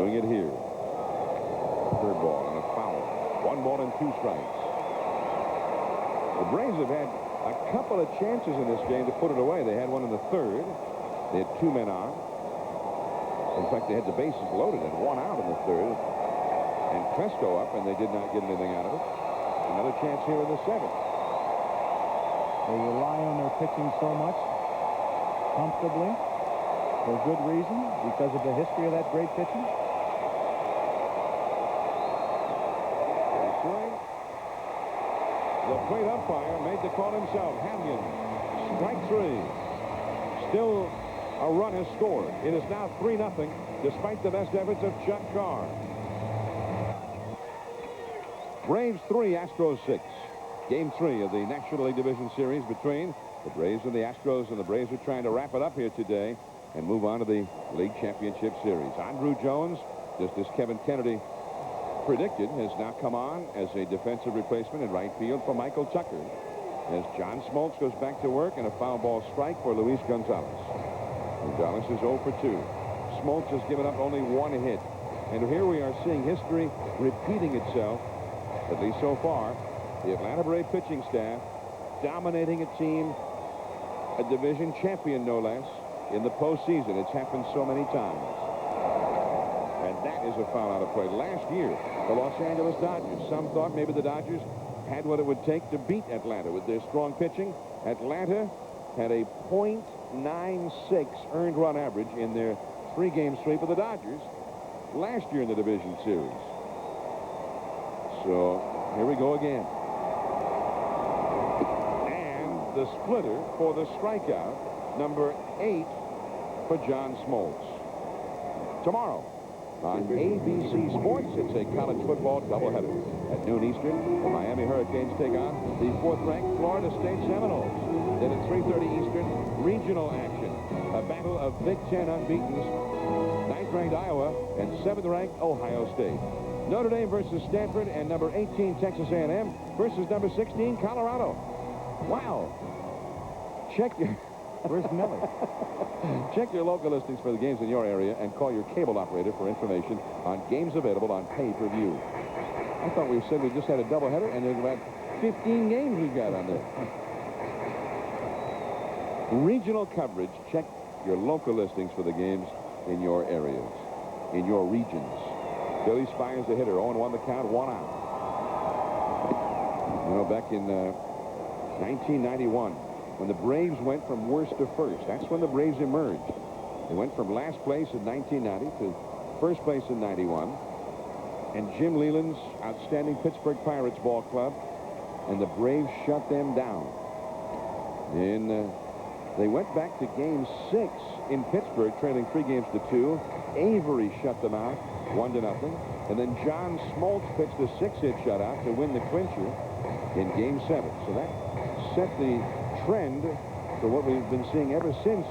doing it here. Third ball and a foul. 1 ball and 2 strikes. The Braves have had a couple of chances in this game to put it away. They had one in the 3rd. They had 2 men on. In fact, they had the bases loaded and 1 out in the 3rd. And Cresco up, and they did not get anything out of it. Another chance here in the 7th. They rely on their pitching so much, comfortably. For a good reason, because of the history of that great pitching. The plate umpire made the call himself. Hamlin, strike 3. Still a run has scored. It is now 3-0, despite the best efforts of Chuck Carr. Braves 3, Astros 6. Game 3 of the National League Division Series between the Braves and the Astros, and the Braves are trying to wrap it up here today and move on to the League Championship Series. Andruw Jones, just as Kevin Kennedy predicted, has now come on as a defensive replacement in right field for Michael Tucker, as John Smoltz goes back to work, and a foul ball strike for Luis Gonzalez. Gonzalez is 0 for 2. Smoltz has given up only 1 hit. And here we are seeing history repeating itself, at least so far. The Atlanta Brave pitching staff dominating a team, a division champion no less, in the postseason. It's happened so many times. And that is a foul out of play. Last year, the Los Angeles Dodgers, some thought maybe the Dodgers had what it would take to beat Atlanta with their strong pitching. Atlanta had a .96 earned run average in their 3-game sweep of the Dodgers last year in the division series. So here we go again. And the splitter for the strikeout, number 8 for John Smoltz. Tomorrow on ABC Sports, it's a college football doubleheader. At noon Eastern, the Miami Hurricanes take on the 4th-ranked Florida State Seminoles. Then at 3:30 Eastern, regional action. A battle of Big Ten unbeatens, 9th-ranked Iowa and 7th-ranked Ohio State. Notre Dame versus Stanford, and number 18 Texas A&M versus number 16 Colorado. Wow. Check your... Where's Miller? Check your local listings for the games in your area and call your cable operator for information on games available on pay-per-view. I thought we said we just had a doubleheader, and there's about 15 games we've got on there. Regional coverage. Check your local listings for the games in your areas, in your regions. Billy Spires, the hitter, 0-1 the count, 1 out. You know, back in 1991, when the Braves went from worst to first, that's when the Braves emerged. They went from last place in 1990 to first place in 91. And Jim Leland's outstanding Pittsburgh Pirates ball club, and the Braves shut them down. And they went back to Game 6 in Pittsburgh, trailing 3-2. Avery shut them out, 1-0. And then John Smoltz pitched a 6-hit shutout to win the clincher in Game 7. So that set the trend for what we've been seeing ever since,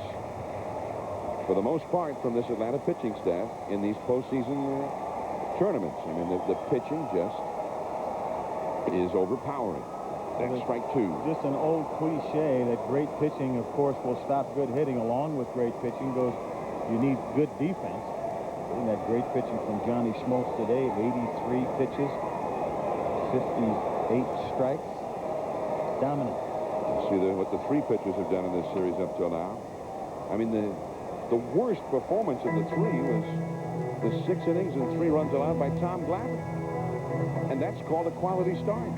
for the most part, from this Atlanta pitching staff in these postseason tournaments. I mean, the pitching just is overpowering. That's strike 2. Just an old cliche that great pitching, of course, will stop good hitting. Along with great pitching goes, you need good defense. And that great pitching from Johnny Smoltz today, 83 pitches, 58 strikes, dominant. See what the 3 pitchers have done in this series up till now. I mean, the worst performance of the 3 was the 6 innings and 3 runs allowed by Tom Glavine. And that's called a quality start.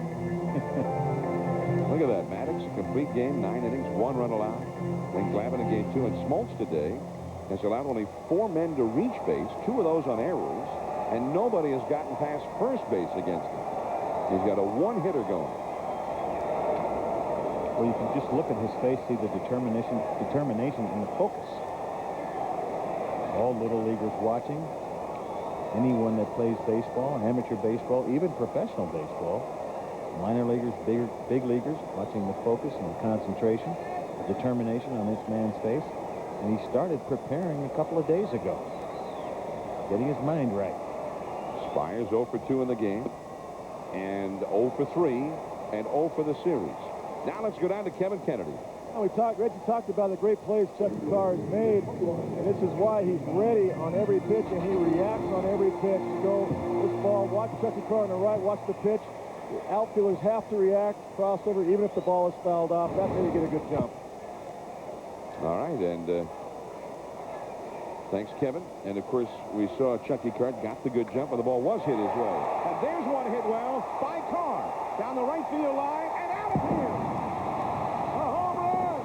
Look at that. Maddox, a complete game, 9 innings, 1 run allowed. Then Glavine in game 2. And Smoltz today has allowed only 4 men to reach base, 2 of those on errors, and nobody has gotten past first base against him. He's got a 1-hitter going. Well, you can just look at his face, see the determination and the focus. All little leaguers watching. Anyone that plays baseball, amateur baseball, even professional baseball, minor leaguers, big leaguers, watching the focus and the concentration, the determination on this man's face. And he started preparing a couple of days ago, getting his mind right. Spires 0 for 2 in the game, and 0 for 3, and 0 for the series. Now let's go down to Kevin Kennedy. Reggie talked about the great plays Chuck Carr has made, and this is why he's ready on every pitch, and he reacts on every pitch. So this ball, watch Chucky Carr on the right, watch the pitch. The outfielders have to react, crossover, even if the ball is fouled off. That's how you get a good jump. All right, and thanks, Kevin. And, of course, we saw Chucky Carr got the good jump, and the ball was hit his way. And there's one hit well by Carr down the right field line and out of here. A home run.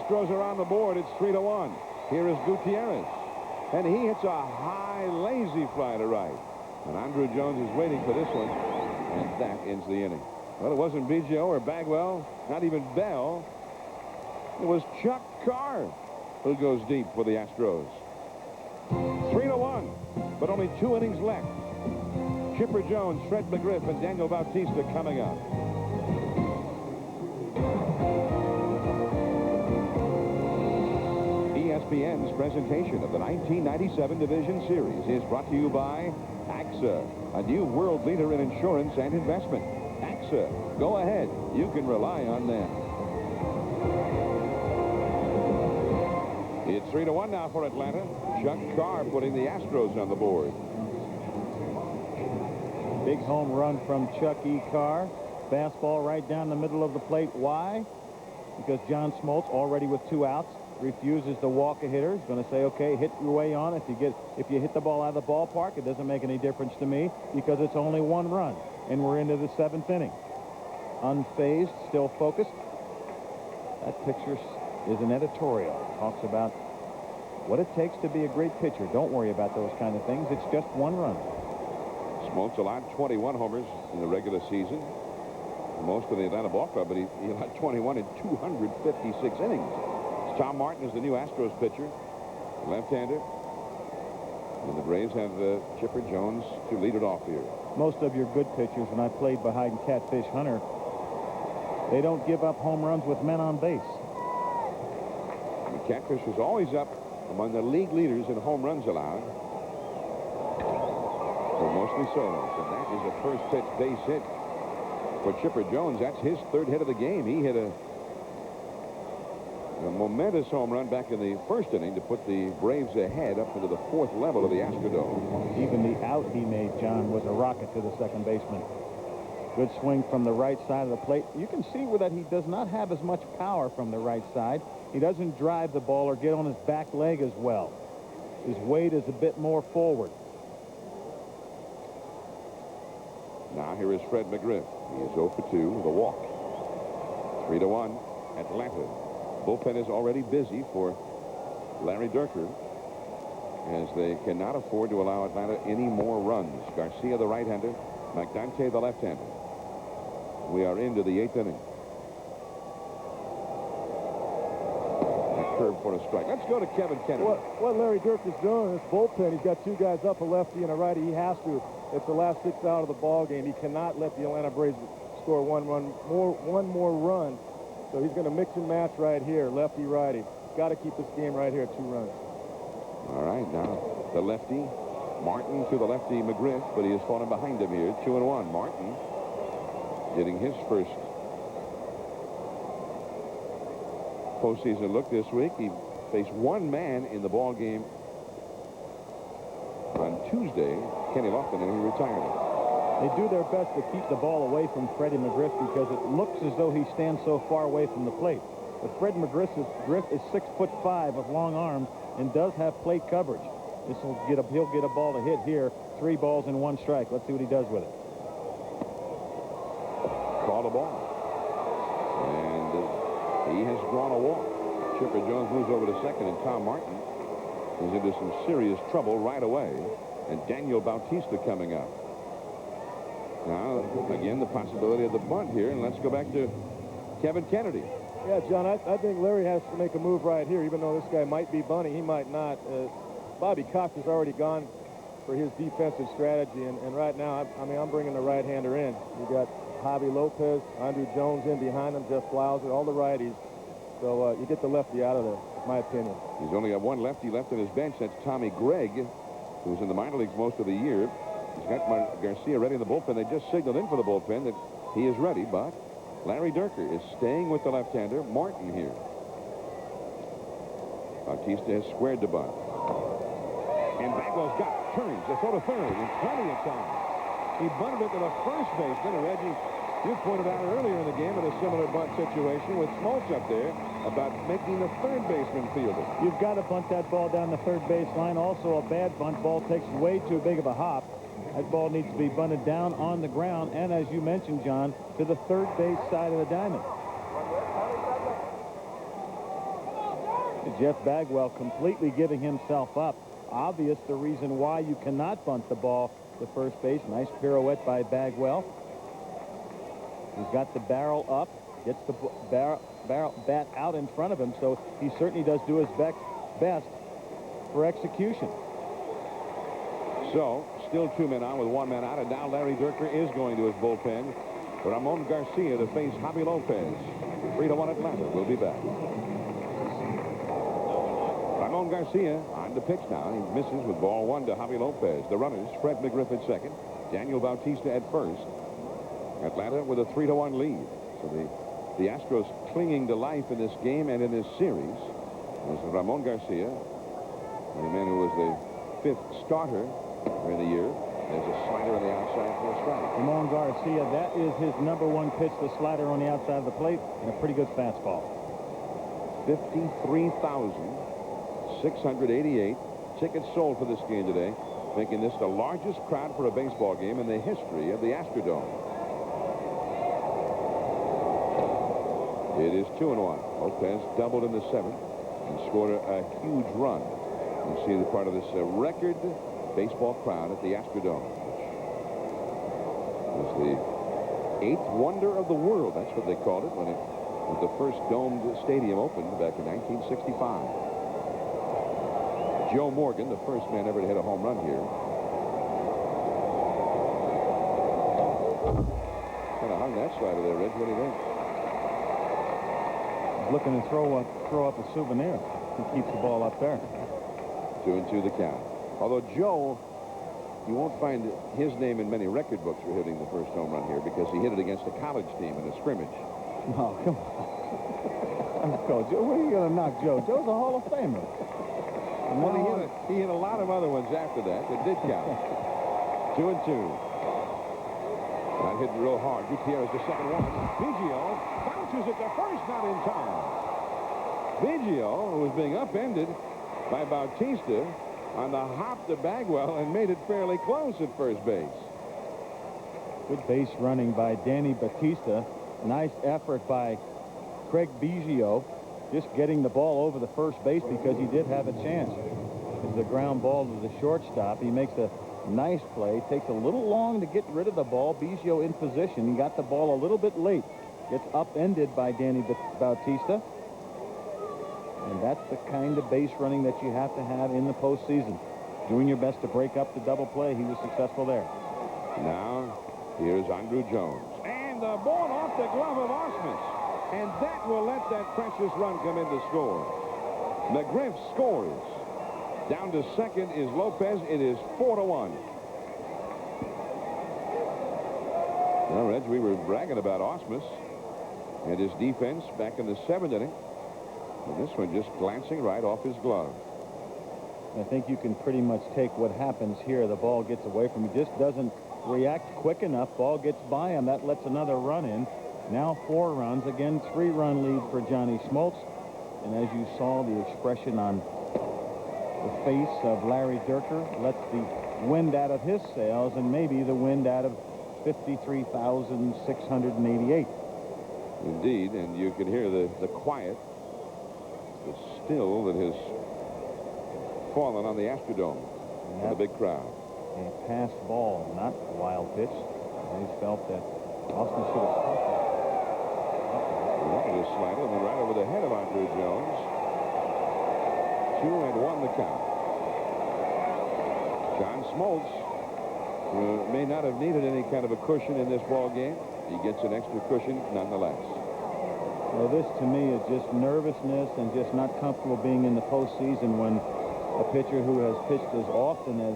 Astros are on the board. It's 3-1. Here is Gutierrez. And he hits a high, lazy fly to right. And Andrew Jones is waiting for this one. And that ends the inning. Well, it wasn't Biggio or Bagwell, not even Bell. It was Chuck Carr who goes deep for the Astros. 3-1, but only 2 innings left. Chipper Jones, Fred McGriff, and Daniel Bautista coming up. ESPN's presentation of the 1997 Division Series is brought to you by AXA, a new world leader in insurance and investment. AXA, go ahead. You can rely on them. It's 3-1 now for Atlanta. Chuck Carr putting the Astros on the board. Big home run from Chuck E. Carr. Fastball right down the middle of the plate. Why? Because John Smoltz, already with 2 outs, refuses to walk a hitter. He's going to say, okay, hit your way on. If you hit the ball out of the ballpark, it doesn't make any difference to me because it's only 1 run. And we're into the 7th inning. Unfazed, still focused. That picture is an editorial. Talks about what it takes to be a great pitcher. Don't worry about those kind of things. It's just 1 run. Smoltz allowed 21 homers in the regular season. Most of the Atlanta ball club, but he allowed 21 in 256 innings. Tom Martin is the new Astros pitcher, left-hander. And the Braves have Chipper Jones to lead it off here. Most of your good pitchers, when I played behind Catfish Hunter, they don't give up home runs with men on base. And Catfish was always up among the league leaders in home runs allowed. For mostly solos. And that is a first pitch base hit for Chipper Jones. That's his 3rd hit of the game. He hit a momentous home run back in the 1st inning to put the Braves ahead up into the 4th level of the Astrodome. Even the out he made, John, was a rocket to the second baseman. Good swing from the right side of the plate. You can see that he does not have as much power from the right side. He doesn't drive the ball or get on his back leg as well. His weight is a bit more forward. Now here is Fred McGriff. He is 0 for 2 with a walk. 3-1 Atlanta. Bullpen is already busy for Larry Dierker, as they cannot afford to allow Atlanta any more runs. Garcia, the right-hander, McDante, the left-hander. We are into the 8th inning. A curve for a strike. Let's go to Kevin Kennedy. What Larry Dierker's doing in this bullpen, he's got 2 guys up, a lefty and a righty. He has to. It's the last 6 out of the ball game. He cannot let the Atlanta Braves score one more run. So he's going to mix and match right here, lefty, righty. Got to keep this game right here at 2 runs. All right, now the lefty, Martin to the lefty, McGriff, but he has fallen behind him here. 2-1. Martin getting his first postseason look this week. He faced 1 man in the ball game on Tuesday, Kenny Lofton, and he retired. They do their best to keep the ball away from Freddie McGriff because it looks as though he stands so far away from the plate. But Fred McGriff is 6'5" with long arms and does have plate coverage. He'll get a ball to hit here. 3 balls and 1 strike. Let's see what he does with it. Call the ball. And he has drawn a walk. Chipper Jones moves over to second, and Tom Martin is into some serious trouble right away. And Daniel Bautista coming up. Now, again, the possibility of the bunt here, and let's go back to Kevin Kennedy. Yeah, John, I think Larry has to make a move right here, even though this guy might be bunting. He might not. Bobby Cox has already gone for his defensive strategy, and right now, I'm bringing the right-hander in. You got Javi Lopez, Andrew Jones in behind him, Jeff Blauser, all the righties. So you get the lefty out of there, my opinion. He's only got 1 lefty left on his bench. That's Tommy Gregg, who's in the minor leagues most of the year. He's got Garcia ready in the bullpen. They just signaled in for the bullpen that he is ready, but Larry Dierker is staying with the left-hander, Martin, here. Bautista has squared the bunt. And Bagwell's got turns to throw to third in plenty of time. He bunted it to the first baseman, and Reggie, you pointed out earlier in the game in a similar bunt situation with Smoltz up there about making the third baseman field it. You've got to bunt that ball down the third base line. Also, a bad bunt ball takes way too big of a hop. That ball needs to be bunted down on the ground, and as you mentioned, John, to the third base side of the diamond. Jeff Bagwell completely giving himself up. Obvious the reason why you cannot bunt the ball to first base. Nice pirouette by Bagwell. He's got the barrel up, gets the barrel bat out in front of him, so he certainly does do his best for execution. So, still 2 men on with 1 man out, and now Larry Dierker is going to his bullpen. Ramon Garcia to face Javi Lopez. 3-1 Atlanta. We'll be back. Ramon Garcia on the pitch now. He misses with ball 1 to Javi Lopez. The runners, Fred McGriff at second, Daniel Bautista at first. Atlanta with a 3-1 lead. So the Astros clinging to life in this game and in this series is Ramon Garcia, the man who was the 5th starter in the year. There's a slider on the outside for a strike. Ramon Garcia, that is his #1 pitch, the slider on the outside of the plate, and a pretty good fastball. 53,688 tickets sold for this game today, making this the largest crowd for a baseball game in the history of the Astrodome. It is 2-1. Lopez doubled in the 7th and scored a huge run. You see the part of this record baseball crowd at the Astrodome, which was the 8th wonder of the world. That's what they called it when it was the first domed stadium opened back in 1965. Joe Morgan, the first man ever to hit a home run here. Kind of hung that slider there, Reggie. What do you think? Looking to throw up a souvenir. He keeps the ball up there. 2-2 the count. Although Joe, you won't find his name in many record books for hitting the first home run here because he hit it against a college team in a scrimmage. Oh, come on. Joe, what are you going to knock Joe? Joe's a Hall of Famer. Well, he hit a lot of other ones after that did count. 2-2. That hit real hard. Gutierrez the second one. Biggio bounces it to first, not in time. Biggio, who was being upended by Bautista, on the hop to Bagwell and made it fairly close at first base. Good base running by Danny Bautista. Nice effort by Craig Biggio, just getting the ball over the first base because he did have a chance. It's the ground ball to the shortstop. He makes a nice play. Takes a little long to get rid of the ball. Biggio in position. He got the ball a little bit late. Gets upended by Danny Bautista. And that's the kind of base running that you have to have in the postseason. Doing your best to break up the double play. He was successful there. Now, here's Andruw Jones. And the ball off the glove of Osmus. And that will let that precious run come in to score. McGriff scores. Down to second is Lopez. It is 4-1. Well, Reg, we were bragging about Osmus and his defense back in the 7th inning. And this one just glancing right off his glove. I think you can pretty much take what happens here. The ball gets away from him. He just doesn't react quick enough. Ball gets by him. That lets another run in. Now 4 runs. Again, 3-run lead for Johnny Smoltz. And as you saw, the expression on the face of Larry Dierker lets the wind out of his sails and maybe the wind out of 53,688. Indeed, and you can hear the quiet, the still that has fallen on the Astrodome and the big crowd. A passed ball, not a wild pitch. They felt that Austin should have stopped it. Look at his slider, and then right over the head of Andruw Jones. 2-1 the count. John Smoltz may not have needed any kind of a cushion in this ball game. He gets an extra cushion nonetheless. Well, this to me is just nervousness and just not comfortable being in the postseason when a pitcher who has pitched as often as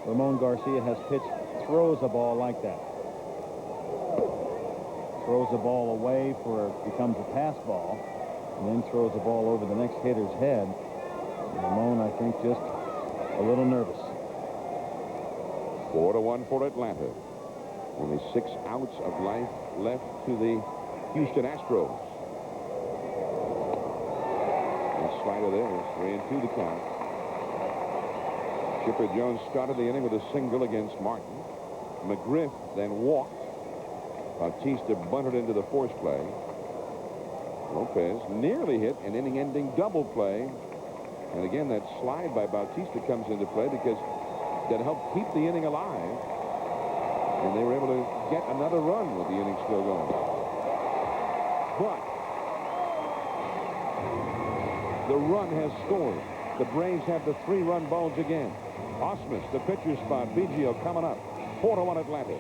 Ramon Garcia has pitched throws a ball like that. Throws the ball away for it becomes a pass ball and then throws the ball over the next hitter's head. Ramon, I think, just a little nervous. 4-1 for Atlanta. Only 6 outs of life left to the Houston Astros. And slider there is 3-2 the count. Chipper Jones started the inning with a single against Martin. McGriff then walked. Bautista bunted into the force play. Lopez nearly hit an inning-ending double play. And again, that slide by Bautista comes into play because that helped keep the inning alive. And they were able to get another run with the inning still going. But the run has scored. The Braves have the 3-run bulge again. Osmus, the pitcher's spot. Biggio coming up. 4-1 Atlanta.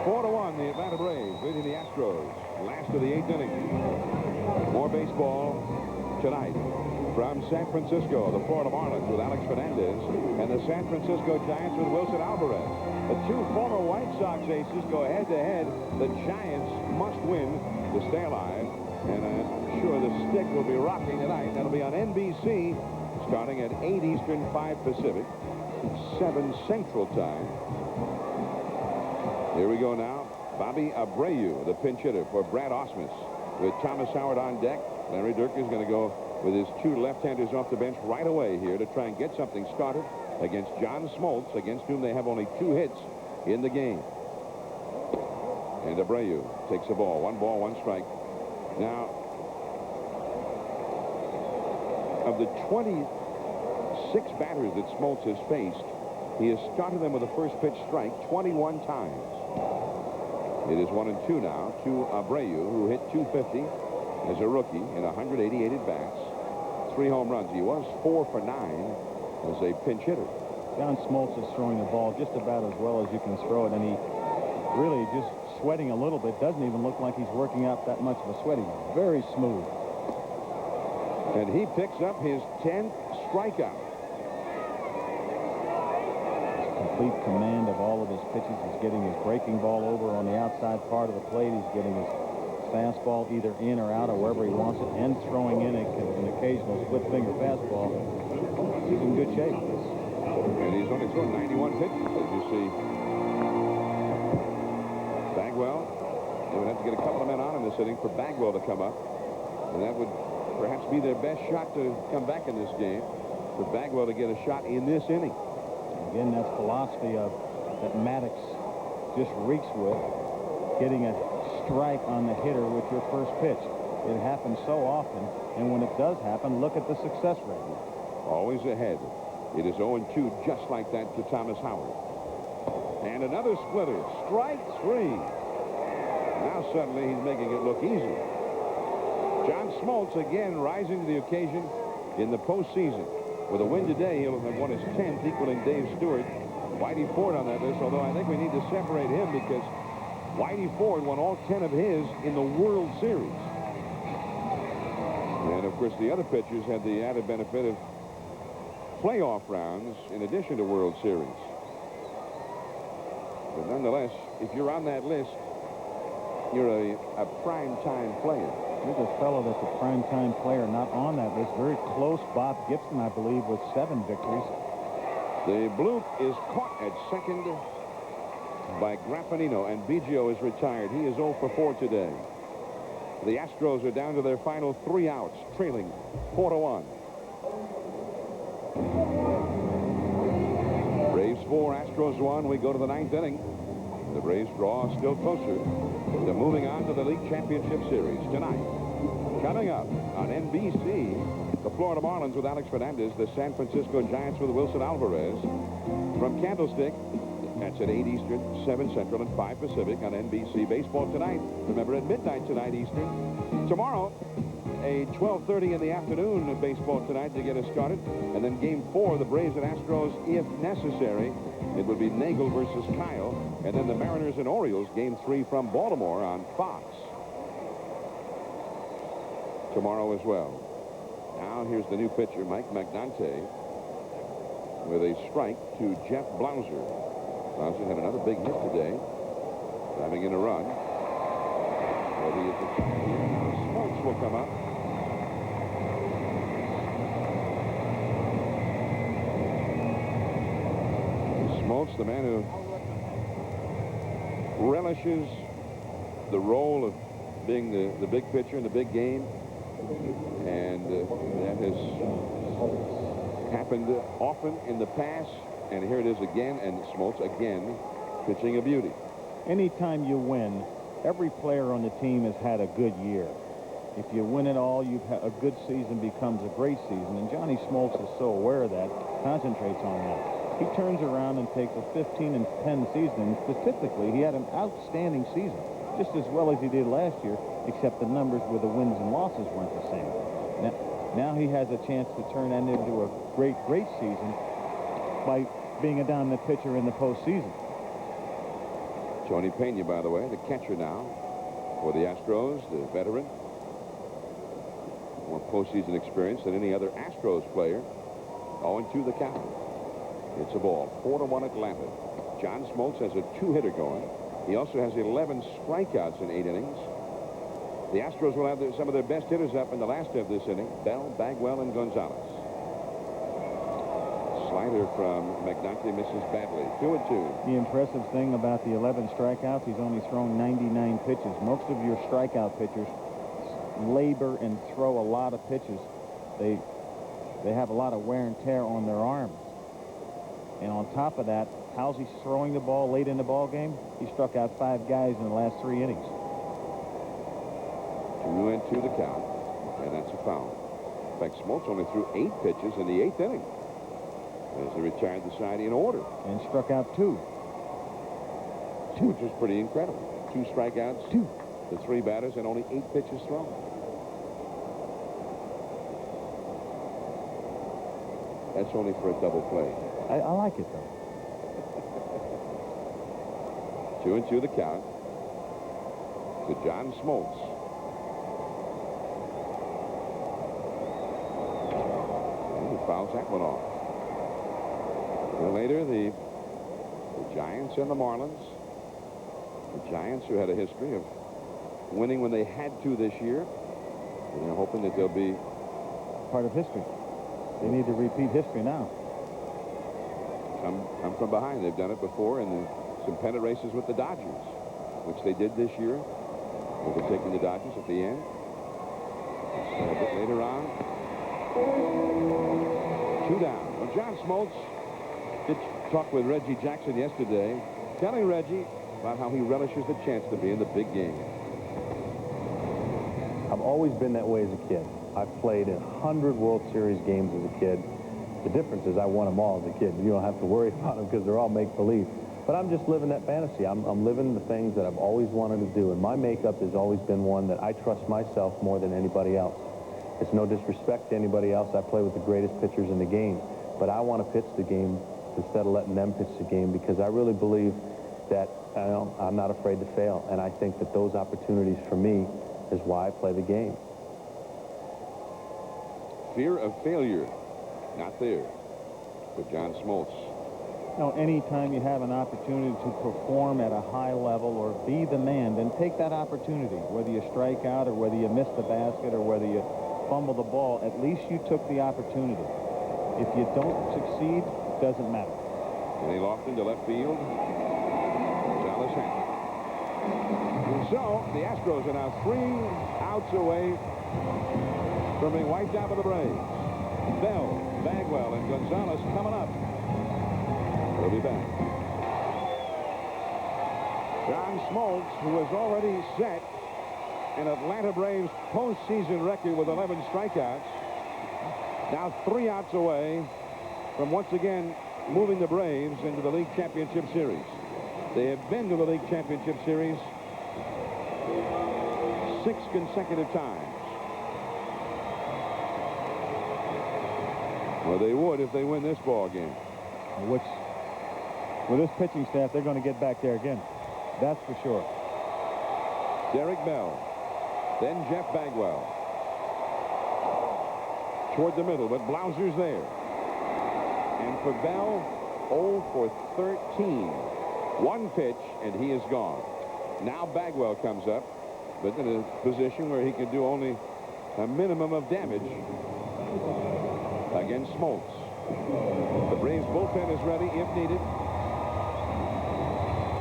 4-1 the Atlanta Braves leading the Astros. Last of the 8th inning. More baseball tonight from San Francisco. The Florida Marlins with Alex Fernandez and the San Francisco Giants with Wilson Alvarez. The two former White Sox aces go head-to-head. The Giants must win to stay alive. And I'm sure the stick will be rocking tonight. That'll be on NBC starting at 8 Eastern, 5 Pacific, 7 Central Time. Here we go now. Bobby Abreu, the pinch hitter for Brad Osmus, with Thomas Howard on deck. Larry Dirk is going to go with his 2 left-handers off the bench right away here to try and get something started against John Smoltz, against whom they have only 2 hits in the game. And Abreu takes the ball. 1 ball, 1 strike. Now, of the 26 batters that Smoltz has faced, he has started them with a first pitch strike 21 times. It is 1-2 now to Abreu, who hit .250 as a rookie in 188 at-bats. 3 home runs. He was 4 for 9 as a pinch hitter. John Smoltz is throwing the ball just about as well as you can throw it, and he really just sweating a little bit. Doesn't even look like he's working out that much of a sweat. He's very smooth. And he picks up his 10th strikeout. Complete command of all of his pitches. He's getting his breaking ball over on the outside part of the plate. He's getting his fastball either in or out or wherever he wants it, and throwing in an occasional split finger fastball. He's in good shape. And he's only thrown 91 pitches, as you see. Bagwell, they would have to get a couple of men on in this inning for Bagwell to come up. And that would perhaps be their best shot to come back in this game, for Bagwell to get a shot in this inning. Again, that philosophy that Maddox just reeks with, getting a strike on the hitter with your first pitch. It happens so often, and when it does happen, look at the success rate. Always ahead. It is 0-2 just like that to Thomas Howard. And another splitter. Strike 3. Now suddenly he's making it look easy. John Smoltz again rising to the occasion in the postseason. With a win today, he'll have won his 10th, equaling Dave Stewart. Whitey Ford on that list, although I think we need to separate him because Whitey Ford won all 10 of his in the World Series. And, of course, the other pitchers had the added benefit of playoff rounds in addition to World Series. But nonetheless, if you're on that list, you're a prime-time player. There's a fellow that's a prime-time player not on that list. Very close. Bob Gibson, I believe, with 7 victories. The bloop is caught at second by Graffanino, and Biggio is retired. He is 0 for 4 today. The Astros are down to their final 3 outs, trailing 4-1. Braves 4, Astros 1. We go to the 9th inning. The Braves draw still closer to moving on to the League Championship Series tonight. Coming up on NBC, the Florida Marlins with Alex Fernandez, the San Francisco Giants with Wilson Alvarez. From Candlestick, that's at 8 Eastern, 7 Central, and 5 Pacific on NBC. Baseball tonight, remember, at midnight tonight Eastern. Tomorrow, a 12:30 in the afternoon of baseball tonight to get us started. And then Game 4, the Braves and Astros, if necessary. It would be Nagel versus Kyle. And then the Mariners and Orioles, Game 3 from Baltimore on Fox. Tomorrow as well. Now here's the new pitcher, Mike Magnante, with a strike to Jeff Blauser. Blauser had another big hit today, driving in a run. Smoltz will come up. Smoltz, the man who relishes the role of being the big pitcher in the big game, and that has happened often in the past, and here it is again, and Smoltz again pitching a beauty. Anytime you win, every player on the team has had a good year. If you win it all, you've had a good season becomes a great season. And Johnny Smoltz is so aware of that, concentrates on that. He turns around and takes a 15-10 season. And statistically, he had an outstanding season, just as well as he did last year, except the numbers with the wins and losses weren't the same. Now he has a chance to turn that into a great season by being a dominant pitcher in the postseason. Tony Pena, by the way, the catcher now for the Astros, the veteran. More postseason experience than any other Astros player. 0-2 the count. It's a ball. 4-1 Atlanta. John Smoltz has a 2-hitter going. He also has 11 strikeouts in 8 innings. The Astros will have some of their best hitters up in the last of this inning. Bell, Bagwell, and Gonzalez. Slider from McNulty misses badly. 2-2. The impressive thing about the 11 strikeouts, he's only thrown 99 pitches. Most of your strikeout pitchers labor and throw a lot of pitches. They have a lot of wear and tear on their arms. And on top of that, how's he throwing the ball late in the ball game? He struck out 5 guys in the last 3 innings. 2-2 the count, and that's a foul. In fact, Smoltz only threw 8 pitches in the 8th inning as he retired the side in order. And struck out 2. Which is pretty incredible. 2 strikeouts, 2. The 3 batters, and only 8 pitches thrown. That's only for a double play. I like it, though. 2-2 the count to John Smoltz. And he fouls that one off. And later, the Giants and the Marlins. The Giants, who had a history of winning when they had to this year, and they're hoping that they'll be part of history. They need to repeat history now. Come from behind. They've done it before in some pennant races with the Dodgers, which they did this year, overtaking the Dodgers at the end. A bit later on. 2 down. Well, John Smoltz did talk with Reggie Jackson yesterday, telling Reggie about how he relishes the chance to be in the big game. I've always been that way as a kid. I've played in 100 World Series games as a kid. The difference is I won them all as a kid. You don't have to worry about them because they're all make-believe. But I'm just living that fantasy. I'm living the things that I've always wanted to do. And my makeup has always been one that I trust myself more than anybody else. It's no disrespect to anybody else. I play with the greatest pitchers in the game. But I want to pitch the game instead of letting them pitch the game, because I really believe that I'm not afraid to fail. And I think that those opportunities for me is why I play the game. Fear of failure, not there for John Smoltz. No, anytime you have an opportunity to perform at a high level or be the man, then take that opportunity. Whether you strike out or whether you miss the basket or whether you fumble the ball, at least you took the opportunity. If you don't succeed, it doesn't matter. And he lofted to left field. Gonzalez Hank. And so the Astros are now 3 outs away from being wiped out by the Braves. Bell, Bagwell, and Gonzalez coming up. We'll be back. John Smoltz, who has already set an Atlanta Braves postseason record with 11 strikeouts, now 3 outs away from once again moving the Braves into the League Championship Series. They have been to the League Championship Series 6 consecutive times. Well, they would if they win this ball game. Which, with this pitching staff, they're going to get back there again. That's for sure. Derek Bell, then Jeff Bagwell. Toward the middle, but Blauser's there. And for Bell, 0 for 13. 1 pitch, and he is gone. Now Bagwell comes up, but in a position where he can do only a minimum of damage against Smoltz. The Braves bullpen is ready if needed.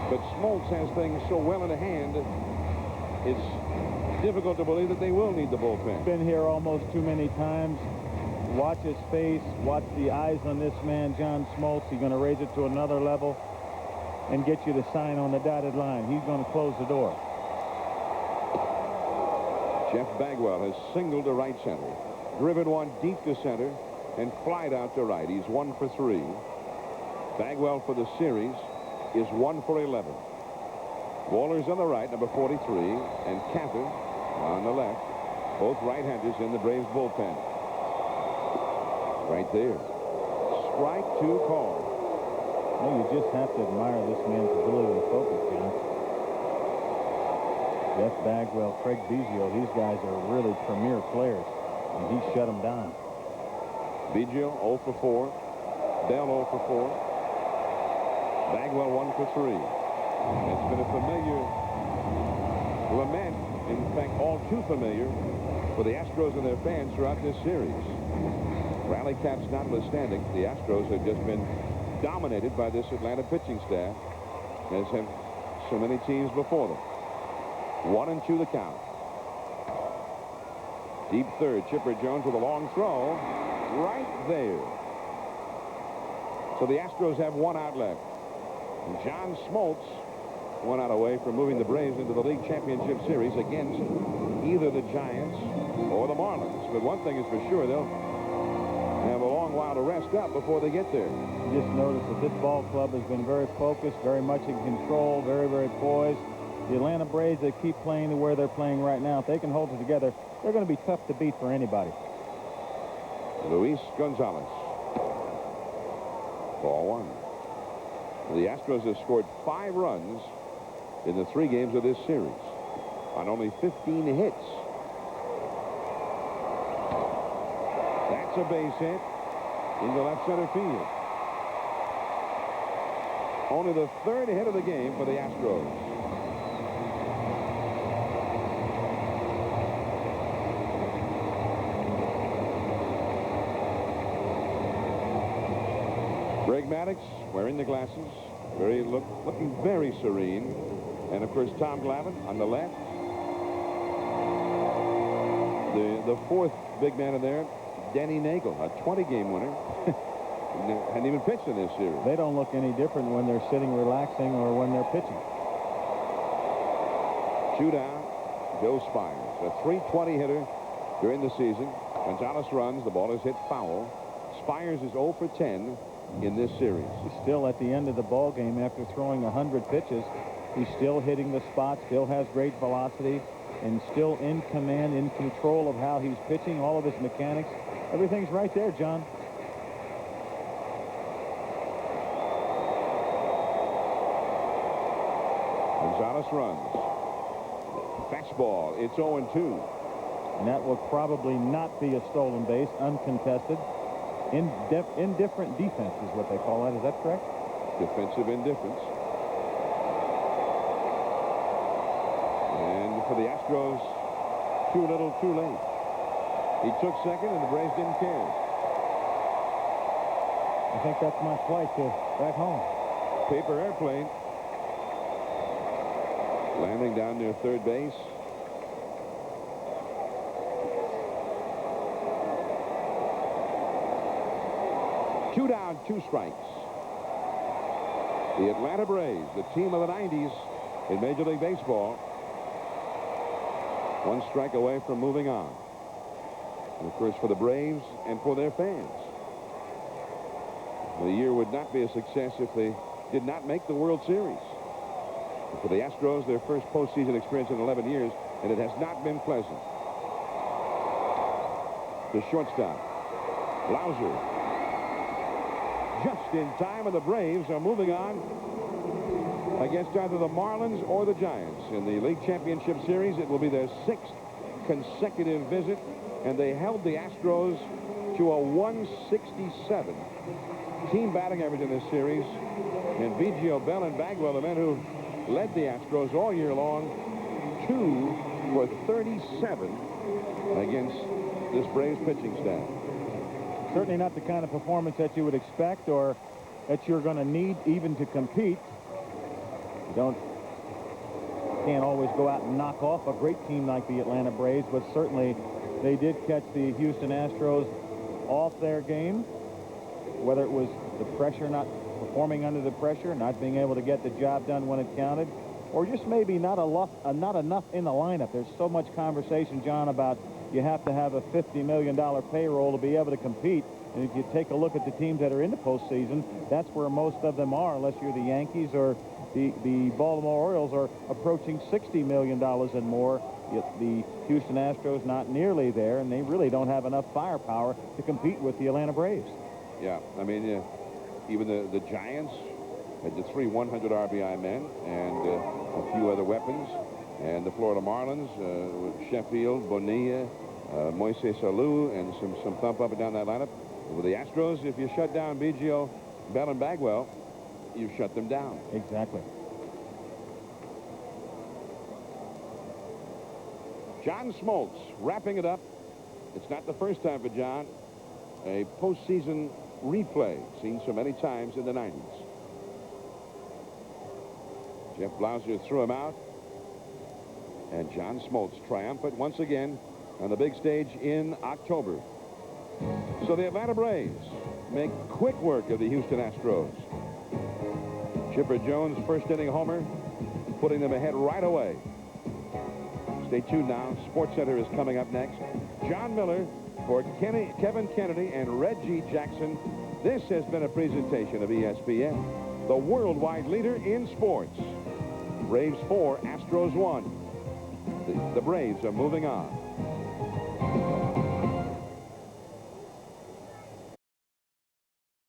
But Smoltz has things so well in hand, it's difficult to believe that they will need the bullpen. Been here almost too many times. Watch his face. Watch the eyes on this man, John Smoltz. He's going to raise it to another level and get you to sign on the dotted line. He's going to close the door. Jeff Bagwell has singled to right center, driven one deep to center, and flied out to right. He's 1 for 3. Bagwell for the series is 1 for 11. Waller's on the right, number 43, and Cather on the left. Both right-handers in the Braves bullpen. Right there. Strike 2 call. Well, you just have to admire this man's ability to focus, John. Jeff Bagwell, Craig Biggio, these guys are really premier players, and he shut them down. Biggio 0 for 4. Bell 0 for 4. Bagwell 1 for 3. It's been a familiar lament, in fact, all too familiar for the Astros and their fans throughout this series. Rally caps notwithstanding, the Astros have just been dominated by this Atlanta pitching staff, as have so many teams before them. 1-2 the count. Deep third, Chipper Jones with a long throw. Right there. So the Astros have 1 out left. And John Smoltz 1 out away from moving the Braves into the League Championship Series against either the Giants or the Marlins. But one thing is for sure, they'll have a long while to rest up before they get there. You just notice that this ball club has been very focused, very much in control, very, very poised. The Atlanta Braves, they keep playing to where they're playing right now. If they can hold it together, they're going to be tough to beat for anybody. Luis Gonzalez. Ball 1. The Astros have scored 5 runs in the 3 games of this series on only 15 hits. That's a base hit into left center field. Only the 3rd hit of the game for the Astros. Greg Maddux wearing the glasses, looking very serene. And of course Tom Glavine on the left. The 4th big man in there, Denny Nagel, a 20-game winner. Hadn't even pitched in this series. They don't look any different when they're sitting relaxing or when they're pitching. 2 down, Joe Spires, a .320 hitter during the season. Gonzalez runs, the ball is hit foul. Spires is 0 for 10 in this series. He's still at the end of the ball game after throwing 100 pitches. He's still hitting the spot, still has great velocity, and still in command, in control of how he's pitching, all of his mechanics. Everything's right there, John. Gonzalez runs. Fastball. It's 0-2. And that will probably not be a stolen base, uncontested. Indifferent defense is what they call that. Is that correct? Defensive indifference. And for the Astros, too little, too late. He took second, and the Braves didn't care. I think that's my flight to back home. Paper airplane. Landing down near third base. Two down, 2 strikes. The Atlanta Braves, the team of the 90s in Major League Baseball, 1 strike away from moving on. And of course, for the Braves and for their fans, the year would not be a success if they did not make the World Series. And for the Astros, their first postseason experience in 11 years, and it has not been pleasant. The shortstop, Lauser, just in time, and the Braves are moving on against either the Marlins or the Giants in the League Championship Series. It will be their 6th consecutive visit, and they held the Astros to a 167 team batting average in this series. And Biggio, Bell, and Bagwell, the men who led the Astros all year long, 2 for 37 against this Braves pitching staff. Certainly not the kind of performance that you would expect or that you're going to need even to compete. You can't always go out and knock off a great team like the Atlanta Braves, but certainly they did catch the Houston Astros off their game, whether it was the pressure, not performing under the pressure, not being able to get the job done when it counted, or just maybe not enough in the lineup. There's so much conversation, John, about you have to have a $50 million payroll to be able to compete. And if you take a look at the teams that are in the postseason, that's where most of them are, unless you're the Yankees or the Baltimore Orioles are approaching $60 million and more. The Houston Astros not nearly there, and they really don't have enough firepower to compete with the Atlanta Braves. Yeah, I mean, even the Giants had the 3 100 RBI men and a few other weapons. And the Florida Marlins, with Sheffield, Bonilla, Moises Alou, and some thump up and down that lineup. With the Astros, if you shut down Biggio, Bell, and Bagwell, you shut them down. Exactly. John Smoltz wrapping it up. It's not the first time for John. A postseason replay seen so many times in the 90s. Jeff Blauser threw him out. And John Smoltz triumphant once again on the big stage in October. So the Atlanta Braves make quick work of the Houston Astros. Chipper Jones' first inning homer, putting them ahead right away. Stay tuned now. SportsCenter is coming up next. John Miller for Kevin Kennedy and Reggie Jackson. This has been a presentation of ESPN, the worldwide leader in sports. Braves 4, Astros 1. The Braves are moving on.